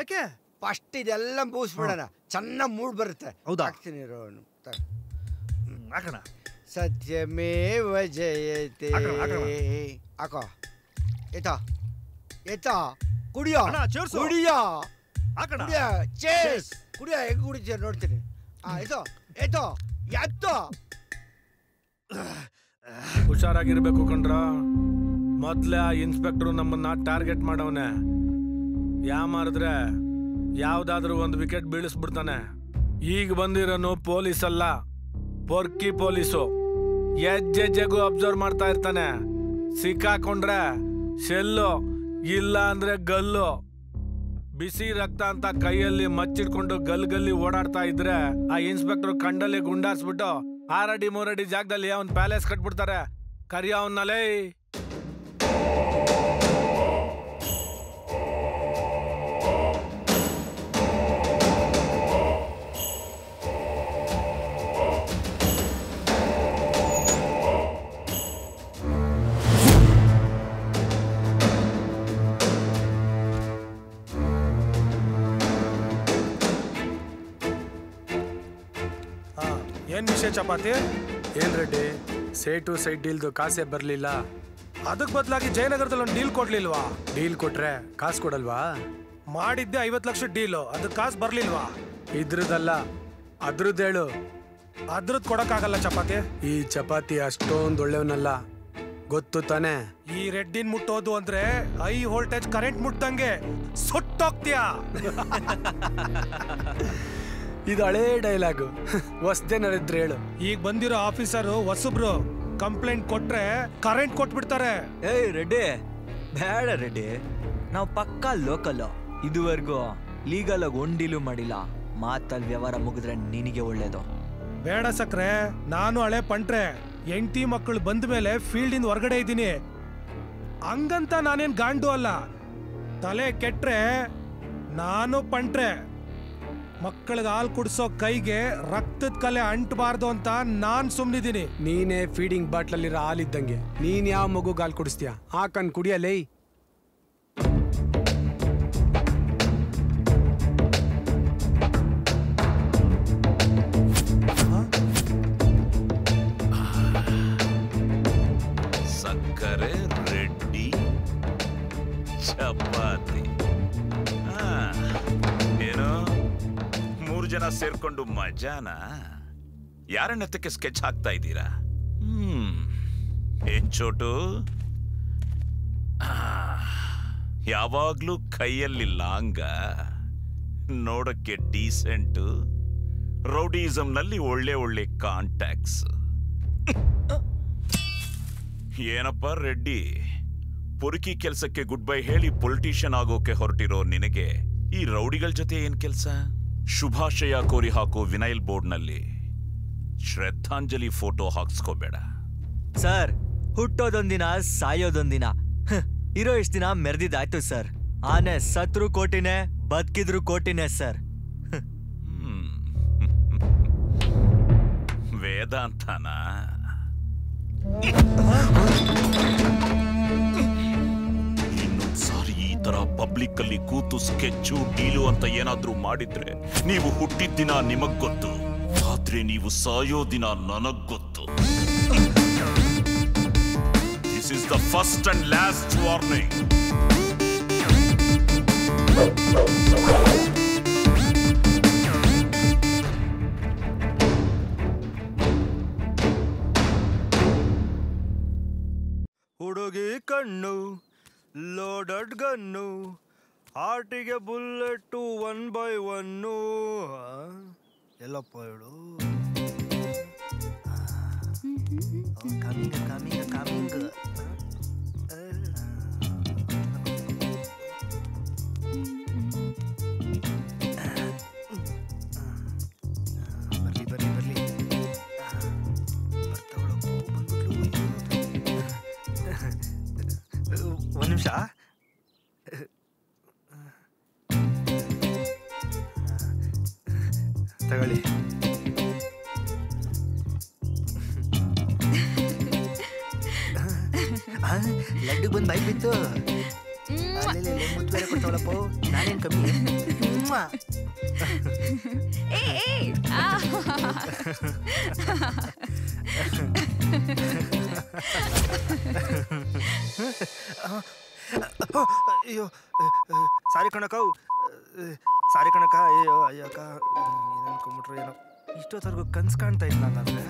ಯಾಕೆ ಫಸ್ಟ್ ಇದೆಲ್ಲ ಮುಗಿಸ್ಬಿಡೋಣ, ಚೆನ್ನಾಗಿ ಮೂಡ್ ಬರುತ್ತೆ. ಹೌದಾ? ಹಾಕ್ತೀನಿ ಸತ್ಯಮೇವ ಜಯತೆ. ಹಾಕೋ ಎತ್ತ ಕುಡಿಯೋ ಚೇಸ್ ಕುಡಿಯೋ ಹೆಂಗ್ ಕುಡಿತೀಯ ನೋಡ್ತೀನಿ. ಎತ್ತೋ ಎತ್ತೋ. ಹುಷಾರಾಗಿರ್ಬೇಕು ಕಣ್ರ. ಮೊದ್ಲೇ ಆ ಇನ್ಸ್ಪೆಕ್ಟರ್ ನಮ್ಮನ್ನ ಟಾರ್ಗೆಟ್ ಮಾಡವನೆ. ಮಾರಿದ್ರೆ ಯಾವ್ದಾದ್ರೂ ಒಂದು ವಿಕೆಟ್ ಬೀಳಿಸ್ಬಿಡ್ತಾನೆ. ಈಗ ಬಂದಿರೋನು ಪೊಲೀಸ್ ಅಲ್ಲ, ಪೊರ್ಕಿ ಪೊಲೀಸು. ಹೆಜ್ಜೆಜ್ಜೆಗೂ ಅಬ್ಸರ್ವ್ ಮಾಡ್ತಾ ಇರ್ತಾನೆ. ಸಿಕ್ಕಾಕೊಂಡ್ರೆ ಶೆಲ್ಲು, ಇಲ್ಲ ಅಂದ್ರೆ ಗಲ್ಲು. ಬಿಸಿ ರಕ್ತ ಅಂತ ಕೈಯಲ್ಲಿ ಮಚ್ಚಿಡ್ಕೊಂಡು ಗಲ್ಲಿ ಓಡಾಡ್ತಾ ಇದ್ರೆ ಆ ಇನ್ಸ್ಪೆಕ್ಟರ್ ಕಂಡಲ್ಲಿ ಗುಂಡಾರ್ಸ್ಬಿಟ್ಟು 6 ಅಡಿ 3 ಅಡಿ ಜಾಗದಲ್ಲಿ ಅವ್ನ್ ಪ್ಯಾಲೇಸ್ ಕಟ್ಬಿಡ್ತಾರೆ. ಕರಿಯ ಅವನ್ನಲೇ. ಏನ್ ವಿಷಯ ಚಪಾತಿ? ಏನ್ ರೆಡ್ಡಿ, ಸೇಟು ಸೈಡ್ ಡೀಲ್ದು ಕಾಸೇ ಬರ್ಲಿಲ್ಲ. ಅದಕ್ ಬದಲಾಗಿ ಜಯನಗರದಲ್ಲಿ ಒಂದು ಡೀಲ್ ಕೊಡ್ಲಿಲ್ವಾ? ಡೀಲ್ ಕೊಟ್ರೆ ಕಾಸು ಕೊಡಲ್ವಾ? ಮಾಡಿದ್ದೆ 50 ಲಕ್ಷ ಡೀಲು, ಅದಕ್ಕೆ ಕಾಸು ಬರ್ಲಿಲ್ವಾ? ಇದ್ರದಲ್ಲ ಅದ್ರದ್ದು ಹೇಳು. ಅದ್ರದ್ದು ಕೊಡಕ್ಕಾಗಲ್ಲ ಚಪಾತಿ. ಈ ಚಪಾತಿ ಅಷ್ಟೊಂದು ಒಳ್ಳೆಯವನಲ್ಲ, ಗೊತ್ತು ತಾನೆ? ಈ ರೆಡ್ಡಿನ್ ಮುಟ್ಟೋದು ಅಂದ್ರೆ ಹೈ ವೋಲ್ಟೇಜ್ ಕರೆಂಟ್ ಮುಟ್ಟಂಗೆ ಸುಟ್ಟೋಗ್ತೀಯಾ. ಇದು ಹಳೇ ಡೈಲಾಗು, ಹೊಸದೇನಾರಿದ್ರೆ ಹೇಳು. ಈಗ ಬಂದಿರೋ ಆಫೀಸರು ಹೊಸಬ್ರು, ಕಂಪ್ಲೇಂಟ್ ಕೊಟ್ರೆ ಕರೆಂಟ್ ಕೊಟ್ಬಿಡ್ತಾರೆ. ಏಯ್ ರೆಡ್ಡಿ, ಬೇಡ ರೆಡ್ಡಿ, ನಾವು ಪಕ್ಕಾ ಲೋಕಲ್. ಇದುವರೆಗೂ ಲೀಗಲ್ ಆಗಿ ಒಂದಿಲು ಮಾಡಿಲ್ಲ. ಮಾತಲ್ಲಿ ವ್ಯವಹಾರ ಮುಗಿದ್ರೆ ನಿನಗೆ ಒಳ್ಳೇದು. ಬೇಡ ಸಕ್ರೆ, ನಾನು ಹಳೆ ಪಂಟ್ರೆ. ಹೆಂಡತಿ ಮಕ್ಕಳು ಬಂದ ಮೇಲೆ ಫೀಲ್ಡ್ ಇಂದ ಹೊರಗಡೆ ಇದ್ದೀನಿ. ಹಂಗಂತ ನಾನೇನ್ ಗಾಂಡು ಅಲ್ಲ. ತಲೆ ಕೆಟ್ರೆ ನಾನು ಪಂಟ್ರೆ. ಮಕ್ಕಳಿಗೆ ಹಾಲು ಕುಡಿಸೋ ಕೈಗೆ ರಕ್ತದ ಕಲೆ ಅಂಟಬಾರ್ದು ಅಂತ ನಾನ್ ಸುಮ್ನಿದ್ದೀನಿ. ನೀನೇ ಫೀಡಿಂಗ್ ಬಾಟ್ಲಲ್ಲಿರೋ ಹಾಲಿದ್ದಂಗೆ, ನೀನ್ ಯಾವ ಮಗುಗೆ ಹಾಲು ಕುಡಿಸ್ತೀಯ? ಹಾಕನ್ ಕುಡಿಯಲೇ. ಸಕ್ಕರೆ ರೆಡ್ಡಿ ಚಪಾತಿ. ಏನು 3 ಜನ ಸೇರ್ಕೊಂಡು ಮಜಾನ? ಯಾರನ್ನತ್ತಕ್ಕೆ ಸ್ಕೆಚ್ ಹಾಕ್ತಾ ಇದ್ದೀರಾ? ಏನ್ ಚೋಟು, ಯಾವಾಗ್ಲೂ ಕೈಯಲ್ಲಿ ಲಾಂಗ, ನೋಡಕ್ಕೆ ಡೀಸೆಂಟ್, ರೌಡಿಸಂನಲ್ಲಿ ಒಳ್ಳೆ ಕಾಂಟ್ಯಾಕ್ಟ್ಸ್. ಏನಪ್ಪ ರೆಡ್ಡಿ, ಪೊರುಕಿ ಕೆಲ್ಸಕ್ಕೆ ಗುಡ್ ಬೈ ಹೇಳಿ ಪೊಲಿಟಿಷಿಯನ್ ಆಗೋಕೆ ಹೊರಟಿರೋ ನಿನಗೆ ಈ ರೌಡಿಗಳ ಜೊತೆ ಏನ್ ಕೆಲ್ಸ? ಶುಭಾಶಯ ಕೋರಿ ಹಾಕೋ ವಿನೈಲ್ ಬೋರ್ಡ್ನಲ್ಲಿ ಶ್ರದ್ಧಾಂಜಲಿ ಫೋಟೋ ಹಾಕ್ಸ್ಕೋಬೇಡ. ಸರ್, ಹುಟ್ಟೋದೊಂದಿನ ಸಾಯೋದೊಂದಿನ. ಇರೋ ಇಷ್ಟ ದಿನ ಮೆರೆದಿದ್ದಾಯ್ತು ಸರ್. ಆನೆ ಸತ್ರು ಕೋಟಿನೇ, ಬದುಕಿದ್ರು ಕೋಟಿನೇ ಸರ್. ವೇದಾಂತನ ಇನ್ನೊಂದ್ಸಾರಿ ಈ ತರ ಪಬ್ಲಿಕ್ ಅಲ್ಲಿ ಕೂತು ಸ್ಕೆಚ್ಚು ಡೀಲು ಅಂತ ಏನಾದ್ರೂ ಮಾಡಿದ್ರೆ ನೀವು ಹುಟ್ಟಿದ ದಿನ ನಿಮಗ್ ಗೊತ್ತು, ಆದ್ರೆ ನೀವು ಸಾಯೋ ದಿನ ನನಗ್ ಗೊತ್ತು. This is the first and last warning. ಹುಡುಗಿ ಕಣ್ಣು ಲೋಡಡ್ ಗನ್ನು, ಹಾರ್ಟಿಗೆ ಬುಲ್ಲೆಟ್ಟು 1 by 1. ಎಲ್ಲಪ್ಪ ಹೇಳು. Coming coming coming. ಬರ್ಲಿ ಬರ್ಲಿ ಬರ್ಲಿ. ಬರ್ತಾವಳಪ್ಪ, ಬಂದ್ಬಿಟ್ಲು. ಒಂದು ನಿಮಿಷ. ತಗೊಳ್ಳಿ. ಲಡ್ಡು ಬಂದು ಬಾಯಿ ಬಿತ್ತು. ಮುತ್ತು ಬೇರೆ ಕೊಡ್ತಾವಳಪ್ಪ, ನಾನೇನು ಕಮ್ಮಿ. ಅಯ್ಯೋ ಸಾರಿ ಕಣಕ್ಕ, ಸಾರಿ ಕಣಕ್ಕ. ಅಯ್ಯೋ ಅಯ್ಯಕ್ಕ, ಏನು ಅನ್ಕೊಂಬಿಟ್ರು ಏನೋ. ಇಷ್ಟೊತ್ತರ್ಗು ಕನ್ಸು ಕಾಣ್ತಾ ಇತ್ತು ನಂಗಾದ್ರೆ.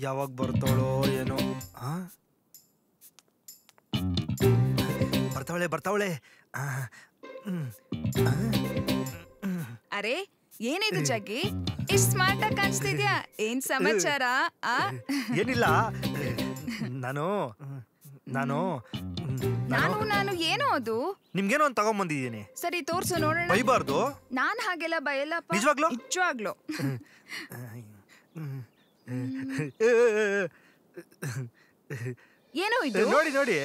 ಯಾವಾಗ ಬರ್ತಾಳೋ ಏನೋ. ಬರ್ತಾವಳೆ ಬರ್ತಾವಳೆ. ಅರೆ ಏನಿದು ಜಗ್ಗಿ, ಇಷ್ಟ್ ಸ್ಮಾರ್ಟ್ ಆಗಿ ಕಾಣಿಸ್ತಿದ್ಯಾ? ಏನ್ ಸಮಾಚಾರ? ಏನಿಲ್ಲ, ನಾನು ನಾನು ನಾನು ನಾನು ಏನೋ ಅದು ನಿಮ್ಗೇನೋ ಒಂದು ತಗೊಂಬಂದಿದ್ದೀನಿ. ಸರಿ ತೋರ್ಸು ನೋಡೋಣ. ಬೈಬಾರ್ದು. ನಾನ್ ಹಾಗೆಲ್ಲ ಬಯಲ್ಲಪ್ಪ. ನಿಜವಾಗ್ಲೂ? ನಿಜವಾಗ್ಲೂ. ಏನೋ ಇದು? ನೋಡಿ ನೋಡಿ.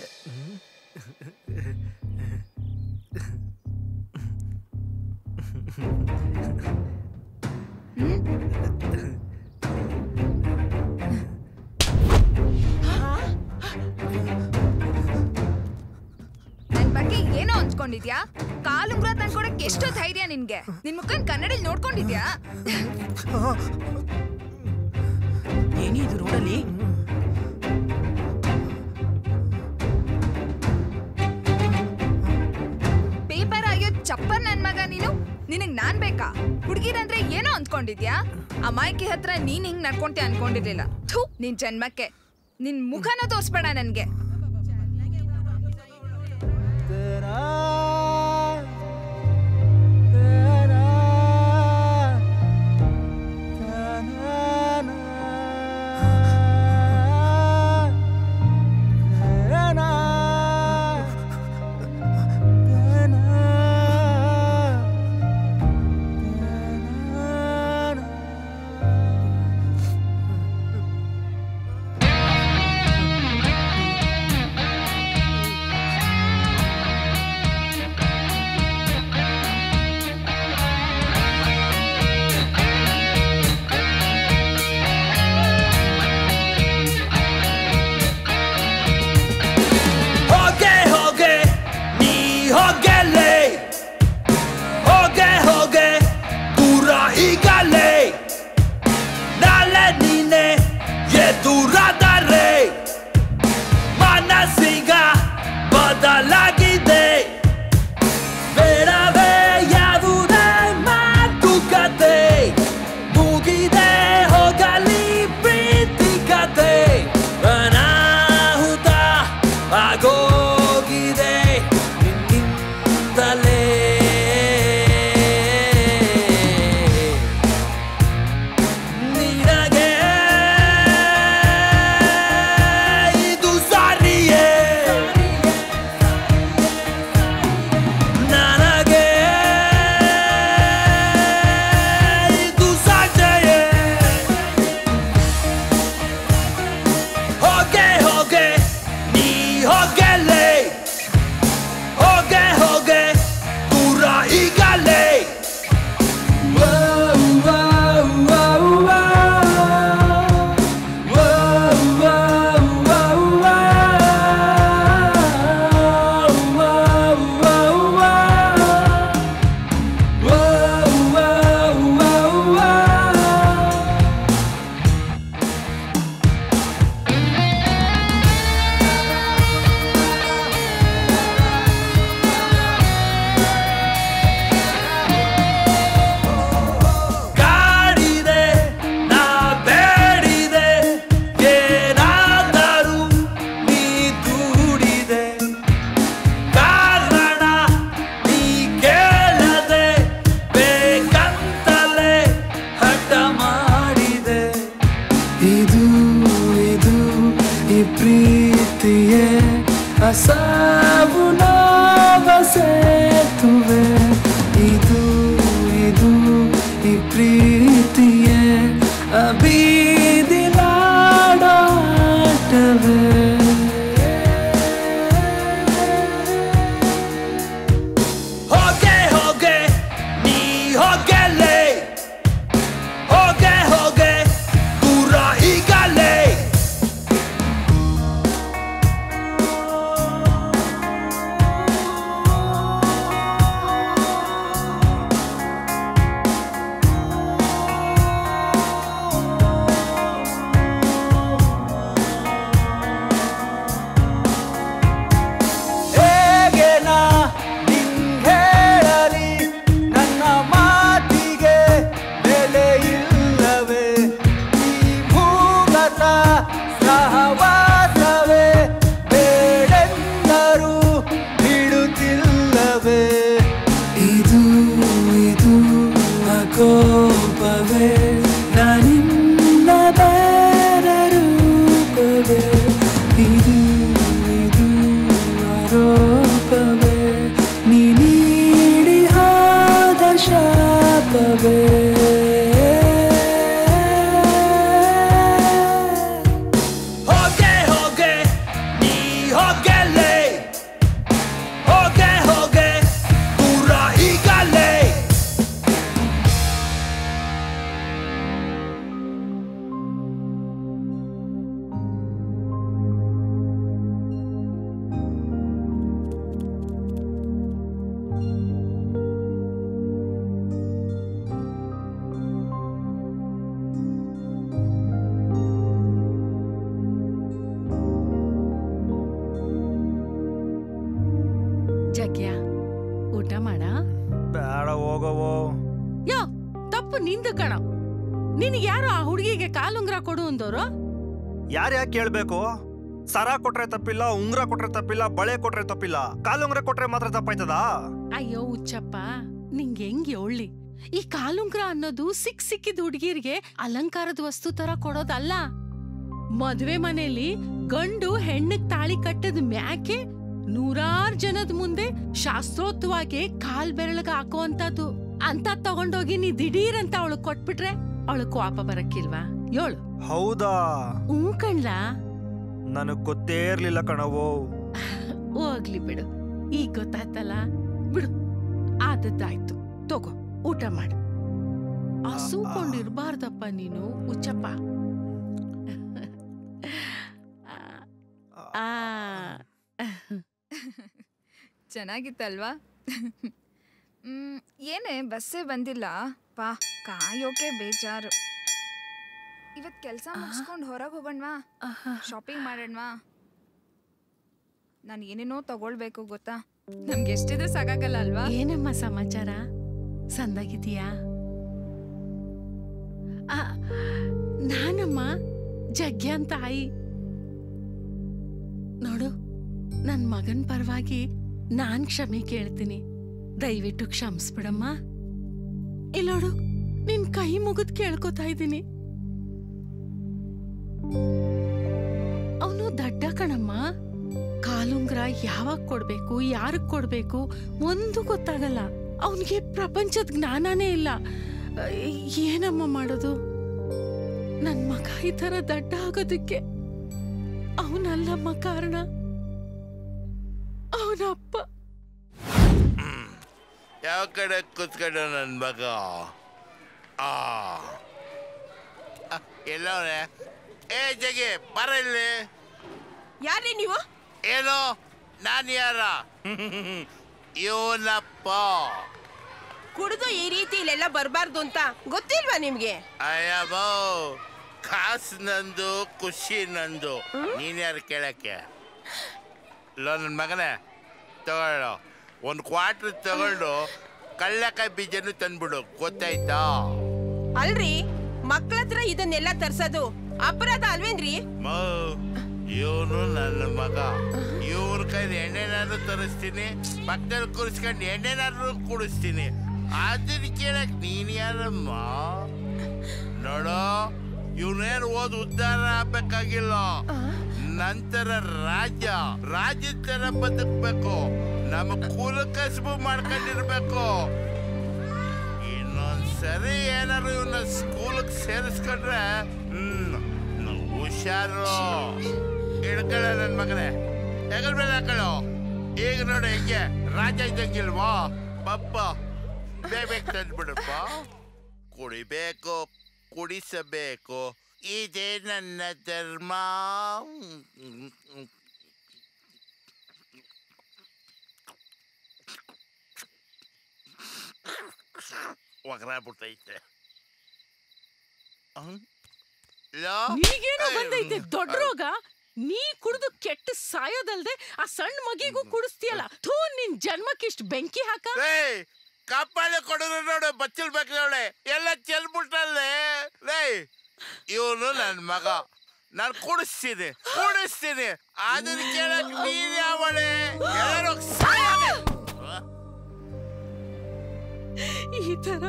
ನನ್ ಬಗ್ಗೆ ಏನೋ ಅನ್ಸ್ಕೊಂಡಿದ್ಯಾ? ಕಾಲುಂಗ್ರ ತಂದ್ಕೊಡಕ್ ಎಷ್ಟೋ ಧೈರ್ಯ ನಿನ್ಗೆ? ನಿನ್ ಮುಖನ್ ಕನ್ನಡಲ್ಲಿ ನೋಡ್ಕೊಂಡಿದ್ಯಾ? ಏನಿದು ರೋಡಲ್ಲಿ? ಪೇಪರ್ ಆಗಿಯೋ ಚಪ್ಪರ್ ನನ್ ಮಗ ನೀನು. ನಿನಗ್ ನಾನ್ ಬೇಕಾ? ಹುಡುಗಿರಂದ್ರೆ ಏನೋ ಅಂದ್ಕೊಂಡಿದ್ಯಾ? ಅಮಾಯಕಿ ಹತ್ರ ನೀನ್ ಹಿಂಗ್ ನಡ್ಕೊಂತೀಯ ಅನ್ಕೊಂಡಿರ್ಲಿಲ್ಲ. ಥೂ ನಿನ್ ಜನ್ಮಕ್ಕೆ. ನಿನ್ ಮುಖನ ತೋರ್ಸ್ಬೇಡ ನನ್ಗೆ. ಸಾವು ನೋವ ಸೇತುವೆ ಇದು ಇದು ಈ ಪ್ರೀತಿಯೇ ಬೀದಿಲಾಡಾಟವೇ ಹೋಗೆ ಹೋಗೆ ನೀ ಹೋಗಲೇ ಹೋಗೆ ಹೋಗೆ ದೂರ ಈಗಲೇ ಕೋಪವೇ ನಾನಿನ್ನ ಬೇರೆ ರೂಪವೇ ಇದು ಇದು ಆರೋಪವೇ ನೀ ನೀಡಿ ಆದ ಶಾಪವೇ ಹೋಗೆ ಹೋಗೆ ನೀ ಹೋಗಲೇ ಹೋಗೆ ಹೋಗೆ ದೂರ ಈಗಲೇ ಜಗ್ಯ ಊಟ ಮಾಡ ಬೇಡ ಹೋಗವೋ. ಯೋ ತಪ್ಪು ನಿಂದು ಕಣ. ನಿನಗೆ ಯಾರು ಆ ಹುಡುಗಿಗೆ ಕಾಲುಂಗ್ರ ಕೊಡು ಅಂದೋರು? ಯಾರು ಯಾಕೆ ಕೇಳ್ಬೇಕು? ಸರ ಕೊಟ್ರೆ ತಪ್ಪಿಲ್ಲ, ಉಂಗ್ರ ಕೊಟ್ರೆ ತಪ್ಪಿಲ್ಲ, ಬಳೆ ಕೊಟ್ರೆ ತಪ್ಪಿಲ್ಲ, ಕಾಲುಂಗ್ರ ಕೊಟ್ರೆ ಮಾತ್ರ ತಪ್ಪಾಯ್ತದ? ಅಯ್ಯೋ ಹುಚ್ಚಪ್ಪ, ನಿಂಗೆ ಹೆಂಗೆ ಒಳ್ಳಿ. ಈ ಕಾಲುಂಗ್ರ ಅನ್ನೋದು ಸಿಕ್ಕಿದ ಹುಡುಗಿರಿಗೆ ಅಲಂಕಾರದ ವಸ್ತು ತರ ಕೊಡೋದಲ್ಲ. ಮದ್ವೆ ಮನೆಯಲ್ಲಿ ಗಂಡು ಹೆಣ್ಣಿಗೆ ತಾಳಿ ಕಟ್ಟದ ಮ್ಯಾಕೆ ನೂರಾರು ಜನದ ಮುಂದೆ ಶಾಸ್ತ್ರೋಕ್ತವಾಗಿ ಕಾಲ್ ಬೆರಳಗ ಹಾಕುವಂತದ್ದು. ಅಂತ ತಗೊಂಡೋಗಿ ನೀ ದಿಢೀರ್ ಅಂತ ಅವಳಗ್ ಕೊಟ್ಬಿಟ್ರೆ ಅವಳಗ್ ಕೋಪ ಬರಕ್ಕಿಲ್ವಾ? ಯೋಳು. ಹೌದಾ? ಕಣ್ಲಾ, ನನಗ್ ಗೊತ್ತೇ ಇರ್ಲಿಲ್ಲ ಕಣವೋ. ಹೋಗ್ಲಿ ಬಿಡು, ಈಗ ಗೊತ್ತಾಯ್ತಲ್ಲ ಬಿಡು. ಆದದ್ದಾಯ್ತು, ತಗೋ ಊಟ ಮಾಡು. ಹಸುಕೊಂಡಿರ್ಬಾರ್ದಪ್ಪ ನೀನು ಹುಚ್ಚಪ್ಪ. ಚೆನ್ನಾಗಿತ್ತಲ್ವಾ? ಏನೇ ಬಸ್ಸೇ ಬಂದಿಲ್ಲ? ಪಾ ಕಾಯೋಕೆ ಬೇಜಾರು. ಇವತ್ ಕೆಲ್ಸ ಮುಗಿಸ್ಕೊಂಡು ಹೊರಗೆ ಹೋಗೋಣವಾ? ಶಾಪಿಂಗ್ ಮಾಡೋಣವಾ? ನಾನು ಏನೇನೋ ತಗೊಳ್ಬೇಕು ಗೊತ್ತಾ? ನಮ್ಗೆ ಎಷ್ಟಿದ್ರೆ ಸಾಕಾಗಲ್ಲ ಅಲ್ವಾ? ಏನಮ್ಮ ಸಮಾಚಾರ? ಸಂದಾಗಿದೀಯಾ? ನಾನಮ್ಮ ಜಗ್ಯಾನ್ ತಾಯಿ. ನೋಡು, ನನ್ ಮಗನ್ ಪರವಾಗಿ ನಾನ್ ಕ್ಷಮೆ ಕೇಳ್ತೀನಿ. ದಯವಿಟ್ಟು ಕ್ಷಮಿಸ್ಬಿಡಮ್ಮ. ಇಲ್ಲೋಡು, ನಿನ್ ಕೈ ಮುಗಿದ್ ಕೇಳ್ಕೊತಾ ಇದ್ದೀನಿ. ಅವನು ದಡ್ಡ ಕಣಮ್ಮ. ಕಾಲುಂಗ್ರ ಯಾವಾಗ ಕೊಡ್ಬೇಕು, ಯಾರಿಗ್ ಕೊಡ್ಬೇಕು ಒಂದು ಗೊತ್ತಾಗಲ್ಲ. ಅವನಿಗೆ ಪ್ರಪಂಚದ ಜ್ಞಾನನೇ ಇಲ್ಲ. ಏನಮ್ಮ ಮಾಡೋದು? ನನ್ ಮಗ ಈ ತರ ದಡ್ಡ ಆಗೋದಕ್ಕೆ ಅವನಲ್ಲಮ್ಮ ಕಾರಣ, ಅವನಪ್ಪ. ಯಾವ ಕಡೆ ಕೂತ್ಕೊಂಡ ನನ್ ಮಗ? ಎಲ್ಲವನೇ? ಏ ಜಗಿ ಬರ ಇಲ್ಲಿ. ಯಾರೇ ನೀವು? ಏನು ನಾನು ಯಾರ? ಇವನಪ್ಪ. ಕುಡಿದು ಈ ರೀತಿ ಇಲ್ಲೆಲ್ಲ ಬರಬಾರ್ದು ಅಂತ ಗೊತ್ತಿಲ್ವಾ ನಿಮ್ಗೆ? ಅಯ್ಯಬೋ, ಕಾಸು ನಂದು, ಖುಷಿ ನಂದು. ನೀನ್ಯಾರು ಕೇಳಕ್ಕೆ? ಲೋ ನನ್ನ ಮಗನೇ, ತಗೊಳ್ಳೋ. ಒಂದು ಕ್ವಾರ್ಟರ್ ತಗೊಂಡು ಕಳ್ಳಕಾಯಿ ಬೀಜನು ತಂದ್ಬಿಡು, ಗೊತ್ತಾಯ್ತಾ? ಅಲ್ರಿ, ಮಕ್ಳ ಹತ್ರ ಇದನ್ನೆಲ್ಲ ತರ್ಸೋದು ಅಪರಾಧ ಅಲ್ವೇನ್ರಿ? ಇವನು ನನ್ನ ಮಗ. ಇವ್ರ ಕೈಲಿ ಎಣ್ಣೆನಾದ್ರು ತರಿಸ್ತೀನಿ, ಪಕ್ಕದಲ್ಲಿ ಕೂರಿಸ್ಕೊಂಡು ಎಣ್ಣೆನಾದ್ರು ಕುಡಿಸ್ತೀನಿ. ಅದನ್ನ ಕೇಳಕ್ ನೀನ್ ಯಾರಮ್ಮ? ನೋಡೋ, ಇವನೇನು ಓದ್ ಉದ್ಧಾರ ಆಗ್ಬೇಕಾಗಿಲ್ಲ. ನಂತರ ರಾಜ್ಯ ತರ ಬದುಕ್ಬೇಕು, ನಮ್ಮ ಕುಲ ಕಸಬು ಮಾಡ್ಕೊಂಡಿರ್ಬೇಕು. ಇನ್ನೊಂದ್ಸರಿ ಏನಾರು ಇವನ್ನ ಸ್ಕೂಲ್ಗೆ ಸೇರಿಸ್ಕೊಂಡ್ರೆ ಹುಷಾರು. ಹಿಡ್ಕೊಳ್ಳ ನನ್ ಮಗನೇ, ಹೆಗಲ್ ಮೇಲೆ ಹಾಕೊಳ್ಳು. ಈಗ ನೋಡಿ ಹೆಂಗೆ ರಾಜ ಇದ್ದಂಗಿಲ್ವಾ? ಪಪ್ಪ ಬೇಗ ತಂದ್ಬಿಡಪ್ಪ. ಕುಡಿಬೇಕು, ಕುಡಿಸಬೇಕು, ಇದೇ ನನ್ನ ಧರ್ಮ. ಒಗರ ಬಿಟ್ಟೈತೆ. ನೀಗೇನೋ ಬಂದೈತೆ ದೊಡ್ಡ ರೋಗ. ನೀ ಕುಡಿದು ಕೆಟ್ಟ ಸಾಯೋದಲ್ದೆ ಆ ಸಣ್ಣ ಮಗಿಗೂ ಕುಡಿಸ್ತೀಯಲ್ಲ. ಥೂ, ನಿನ್ ಜನ್ಮಕ್ಕಿಷ್ಟು ಬೆಂಕಿ ಹಾಕ. ಕಪ್ಪಾಳೆ ಕೊಡೋರು ನೋಡು, ಬಚ್ಚಲ್ಬೇಕು ಅವಳೆ ಎಲ್ಲ ಚೆಲ್ಬಿಟ್ಟಲ್ಲೇ. ಇವನು ನನ್ನ ಮಗ, ನಾನು ಕುಡಿಸ್ತೀನಿ ಅದನ್ನ ಕೇಳಕ್ ನೀನ್ ಯಾವಳೆ? ಯಾರೋ ಈ ತರ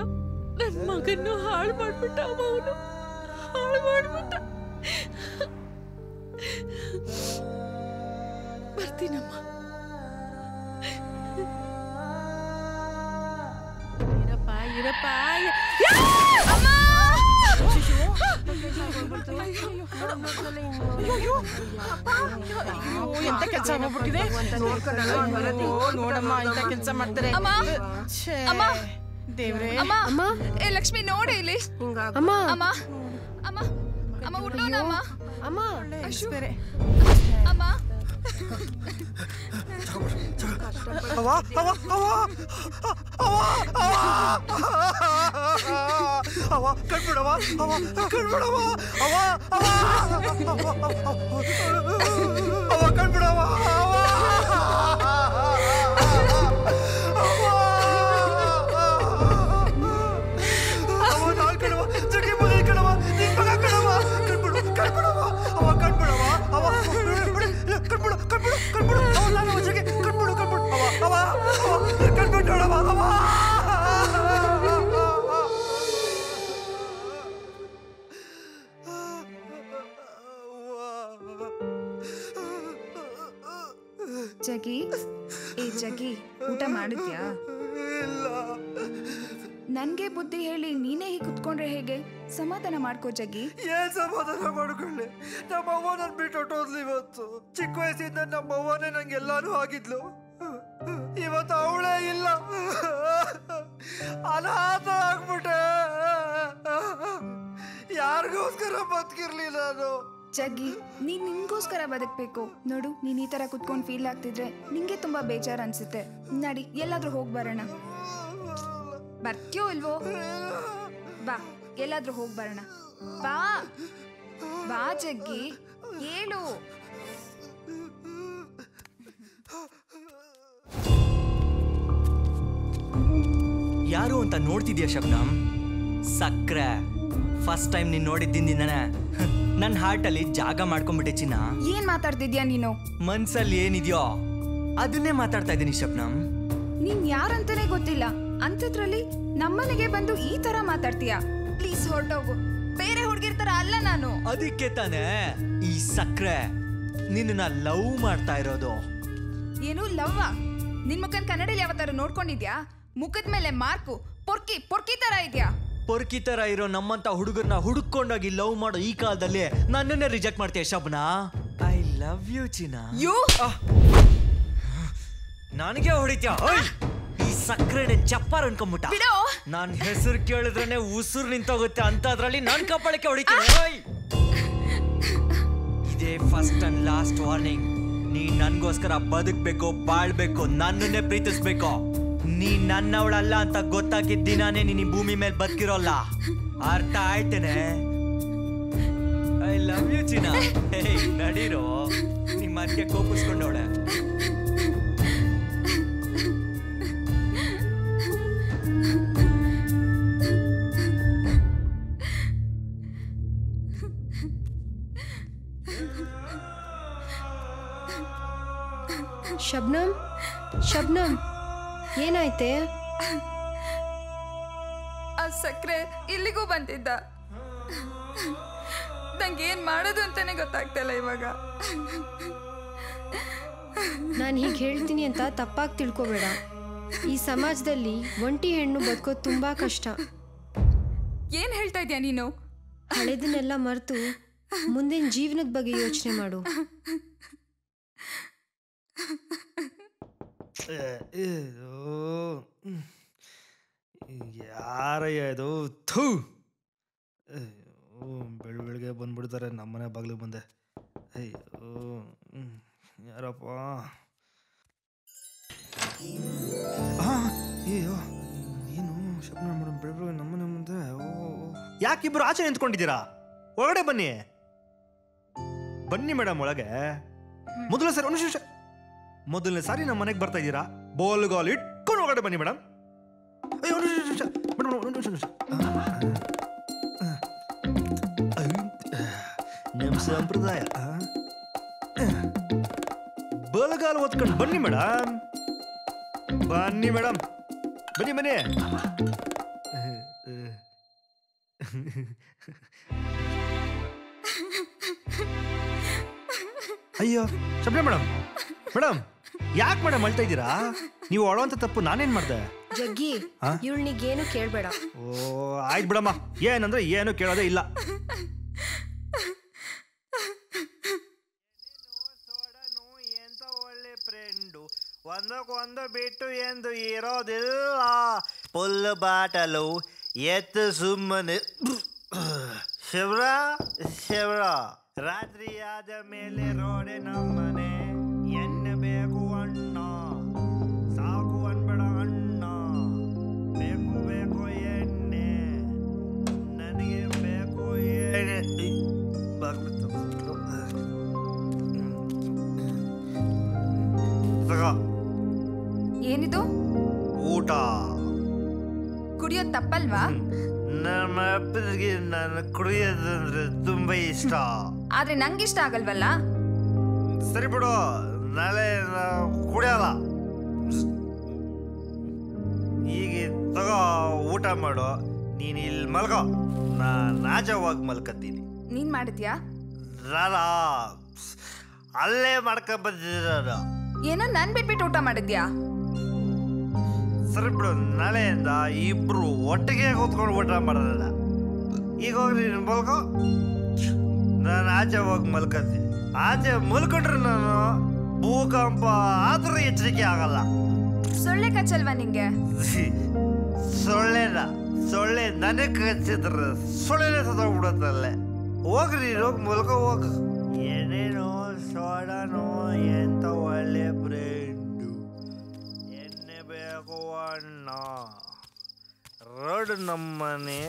ನನ್ ಮಗನ್ನು ಹಾಳು ಮಾಡ್ಬಿಟ್ಟ. ಅವನು ಹಾಳು ಮಾಡ್ಬಿಟ್ಟ. ಬರ್ತೀನಮ್ಮ. ಇರಪ್ಪ. ಎಂತ ಕೆಲಸ ಮಾಡ್ಬಿಟ್ಟಿದೆ ನೋಡಮ್ಮ, ಎಂತ ಕೆಲಸ ಮಾಡ್ತಾರೆ ದೇವ್ರೆ. ಏ ಲಕ್ಷ್ಮಿ ನೋಡಿ ಇಲ್ಲಿ. ಅಮ್ಮ ಅಮ್ಮ ಅಮ್ಮ ಅಮ್ಮ ಹುಟ್ಟೋಣ ಅಮ್ಮ. ಅಮ್ಮ ಬೇರೆ ಅಮ್ಮ ಜಗಿ, ಏ ಜಗಿ, ಊಟ ಮಾಡಿದ್ಯಾ? ನನ್ಗೆ ಬುದ್ಧಿ ಹೇಳಿ ನೀನೇ ಹೀಗೆ ಕುತ್ಕೊಂಡ್ರೆ ಹೇಗೆ? ಸಮಾಧಾನ ಮಾಡ್ಕೋ ಜಗಿ. ಏನ್ ಸಮಾಧಾನ ಮಾಡ್ಕೊಳ್ಳಿ? ನಮ್ಮವ್ವ ನನ್ ಬಿಟ್ಟು ಹೊಟ್ಟೋದ್ಲು. ಇವತ್ತು ಚಿಕ್ಕ ವಯಸ್ಸಿಂದ ನಮ್ಮವ್ವನೇ ನಂಗೆಲ್ಲಾನು ಆಗಿದ್ಲು. ಇವತ್ತು ಅವಳೇ ಇಲ್ಲ, ಅನಾಥ ಆಗ್ಬಿಟ್ಟೆ. ಯಾರಿಗೋಸ್ಕರ ಬದುಕಿರ್ಲಿಲ್ಲ ನಾನು. ಜಗ್ಗಿ, ನೀನ್ ನಿನ್ಗೋಸ್ಕರ ಬದುಕ್ಬೇಕು. ನೋಡು, ನೀನ್ ಈ ತರ ಕುತ್ಕೊಂಡ್ ಫೀಲ್ ಆಗ್ತಿದ್ರೆ ನಿಂಗೆ ತುಂಬಾ ಬೇಜಾರ್ ಅನ್ಸುತ್ತೆ. ನಡಿ, ಎಲ್ಲಾದ್ರೂ ಹೋಗ್ ಬರೋಣ. ಬರ್ತೀಯೋ ಇಲ್ವೋ? ಬಾ, ಎಲ್ಲಾದ್ರೂ ಹೋಗ್ ಬರೋಣ. ಬಾ ಬಾ ಜಗ್ಗಿ, ಹೇಳು. ಯಾರು ಅಂತ ನೋಡ್ತಿದ್ಯಾ ಶಬ್ನಮ್? ಸಕ್ರೆ ಫಸ್ಟ್ ಟೈಮ್ ನೀನ್ ನೋಡಿದ್ದಿಂದಾನೆ ನನ್ನ ಹಾರ್ಟಲ್ಲಿ ಜಾಗ ಮಾಡ್ಕೊಂಡ್ಬಿಟ್ಟೆ ಚಿನ್ನ. ಏನ್ ಮಾತಾಡ್ತಿದ್ಯಾ ನೀನು? ಮನ್ಸಲ್ಲಿ ಏನಿದ್ಯೋ ಅದನ್ನೇ ಮಾತಾಡ್ತಾ ಇದ್ದೀನಿ ಶಬ್ನಮ್. ನೀನ್ ಯಾರಂತಾನೆ ಗೊತ್ತಿಲ್ಲ ಅಂತದ್ರಲ್ಲಿ ನಮ್ಮನೆಗೆ ಬಂದು ಈ ತರ ಮಾತಾಡ್ತೀಯಾ? ಪ್ಲೀಸ್ ಹೊರಟೋಗು. ಬೇರೆ ಹುಡುಗಿರ್ ತರ ಅಲ್ಲ ನಾನು. ಅದಕ್ಕೆ ತಾನೇ ಈ ಸಕ್ರೆ ನಿನ್ನ ಲವ್ ಮಾಡ್ತಾ ಇರೋದು. ಏನು ಲವ್ವ? ನಿನ್ ಮುಖನ್ ಕನ್ನಡಲ್ಲಿ ಯಾವತ್ತಾರು ನೋಡ್ಕೊಂಡಿದ್ಯಾ? ಮುಖದ ಮೇಲೆ ಮಾರ್ಕು ಪೊರ್ಕಿ ತರ ಇದ್ಯಾ? ಪೊರ್ಕಿ ತರ ಇರೋ ನಮ್ಮಂತ ಹುಡುಗರನ್ನ ಹುಡುಕೊಂಡೋಗಿ ಲವ್ ಮಾಡೋ ಈ ಕಾಲದಲ್ಲಿ ನನ್ನನ್ನೇ ರಿಜೆಕ್ಟ್ ಮಾಡ್ತೀಯ ಶಬ್ನ? ಐ ಲವ್ ಯು ಚಿನ್ನ. ನನಗೆ ಹೊಡಿತ್ಯಾ? ಈ ಸಕ್ರೆನೆ ಚಪ್ಪಾರ ಅನ್ಕೊಂಬಿಟ್ಟ. ನಾನ್ ಹೆಸರು ಕೇಳಿದ್ರೇನೆ ಉಸಿರು ನಿಂತೋಗುತ್ತೆ ಅಂತದ್ರಲ್ಲಿ ನನ್ ಕಪ್ಪಳಕ್ಕೆ ಹೊಡಿತೀನಿ. ಇದೇ ಫಸ್ಟ್ ಅಂಡ್ ಲಾಸ್ಟ್ ವಾರ್ನಿಂಗ್. ನೀ ನನ್ಗೋಸ್ಕರ ಬದುಕ್ಬೇಕು, ಬಾಳ್ಬೇಕು, ನನ್ನನ್ನೇ ಪ್ರೀತಿಸ್ಬೇಕು. ನೀ ನನ್ನವಳಲ್ಲ ಅಂತ ಗೊತ್ತಾಗಿದ್ದ ದಿನಾನೇ ನೀನ್ ಭೂಮಿ ಮೇಲೆ ಬದುಕಿರೋಲ್ಲ. ಅರ್ಥ ಆಯ್ತೇನೆ? ಐ ಲವ್ ಯು ಚಿನ್ನ. ನಡೀರೋ, ನಿಮ್ಮ ಅದಕ್ಕೆ ಕೋಪಿಸ್ಕೊಂಡವಳೆ. ಶಬ್ನಮ್ ಏನಾಯ್ತೆ? ಆ ಸಕ್ರೆ ಇಲ್ಲಿಗೂ ಬಂದಿದ್ದ. ನಂಗೆ ಏನ್ ಮಾಡೋದು ಅಂತಾನೆ ಗೊತ್ತಾಗ್ತಿಲ್ಲ ಇವಾಗ. ನಾನು ಹೀಗೆ ಹೇಳ್ತೀನಿ ಅಂತ ತಪ್ಪಾಗಿ ತಿಳ್ಕೊಬೇಡ. ಈ ಸಮಾಜದಲ್ಲಿ ಒಂಟಿ ಹೆಣ್ಣು ಬದುಕೋದು ತುಂಬಾ ಕಷ್ಟ. ಏನ್ ಹೇಳ್ತಾ ಇದ್ಯಾ ನೀನು? ಹಳೆದನ್ನೆಲ್ಲ ಮರೆತು ಮುಂದಿನ ಜೀವನದ ಬಗ್ಗೆ ಯೋಚನೆ ಮಾಡು. ಯಾರಯ್ಯ ಇದು? ಥೂ, ಬೆಳಗ್ಗೆ ಬಂದ್ಬಿಡ್ತಾರೆ ನಮ್ಮನೆ ಬಾಗಿಲು ಮುಂದೆ. ಅಯ್ಯೋ ಯಾರಪ್ಪ? ಅಯ್ಯೋ ಏನು ಶಬ್ನ ಮೇಡಮ್ ಬೆಳಗ್ಗೆ ನಮ್ಮನೆ ಮುಂದೆ. ಯಾಕಿಬ್ರು ಆಚೆ ನಿಂತ್ಕೊಂಡಿದ್ದೀರಾ? ಒಳಗಡೆ ಬನ್ನಿ ಬನ್ನಿ ಮೇಡಮ್ ಒಳಗೆ. ಮೊದಲನೇ ಸಾರಿ ನಮ್ಮ ಮನೆಗೆ ಬರ್ತಾ ಇದ್ದೀರಾ? ಬೋಲ್ಗಾಲ್ ಇಟ್ಕೊಂಡು ಒಳಗಡೆ ಬನ್ನಿ ಮೇಡಮ್. ಅಯ್ಯೋ ನಮ್ಮ ಸಂಪ್ರದಾಯ. ಬಲಗಾಲ್ ಓದ್ಕೊಂಡು ಬನ್ನಿ ಮೇಡಮ್. ಬನ್ನಿ ಮೇಡಮ್, ಬನ್ನಿ ಬನ್ನಿ. ಅಯ್ಯೋ ಶಬ್ನ ಮೇಡಮ್, ಮೇಡಮ್ ಯಾಕೆ ಮೇಡಮ್ ಅಳ್ತಾ ಇದ್ದೀರಾ? ನೀವು ಅಳೋಂತ ತಪ್ಪು ನಾನೇನ್ ಮಾಡ್ದೆ? ಜಗ್ಗಿ, ಇವಳನಿಗೇನು ಕೇಳಬೇಡ. ಓ ಆಯ್ತು ಬಿಡಮ್ಮ, ಏನಂದ್ರೆ ಏನು ಕೇಳೋದೇ ಇಲ್ಲ. ಎಂತ ಒಳ್ಳೆ ಫ್ರೆಂಡು, ಒಂದಕ್ಕೊಂದು ಬಿಟ್ಟು ಎಂದು ಇರೋದಿಲ್ಲ. ಫುಲ್ ಬಾಟಲು ಎತ್ತು ಸುಮ್ಮನೆ. ಶಿವ್ರ ರಾತ್ರಿ ಆದ ಮೇಲೆ ರೋಡೆ ನಮ್ಮನೆ. ಎಣ್ಣೆ ಬೇಕು ಅಣ್ಣ, ಸಾಕು ಅನ್ಬೇಡ ಅಣ್ಣ. ಬೇಕು ಬೇಕು ಎಣ್ಣೆ, ನನಗೆ ಬೇಕು ಎಣ್ಣೆ. ಏನಿದು? ಊಟ. ಕುಡಿಯೋದು ತಪ್ಪಲ್ವಾ? ನಮ್ಮ ಅಪ್ಪನಿಗೆ ನಾನು ಕುಡಿಯೋದಂದ್ರೆ ತುಂಬಾ ಇಷ್ಟ. ಆದ್ರೆ ನಂಗಿಷ್ಟ ಆಗಲ್ವಲ್ಲ. ಸರಿ ಬಿಡು, ನಾಳೆ ಕುಡಿಯಲ್ಲ. ಈಗ ತಗೋ ಊಟ ಮಾಡು. ನೀನ್ ಇಲ್ಲಿ ಮಲ್ಕೋ, ನಾನು ಆಚೆ ಹೋಗಿ ಮಲ್ಕತ್ತೀನಿ. ನೀನ್ ಮಾಡಿದ್ಯಾ? ರಾಧಾ ಅಲ್ಲೇ ಮಾಡ್ಕೊಂಡ್ ಬಂದಿರೋದು. ಏನೋ ನನ್ ಬಿಟ್ಬಿಟ್ಟು ಊಟ ಮಾಡಿದ್ಯಾ? ಸರಿ ಬಿಡು, ನಾಳೆಯಿಂದ ಇಬ್ರು ಒಟ್ಟಿಗೆ ಕೂತ್ಕೊಂಡು ಊಟ ಮಾಡೋದಲ್ಲ. ಈಗ ಹೋಗಿ ನೀನು ಮಲ್ಕೋ, ನಾನು ಆಚೆ ಹೋಗಿ ಮಲ್ಕತ್ತೀನಿ. ಆಚೆ ಮಲ್ಕೊಂಡ್ರೆ ನಾನು ಭೂಕಂಪ ಆದ್ರೂ ಎಚ್ಚರಿಕೆ ಆಗಲ್ಲ. ಸೊಳ್ಳೆ ಕಚ್ಚಲ್ವಾ ನಿಂಗೆ? ಸೊಳ್ಳೆ ನನಗೆ ಕಚ್ಚಿದ್ರೆ ಸೊಳ್ಳೆ ಸತ್ತೋಗ್ಬಿಡುತ್ತಲ್ಲೇ. ಹೋಗ್ರಿ ನೀನು, ಹೋಗಿ ಮಲ್ಕೋ ಹೋಗು. ಏನೇನೋ ಸೋಡನೋ ಎಂತ ಒಳ್ಳೆ ಬ್ರೆಂಡು, ಎಣ್ಣೆ ಬೇಕು ಅಣ್ಣ. ರೋಡ್ ನಮ್ಮನೆ,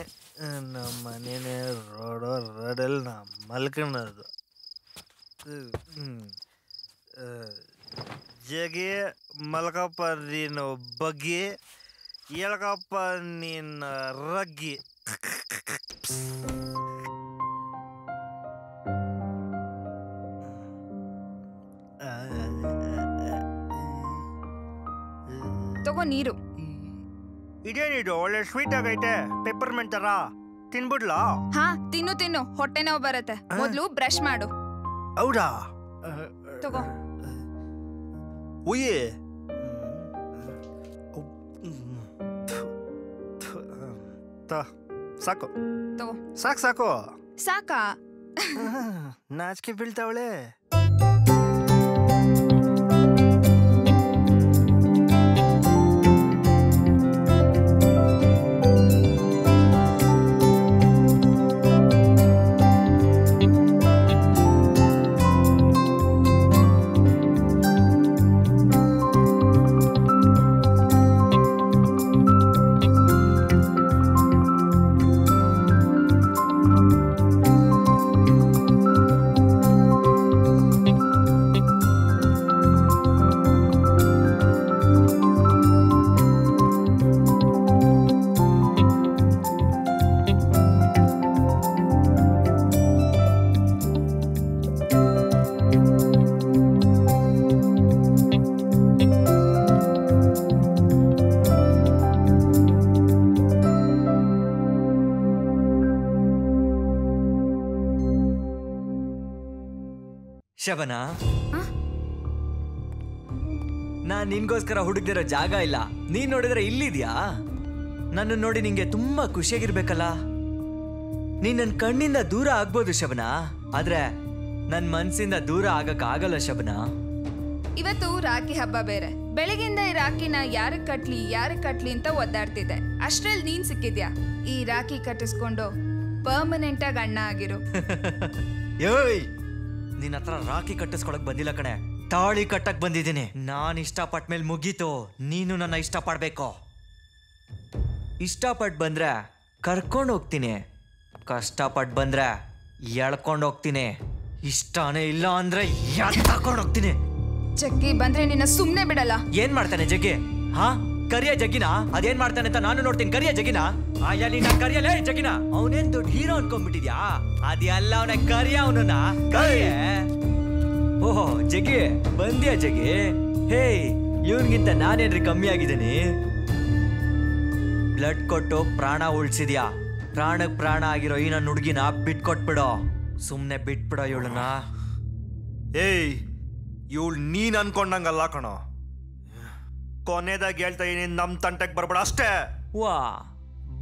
ನಮ್ಮನೆ ರೋಡಲ್ಲಿ ನಾ ಮಲ್ಕೊಳ್ಳೋದು. ಜಗೆ ಮಲ್ಕಪ್ಪ ನೀನು ಬಗ್ಗಿ, ಹೇಳ್ಕಪ್ಪ ನೀನು ರಗ್ಗಿ. ತಗೋ ನೀರು. ಇದೇನಿದು ಒಳ್ಳೆ ಸ್ವೀಟ್ ಆಗೈತೆ, ಪೆಪ್ಪರ್ಮೆಂಟ್ ತರ. ತಿನ್ಬಿಡ್ಲಾ? ಹಾ ತಿನ್ನು, ಹೊಟ್ಟೆ ನೋವು ಬರುತ್ತೆ. ಮೊದ್ಲು ಬ್ರಷ್ ಮಾಡು. ಹೌದಾ? ತಗೋ. ಉಯ್ಯೆ ಸಾಕು ತಗೋ. ಸಾಕು ಸಾಕಾ? ನಾಚಿಕೆ ಬೀಳ್ತಾವಳೆ. ಶಬನಾ, ನಾನ್ ನಿನ್ಗೋಸ್ಕರ ಹುಡುಕ್ದಿರೋ ಜಾಗ ಇಲ್ಲ. ನೀನ್ ನೋಡಿದ್ರೆ ಇಲ್ಲಿದ್ಯಾ? ನನ್ನ ನೋಡಿ ನಿಂಗೆ ತುಂಬಾ ಖುಷಿಯಾಗಿರ್ಬೇಕಲ್ಲ. ನೀನ್ ನನ್ ಕಣ್ಣಿಂದ ದೂರ ಆಗ್ಬೋದು ಶಬನಾ, ಆದ್ರೆ ನನ್ ಮನ್ಸಿಂದ ದೂರ ಆಗಲ್ಲ ಶಬನಾ. ಇವತ್ತು ರಾಖಿ ಹಬ್ಬ ಬೇರೆ. ಬೆಳಗಿಂದ ಈ ರಾಖಿನ ಯಾರಕ್ ಕಟ್ಲಿ ಅಂತ ಒದ್ದಾಡ್ತಿದ್ದೆ. ಅಷ್ಟ್ರಲ್ಲಿ ನೀನ್ ಸಿಕ್ಕಿದ್ಯಾ. ಈ ರಾಖಿ ಕಟ್ಟಿಸ್ಕೊಂಡು ಪರ್ಮನೆಂಟ್ ಆಗಿ ಅಣ್ಣ ಆಗಿರು. ಏಯ್, ನಿನ್ನ ಹತ್ರ ರಾಖಿ ಕಟ್ಟಿಸ್ಕೊಳಕ್ ಬಂದಿಲ್ಲ ಕಣೆ, ತಾಳಿ ಕಟ್ಟಕ್ ಬಂದಿದ್ದೀನಿ. ನಾನ್ ಇಷ್ಟಪಟ್ಟ ಮೇಲೆ ಮುಗೀತು. ನೀನು ನನ್ನ ಇಷ್ಟಪಡ್ಬೇಕು. ಇಷ್ಟಪಟ್ಟು ಬಂದ್ರೆ ಕರ್ಕೊಂಡು ಹೋಗ್ತೀನಿ, ಕಷ್ಟಪಟ್ಟು ಬಂದ್ರೆ ಎಳ್ಕೊಂಡು ಹೋಗ್ತೀನಿ. ಇಷ್ಟನೇ ಇಲ್ಲ ಅಂದ್ರೆ ಎಳ್ಕೊಂಡು ಹೋಗ್ತೀನಿ. ಜಗ್ಗಿ ಬಂದ್ರೆ ನಿನ್ನ ಸುಮ್ನೆ ಬಿಡಲ್ಲ. ಏನ್ ಮಾಡ್ತಾನೆ ಜಗ್ಗಿ? ಹಾ, ಕರಿಯ ಜಗ್ಗಿನ? ಅದೇನ್ ಮಾಡ್ತಾನೆ ಅಂತ ನಾನು ನೋಡ್ತೀನಿ. ಕರಿಯ ಜಗ್ಗಿನ? ನೀನ್ ಕರಿಯಲೇ ಜಗ್ಗಿನ? ಅವನೇನ್ ದೊಡ್ಡ ಹೀರೋ ಅನ್ಕೊಂಡ್ಬಿಟ್ಟಿದ್ಯಾ? ಅದೆಲ್ಲ ಅವನ ಕರಿಯ, ಅವನನ್ನ ಕರಿಯ. ಓಹೋ ಜಗ್ಗಿ ಬಂದ್ಯಾ ಜಗ್ಗಿ? ಹೇ, ಇವನ್ಗಿಂತ ನಾನೇನ್ರಿ ಕಮ್ಮಿ ಆಗಿದ್ದೀನಿ? ಬ್ಲಡ್ ಕೊಟ್ಟು ಪ್ರಾಣ ಉಳ್ಸಿದ್ಯಾ. ಪ್ರಾಣಕ್ ಪ್ರಾಣ ಆಗಿರೋ ಈ ನನ್ನ ಹುಡುಗಿನ ಬಿಟ್ಕೊಟ್ಬಿಡೋ. ಸುಮ್ನೆ ಬಿಟ್ಬಿಡೋ ಇವಳನ್ನ. ಏಯ್, ಇವಳು ನೀನ್ ಅನ್ಕೊಂಡಂಗಲ್ಲ ಕಣೋ. ಕೊನೆದಾಗ ಹೇಳ್ತಾ ಇದೀನಿ, ನಮ್ ತಂಟೆಗ್ ಬರ್ಬೇಡ ಅಷ್ಟೇ. ವಾ,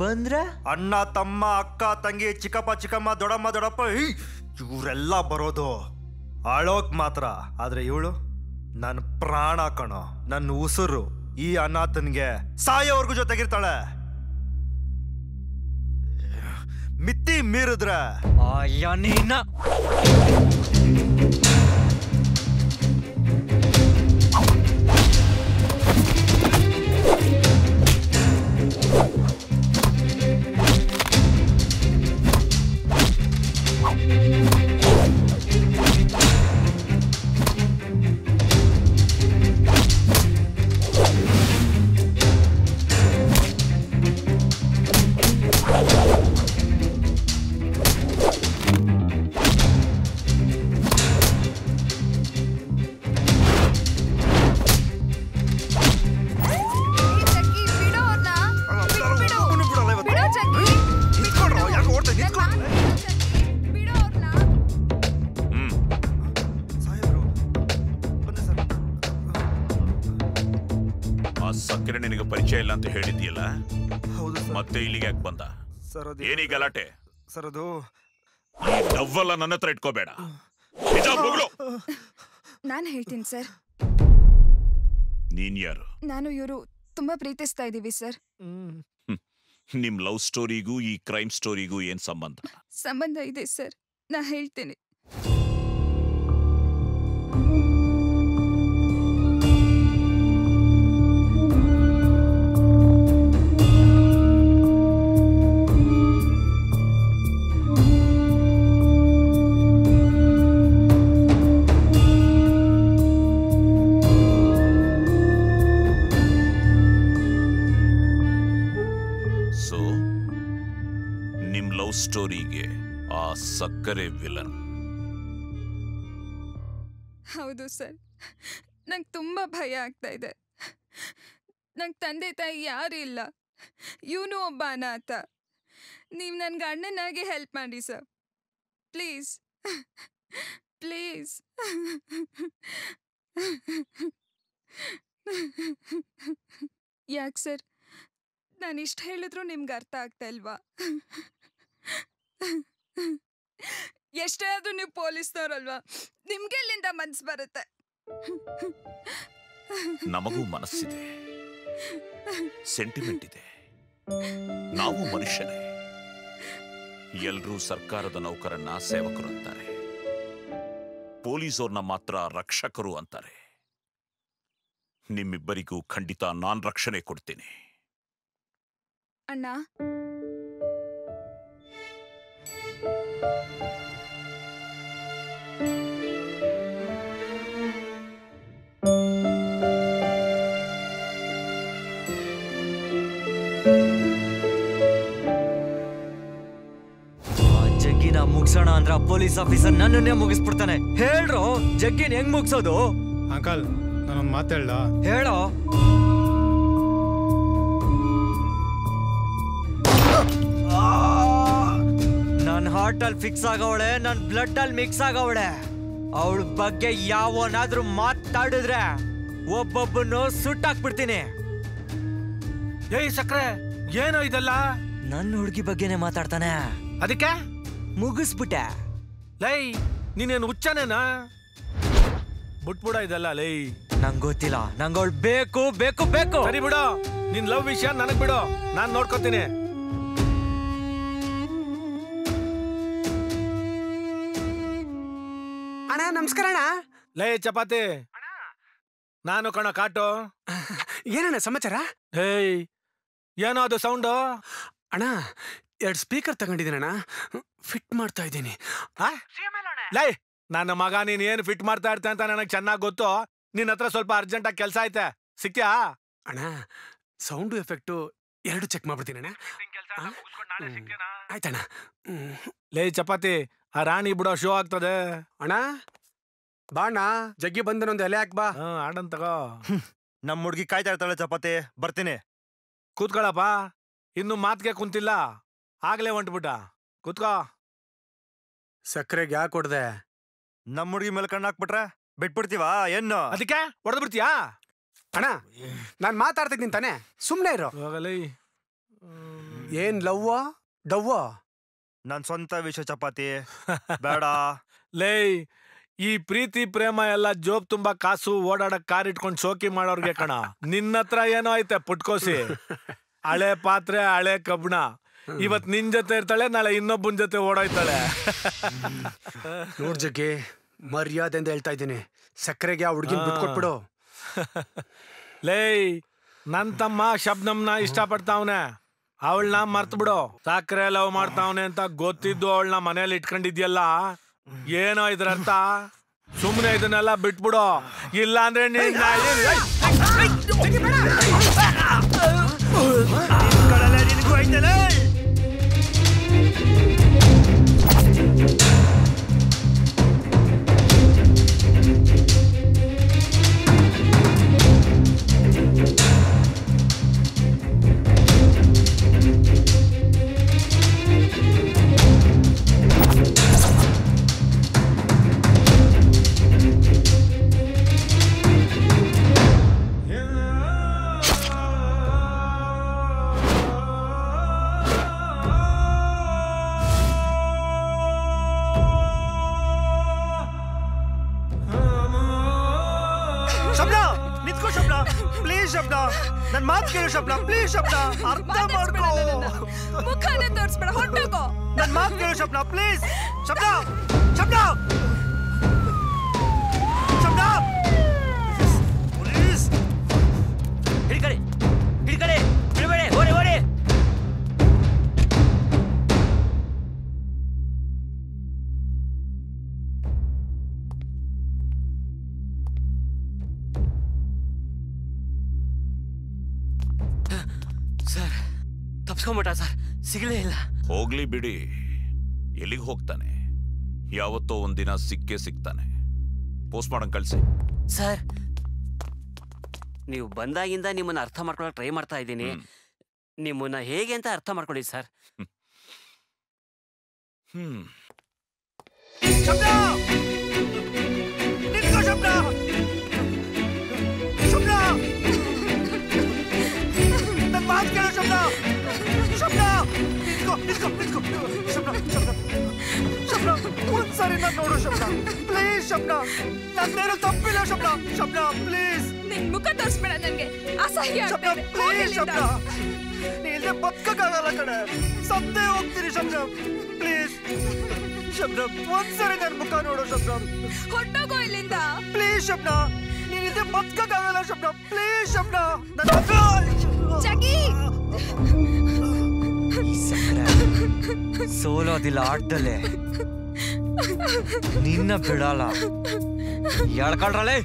ಬಂದ್ರೆ ಅಣ್ಣ ತಮ್ಮ ಅಕ್ಕ ತಂಗಿ ಚಿಕ್ಕಪ್ಪ ಚಿಕ್ಕಮ್ಮ ದೊಡ್ಡಮ್ಮ ದೊಡ್ಡಪ್ಪ ಇವರೆಲ್ಲ ಬರೋದು ಆಳೋಕ್ ಮಾತ್ರ. ಆದ್ರೆ ಇವಳು ನನ್ನ ಪ್ರಾಣ ಕಣೋ, ನನ್ನ ಉಸಿರು. ಈ ಅನಾಥನ್ಗೆ ಸಾಯೋವರೆಗೂ ಜೊತೆಗಿರ್ತಾಳೆ. ಮಿತಿ ಮೀರಿದ್ರೆ ನೀನ ಸಕ್ಕರೆ ನಿನಗೆ ಪರಿಚಯ ಇಲ್ಲ ಅಂತ ಹೇಳಿದ್ಯಲ್ಲ, ಮತ್ತೆ ಇಲ್ಲಿಗೆ ಯಾಕೆ ಬಂದ? ಏನೀ ಗಲಾಟೆ? ಸರ್ ಅದು ಈ ಡವ್ವಲ್ಲ ನನ್ನ ಹತ್ರ ಇಟ್ಕೋಬೇಡ. ನಾನು ಹೇಳ್ತೀನಿ ಸರ್. ನೀನ್ ಯಾರು? ನಾನು ಇವರು ತುಂಬಾ ಪ್ರೀತಿಸ್ತಾ ಇದೀವಿ ಸರ್. ನಿಮ್ ಲವ್ ಸ್ಟೋರಿಗೂ ಈ ಕ್ರೈಮ್ ಸ್ಟೋರಿಗೂ ಏನ್ ಸಂಬಂಧ? ಸಂಬಂಧ ಇದೆ ಸರ್, ನಾ ಹೇಳ್ತೀನಿ. ಸ್ಟೋರಿಗೆ ಆ ಸಕ್ಕರೆ ವಿಲನ್? ಹೌದು ಸರ್, ನಂಗೆ ತುಂಬಾ ಭಯ ಆಗ್ತಾ ಇದೆ. ನಂಗೆ ತಂದೆ ತಾಯಿ ಯಾರು ಇಲ್ಲ, ಇವನು ಒಬ್ಬ ಅನಾಥ. ನೀವು ನನ್ಗೆ ಅಣ್ಣನಾಗಿ ಹೆಲ್ಪ್ ಮಾಡಿ ಸರ್, ಪ್ಲೀಸ್ ಪ್ಲೀಸ್. ಯಾಕೆ ಸರ್, ನಾನು ಇಷ್ಟು ಹೇಳಿದ್ರು ನಿಮ್ಗೆ ಅರ್ಥ ಆಗ್ತಾ ಇಲ್ವಾ? ಎಷ್ಟೇ ಆದ್ರೂ ನೀವು ಪೊಲೀಸ್ನವರಲ್ವಾ, ನಿಮ್ಗೆ ಎಲ್ಲಿಂದ ಮನ್ಸು ಬರುತ್ತೆ? ನಮಗೂ ಮನಸ್ಸಿದೆ, ಸೆಂಟಿಮೆಂಟ್ ಇದೆ. ನಾವು ಮನುಷ್ಯನೇ. ಎಲ್ರೂ ಸರ್ಕಾರದ ನೌಕರನ್ನ ಸೇವಕರು ಅಂತಾರೆ, ಪೊಲೀಸವ್ರನ್ನ ಮಾತ್ರ ರಕ್ಷಕರು ಅಂತಾರೆ. ನಿಮ್ಮಿಬ್ಬರಿಗೂ ಖಂಡಿತ ನಾನ್ ರಕ್ಷಣೆ ಕೊಡ್ತೀನಿ. ಅಣ್ಣ, ಜಗ್ಗಿನ ಮುಗಿಸೋಣ ಅಂದ್ರ ಪೊಲೀಸ್ ಆಫೀಸರ್ ನನ್ನನ್ನೇ ಮುಗಿಸ್ಬಿಡ್ತಾನೆ. ಹೇಳ್ರೋ, ಜಗ್ಗಿನ ಹೆಂಗ್ ಮುಗಿಸೋದು? ಅಂಕಲ್, ನಾನೊಂದು ಮಾತೇಳ? ಹೇಳೋ. ನನ್ ಹಾರ್ಟ್ ಅಲ್ಲಿ ಫಿಕ್ಸ್ ಆಗವಳೆ, ನನ್ ಬ್ಲಡ್ ಅಲ್ಲಿ ಮಿಕ್ಸ್ ಆಗವಳೆ. ಅವಳ ಬಗ್ಗೆ ಯಾವನಾದ್ರೂ ಮಾತಾಡಿದ್ರೆ ಒಬ್ಬೊಬ್ಬನು ಸುಟ್ಟಾಕ್ಬಿಡ್ತೀನಿ. ಏಯ್ ಸಕ್ರೆ, ಏನೋ ಇದೆಲ್ಲ? ನನ್ನ ಹುಡುಗಿ ಬಗ್ಗೆನೆ ಮಾತಾಡ್ತಾನೆ. ಅದಕ್ಕೆ ಮುಗಿಸ್ಬಿಟ್ಟೆ. ಲೈ ನೀನೇನು ಹುಚ್ಚನೇನಾ? ಬಿಟ್ಬಿಡ ಇದೆಲ್ಲ ಲೈ. ನಂಗೆ ಗೊತ್ತಿಲ್ಲ, ನಂಗೆ ಅವಳು ಬೇಕು ಬೇಕು ಬೇಕು. ಸರಿ ಬಿಡು, ನಿನ್ ಲವ್ ವಿಷಯ ನನಗ್ ಬಿಡು, ನಾನ್ ನೋಡ್ಕೋತೀನಿ. ಅಣ್ಣ ನಮಸ್ಕಾರ ಅಣ್ಣ. ಲೈ ಚಪಾತಿ, ನಾನು ಕಣ ಕಾಟು. ಏನಣ್ಣ ಸಮಾಚಾರ? ಹೇಯ್, ಏನೋ ಅದು ಸೌಂಡು? ಅಣ್ಣ 2 ಸ್ಪೀಕರ್ ತಗೊಂಡಿದ್ದೀನಣ್ಣ, ಫಿಟ್ ಮಾಡ್ತಾ ಇದ್ದೀನಿ. ಲೈ ನನ್ನ ಮಗ, ನೀನ್ ಏನ್ ಫಿಟ್ ಮಾಡ್ತಾ ಇರ್ತೆ ಅಂತ ನನಗೆ ಚೆನ್ನಾಗಿ ಗೊತ್ತು. ನಿನ್ನ ಹತ್ರ ಸ್ವಲ್ಪ ಅರ್ಜೆಂಟಾಗಿ ಕೆಲಸ ಐತೆ, ಸಿಕ್ತ್ಯಾ? ಅಣ್ಣ ಸೌಂಡು ಎಫೆಕ್ಟು 2 ಚೆಕ್ ಮಾಡ್ಬಿಡ್ತೀನಿ ಅಣ್ಣ. ಆಯ್ತಣ್ಣ. ಲೈ ಚಪಾತಿ, ಆ ರಾಣಿ ಬಿಡೋ ಶೋ ಆಗ್ತದೆ. ಅಣ್ಣ ಬಾಣ, ಜಗ್ಗಿ ಬಂದನೊಂದು ಎಲೆ ಹಾಕ್ ಬಾ. ಆಡನ್ ತಗೋ. ನಮ್ಮ ಹುಡುಗಿ ಕಾಯ್ತಾ ಇರ್ತಾಳೆ ಚಪಾತಿ, ಬರ್ತೀನಿ. ಕೂತ್ಕೊಳಪ್ಪ, ಇನ್ನು ಮಾತ್ಗೆ ಕುಂತಿಲ್ಲ, ಆಗ್ಲೇ ಹೊಂಟ್ಬಿಟ್ಟ. ಕೂತ್ಕೋ. ಸಕ್ಕರೆಗೆ ಯಾಕೆ ಕೊಡ್ದೆ? ನಮ್ಮ ಹುಡುಗಿ ಮೇಲೆ ಕಣ್ಣು ಹಾಕ್ಬಿಟ್ರೆ ಬಿಟ್ಬಿಡ್ತೀವಾ ಏನು? ಅದಕ್ಕೆ ಹೊಡೆದ್ ಬಿಡ್ತೀಯಾ? ಅಣ್ಣ ನಾನ್ ಮಾತಾಡ್ತಿದ್ದೀನಿ ತಾನೆ, ಸುಮ್ನೆ ಇರೋ. ಏನ್ ಲವ್ವ ಡವ್ವ? ನನ್ ಸ್ವಂತ ವಿಷಯ ಚಪಾತಿ, ಬೇಡ. ಲೈ ಈ ಪ್ರೀತಿ ಪ್ರೇಮ ಎಲ್ಲ ಜೋಬ್ ತುಂಬಾ ಕಾಸು, ಓಡಾಡಕ್ ಕಾರ್ ಇಟ್ಕೊಂಡ್ ಶೋಕಿ ಮಾಡೋರ್ಗೆ ಕಣ. ನಿನ್ನ ಹತ್ರ ಏನೋ ಐತೆ ಪುಟ್ಕೋಸಿ, ಹಳೆ ಪಾತ್ರೆ ಹಳೆ ಕಬ್ಬಣ. ಇವತ್ ನಿನ್ ಜೊತೆ ಇರ್ತಾಳೆ, ನಾಳೆ ಇನ್ನೊಬ್ಬನ ಜೊತೆ ಓಡಾಯ್ತಾಳೆ. ನೋಡ್ ಜಗ್ಗಿ, ಮರ್ಯಾದೆಯಿಂದ ಹೇಳ್ತಾ ಇದ್ದೀನಿ, ಸಕ್ಕರೆಗೆ ಆ ಹುಡ್ಗಿನ ಬಿಟ್ಕೊಟ್ಬಿಡು. ಲೈ ನನ್ ತಮ್ಮ ಶಬ್ನಮ್ನ ಇಷ್ಟಪಡ್ತಾವ್ನೆ, ಅವಳನ್ನ ಮರ್ತ್ ಬಿಡು. ಸಕ್ಕರೆ ಲವ್ ಮಾಡ್ತಾವ್ನೆ ಅಂತ ಗೊತ್ತಿದ್ದು ಅವಳನ್ನ ಮನೇಲಿ ಇಟ್ಕೊಂಡಿದ್ಯಲ್ಲ, ಏನೋ ಇದ್ರ ಅರ್ಥ? ಸುಮ್ನೆ ಇದನ್ನೆಲ್ಲ ಬಿಟ್ಬಿಡು, ಇಲ್ಲ ಅಂದ್ರೆ ನನ್ ಮಾತು ಕೇಳು ಶಬ್ನ, ಪ್ಲೀಸ್ ಶಬ್ನ, ಅರ್ಥ ಮಾಡ್ಕೋ. ಮುಖಾನ ತೋರಿಸ್ಬೇಡ, ಹೊರಟೋಗೋ. ನನ್ ಮಾತು ಕೇಳು ಶಬ್ನ, ಪ್ಲೀಸ್. ಶಬ್ನ ಶಬ್ನ ಶಬ್ನ ಪ್ಲೀಸ್. ಹಿಡ್ಕಡೆ ಹಿಡ್ಕಡೆ, ಬಿಡಬೇಡಿ, ಓಡಿ ಓಡಿ. ಸರ್ ತಪ್ಸ್ಕೊಂಬಿಟ್ಟ ಸರ್, ಸಿಗಲೇ ಇಲ್ಲ. ಹೋಗ್ಲಿ ಬಿಡಿ, ಎಲ್ಲಿಗೆ ಹೋಗ್ತಾನೆ? ಯಾವತ್ತೋ ಒಂದಿನ ಸಿಕ್ಕೇ ಸಿಗ್ತಾನೆ. ಪೋಸ್ಟ್ ಮಾಡಂಗ್ ಕಳ್ಸಿ. ಸರ್ ನೀವು ಬಂದಾಗಿಂದ ನಿಮ್ಮನ್ನ ಅರ್ಥ ಮಾಡ್ಕೊಳಕ್ ಟ್ರೈ ಮಾಡ್ತಾ ಇದ್ದೀನಿ. ನಿಮ್ಮನ್ನ ಹೇಗೆ ಅಂತ ಅರ್ಥ ಮಾಡ್ಕೊಳ್ಳಿ ಸರ್. ಶಬ್ನ ನಿಂತ್ಕೋ, ಶಬ್ನ ಶಬ್ನ, ನನ್ ಮಾತು ಕೇಳು ಶಬ್ನ. ಶಬ್ನ ನಿಂತ್ಕೋ ನಿಂತ್ಕೋ ನಿಂತ್ಕೋ. ಶಬ್ನ ಶಬ್ನ ಶಬ್ನ, ಒಂದ್ಸರಿ ನಾನು ನೋಡು ಶಬ್ನ, ಪ್ಲೀಸ್. ಶಬ್ನ ನಂದೇನು ತಪ್ಪಿಲ್ಲ ಶಬ್ನ. ಶಬ್ನ ಪ್ಲೀಸ್. ನಿನ್ ಮುಖ ತೋರಿಸ್ಬೇಡ, ನನ್ಗೆ ಅಸಹ್ಯ ಶಬ್ನ ಪ್ಲೀಸ್. ಶಬ್ನ ನೀ ಇಲ್ಲದೆ ಬದುಕಕ್ಕಾಗಲ್ಲ ಕಡೆ, ಸತ್ತೇ ಹೋಗ್ತೀನಿ ಶಬ್ನ, ಪ್ಲೀಸ್. ಶಬ್ನ ಒಂದ್ಸರಿ ನನ್ ಮುಖ ನೋಡು ಶಬ್ನ. ಹೊರಟೋಗೋ ಇಲ್ಲಿಂದ ಪ್ಲೀಸ್ ಶಬ್ನ, ನೀನ್ ಇಲ್ಲದೆ ಬದುಕಕ್ಕಾಗಲ್ಲ ಶಬ್ನ, ಪ್ಲೀಸ್. ಶಬ್ನ ಜಗಿ, ಸೋಲೋದಿಲ್ಲ ಆಟದಲ್ಲೇ, ನಿನ್ನ ಬಿಡಲ್ಲ. ಎಳ್ಕೊಳ್ರಲ್ಲೇ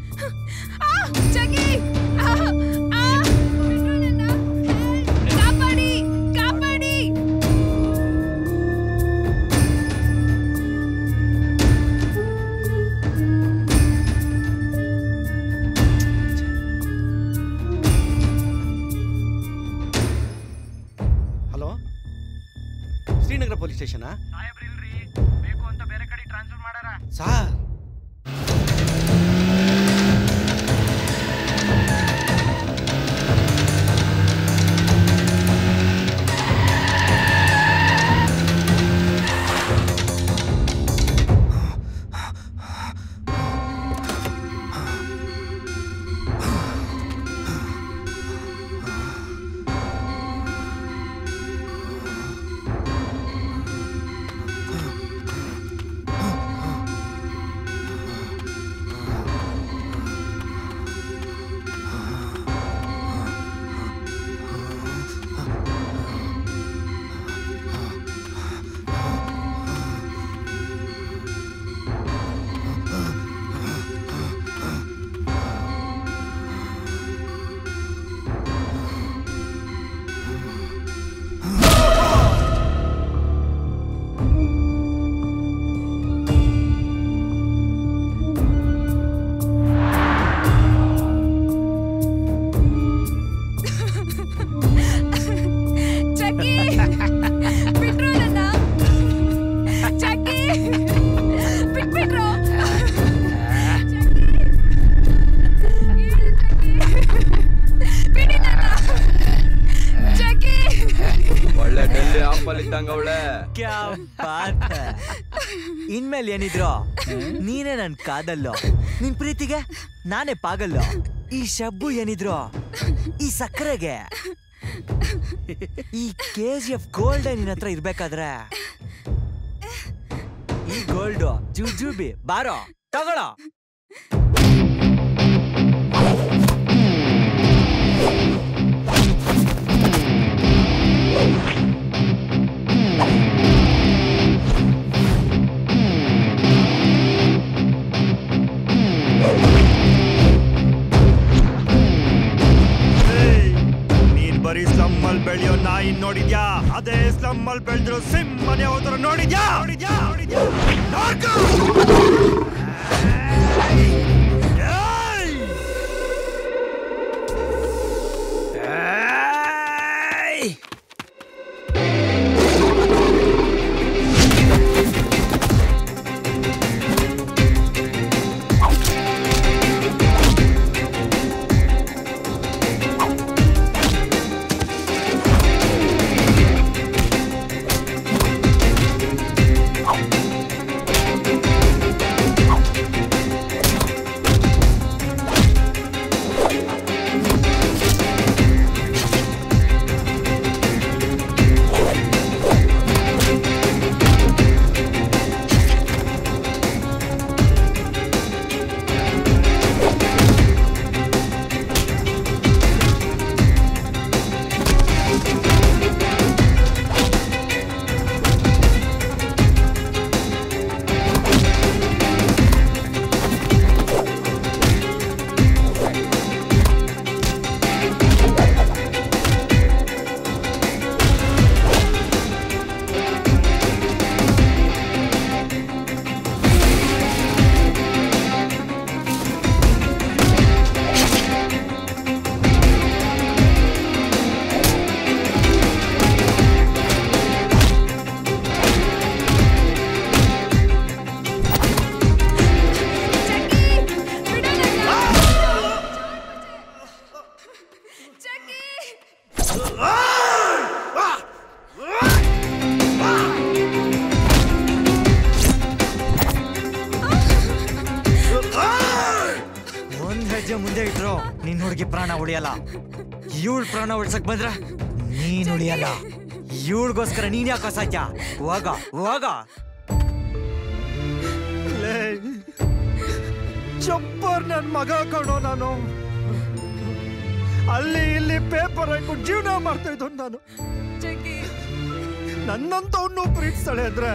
ಜಗಿ, ಕಾಪಾಡಿ ಕಾಪಾಡಿ. ಹಲೋ, ಶ್ರೀನಗರ ಪೊಲೀಸ್ ಸ್ಟೇಷನಾ? ಸಾರ್ ಇದ್ದಂಗ ಅವಳೆ. ಕ್ಯಾ ಬಾತ್ ಹೈ. ಇನ್ಮೇಲೆ ಏನಿದ್ರು ನೀನೇ ನನ್ ಕಾದಲ್ಲೋ, ನಿನ್ ಪ್ರೀತಿಗೆ ನಾನೇ ಪಾಗಲ್ಲೋ. ಈ ಶಬ್ಬು ಏನಿದ್ರು ಈ ಸಕ್ಕರೆಗೆ, ಈ KGF ಗೋಲ್ಡ್ ನಿನ್ನ ಹತ್ರ ಇರ್ಬೇಕಾದ್ರೆ ಈ ಗೋಲ್ಡು ಜುಜುಬಿ ಬಾರೋ ತಗೊಳ್ಳೋ. ಬರೀ ಸ್ಲಮ್ ಅಲ್ಲಿ ಬೆಳೆಯೋ ನಾಯಿ ನೋಡಿದ್ಯಾ? ಅದೇ ಸ್ಲಮ್ ಅಲ್ಲಿ ಬೆಳೆದಿರೋ ಸಿಮ್ ಮನೆ ಹೋದ್ರ ನೋಡಿದ್ಯಾ? ಮುಂದೆ ಇಟ್ರು ನಿನ್ ಹುಡುಗಿ ಪ್ರಾಣ ಉಳಿಯಲ್ಲ. ಇವಳು ಪ್ರಾಣ ಉಳ್ಸಕ್ ಬಂದ್ರ ನೀನ್ ಉಳಿಯಲ್ಲ. ಇವಳಿಗೋಸ್ಕರ ನೀನ್ ಯಾಕೆ ಸಾಧ್ಯ? ಹೋಗ ಹೋಗ. ಚಪ್ಪರ್ ನನ್ ಮಗ ಕಣೋ ನಾನು. ಅಲ್ಲಿ ಇಲ್ಲಿ ಪೇಪರ್ ಹಾಕೊಂಡು ಜೀವನ ಮಾಡ್ತಾ ಇದ್ದು ನಾನು. ನನ್ನಂತವ್ನು ಪ್ರೀತಿಸ್ತಾಳೆ ಅಂದ್ರೆ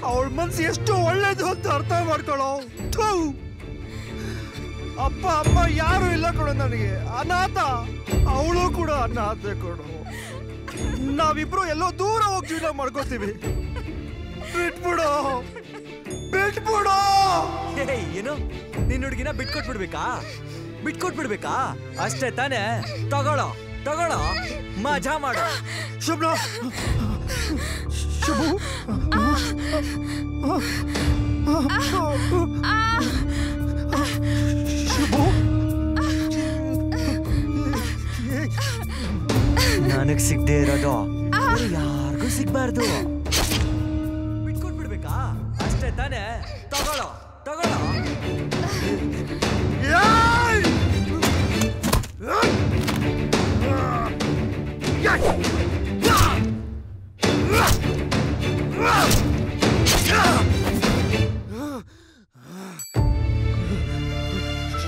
ಅವಳ ಮನ್ಸು ಎಷ್ಟು ಒಳ್ಳೇದು ಅಂತ ಅರ್ಥ ಮಾಡ್ಕೊಳ್ಳೋ. ಅಪ್ಪ ಅಮ್ಮ ಯಾರು ಇಲ್ಲ ಕೊಡು ನನಗೆ, ಅನಾಥ. ಅವಳು ಕೂಡ ಅನಾಥ ಕೊಡು. ನಾವಿಬ್ರು ಎಲ್ಲೋ ದೂರ ಹೋಗಿ ಜೀವನ ಮಾಡ್ಕೋತೀವಿ. ಬಿಟ್ಬಿಡು ಬಿಟ್ಬಿಡು. ಏನು ನಿನ್ ಹುಡುಗಿನ ಬಿಟ್ಕೊಟ್ಬಿಡ್ಬೇಕಾ? ಬಿಟ್ಕೊಟ್ಬಿಡ್ಬೇಕಾ? ಅಷ್ಟೇ ತಾನೇ? ತಗೊಳ್ಳೋ ತಗೊಳ್ಳೋ, ಮಜಾ ಮಾಡು. ಶುಭ್ರ ಶುಭು ನನಗ್ ಸಿಗದೆ ಇರೋದು ಯಾರಿಗೂ ಸಿಗ್ಬಾರ್ದು. ಬಿಟ್ಕೊಟ್ಬಿಡ್ಬೇಕಾ? ಅಷ್ಟೇ ತಾನೇ? ತಗೊಳ್ಳೋ ತಗೊಳ್ಳೋ.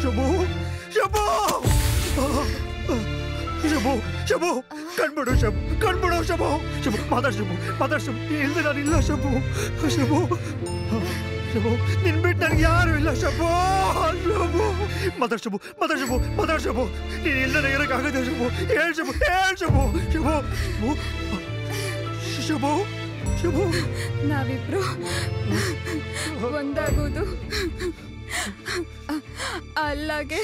ಶುಭು ಶುಭು ಶುಭು ಶುಭು ಕಣ್ಬಿಡು ಶುಭು, ಕಣ್ಬಿಡು ಶುಭು. ಶುಭು ಮಾತಾಡ್ ಶುಭು, ಮಾತಾಡ್ ಶುಭು. ಇಲ್ದೆ ನಾನು ಇಲ್ಲ ಶುಭು. ಶುಭು ಶುಭು ನಿನ್ ಬಿಟ್ಟು ನನಗೆ ಯಾರು ಇಲ್ಲ ಶುಭು. ಶುಭು ಮಾತಾಡ್ ಶುಭು, ಮಾತಾಡ್ ಶುಭು, ಮಾತಾಡ್ ಶುಭು. ನೀನ್ ಇಲ್ದೇ ಇರಕ್ಕಾಗದೆ ಶುಭು. ಹೇಳ್ ಶುಭು, ಹೇಳ್ ಶುಭು. ಶುಭು ಶುಭು ಶುಭು ನಾವಿಬ್ರು ಒಂದಾಗೋದು ಅಲ್ಲಾಗೆ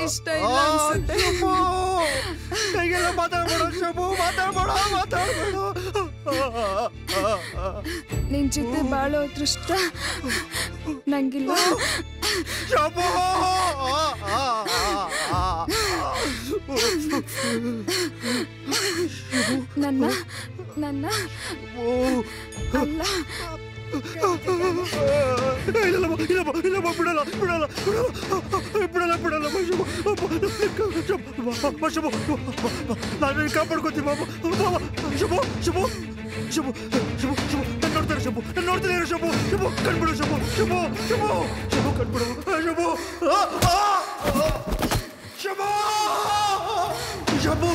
ಇಷ್ಟ ಇಲ್ಲ ಅನ್ಸುತ್ತೆ. ಕೈಗೆಲ್ಲ ಮಾತಾಡ್ಬೇಡ ಶುಭು, ಮಾತಾಡ್ಬೇಡ ಮಾತಾಡ್ಬೇಡ. ನಿನ್ ಜೊತೆ ಬಾಳೋ ಅದೃಷ್ಟ ನಂಗಿಲ್ಲ. ಶುಭು ನನ್ನ ನನ್ನ ಅಲ್ಲ ನಾನು ಕಾಪಾಡ್ಕೋತೀನಿ ಶುಭು ಶುಭು ಶುಭು ಶುಭು ಶುಭು ನಾನು ನೋಡ್ತಾರೆ ಶುಭು ನಾನು ನೋಡ್ತೀನಿ ಶುಭು ಶುಭು ಕಣ್ಬಿಡು ಶುಭು ಶುಭು ಶುಭು ಶುಭು ಕಣ್ಬಿಡು ಶುಭು ಶುಭು ಶುಭು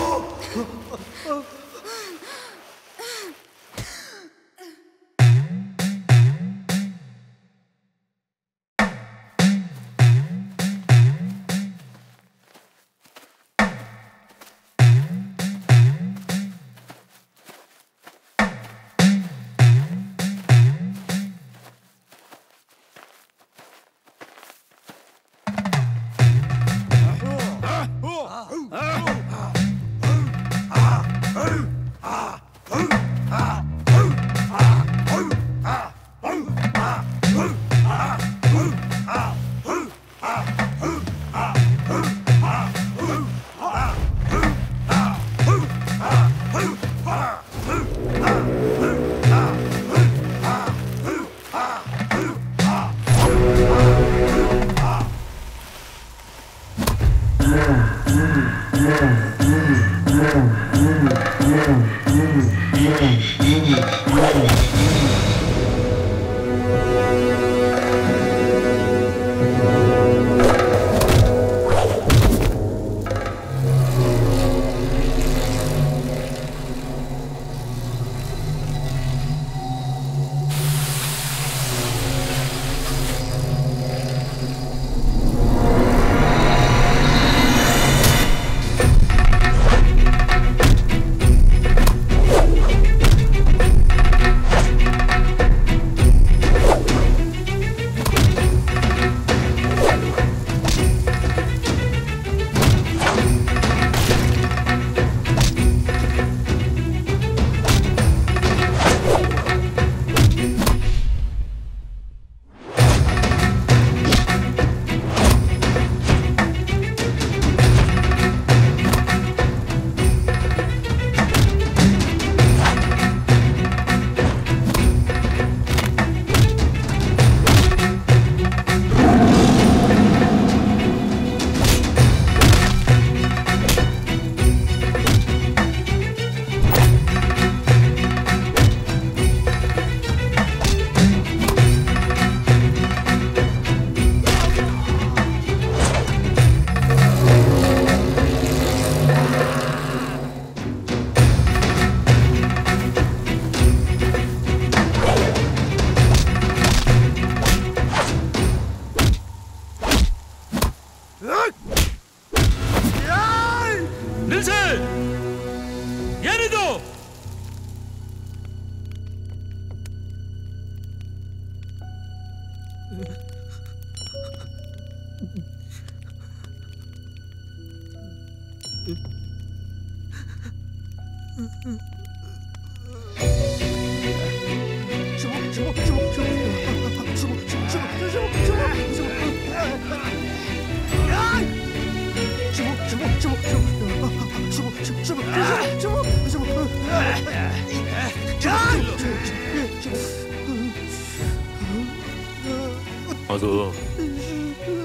ಮಗು,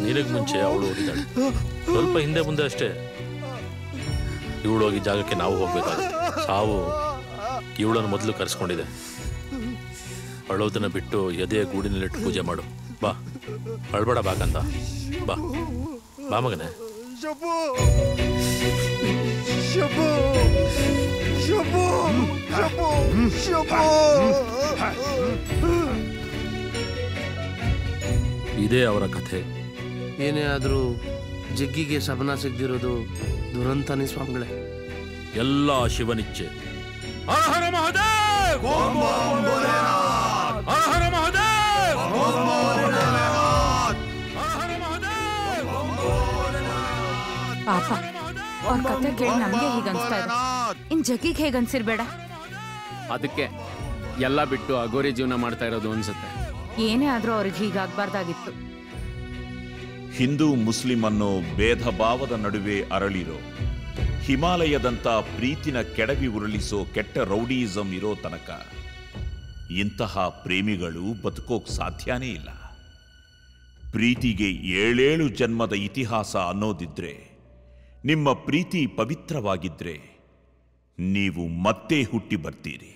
ನಿನಗೆ ಮುಂಚೆ ಅವಳು ಹೋಗಿದ್ದಾಳೆ. ಸ್ವಲ್ಪ ಹಿಂದೆ ಮುಂದೆ ಅಷ್ಟೇ. ಇವಳು ಹೋಗಿ ಜಾಗಕ್ಕೆ ನಾವು ಹೋಗ್ಬೇಕಾಗುತ್ತೆ. ಸಾವು ಇವಳನ್ನು ಮೊದಲು ಕರೆಸ್ಕೊಂಡಿದೆ. ಅಳೋದನ್ನ ಬಿಟ್ಟು ಎದೆಯ ಗೂಡಿನಲ್ಲಿಟ್ಟು ಪೂಜೆ ಮಾಡು. ಬಾ, ಅಳ್ಬೇಡ ಬಾಕಂತ. ಬಾ ಬಾ ಮಗನೇ. ಇದೇ ಅವರ ಕಥೆ. ಏನೇ ಆದರೂ ಜಗ್ಗಿಗೆ ಶಬನ ಸಿಗ್ದಿರೋದು ದುರಂತನೇ ಸ್ವಾಮಿಗಳೇ. ಎಲ್ಲ ಶಿವನಿಚ್ಛೆ. ಹರ ಹರ ಮಹಾದೇವ್! ಹರ ಹರ ಮಹಾದೇವ್! ಪಾಪ ಅವ್ರ ಕತೆ ಕೇಳಿ ನಮ್ಗೆ ಹೀಗನ್ಸ್ತಾ ಇದೆ. ಇನ್ ಜಗ್ಗಿಗೆ ಹೇಗನ್ಸಿರ್ಬೇಡ. ಅದಕ್ಕೆ ಎಲ್ಲ ಬಿಟ್ಟು ಅಗೋರಿ ಜೀವನ ಮಾಡ್ತಾ ಇರೋದು ಅನ್ಸುತ್ತೆ. ಏನೇ ಆದ್ರೂ ಅವ್ರಿಗೆ ಹೀಗಾಗ್ಬಾರ್ದಾಗಿತ್ತು. ಹಿಂದೂ ಮುಸ್ಲಿಂ ಅನ್ನೋ ಭೇದ ಭಾವದ ನಡುವೆ ಅರಳಿರೋ ಹಿಮಾಲಯದಂಥ ಪ್ರೀತಿನ ಕೆಡವಿ ಉರುಳಿಸೋ ಕೆಟ್ಟ ರೌಡಿಯಿಸಂ ಇರೋ ತನಕ ಇಂತಹ ಪ್ರೇಮಿಗಳು ಬದುಕೋಕ್ ಸಾಧ್ಯನೇ ಇಲ್ಲ. ಪ್ರೀತಿಗೆ 7 ಜನ್ಮದ ಇತಿಹಾಸ ಅನ್ನೋದಿದ್ರೆ, ನಿಮ್ಮ ಪ್ರೀತಿ ಪವಿತ್ರವಾಗಿದ್ರೆ ನೀವು ಮತ್ತೆ ಹುಟ್ಟಿ ಬರ್ತೀರಿ.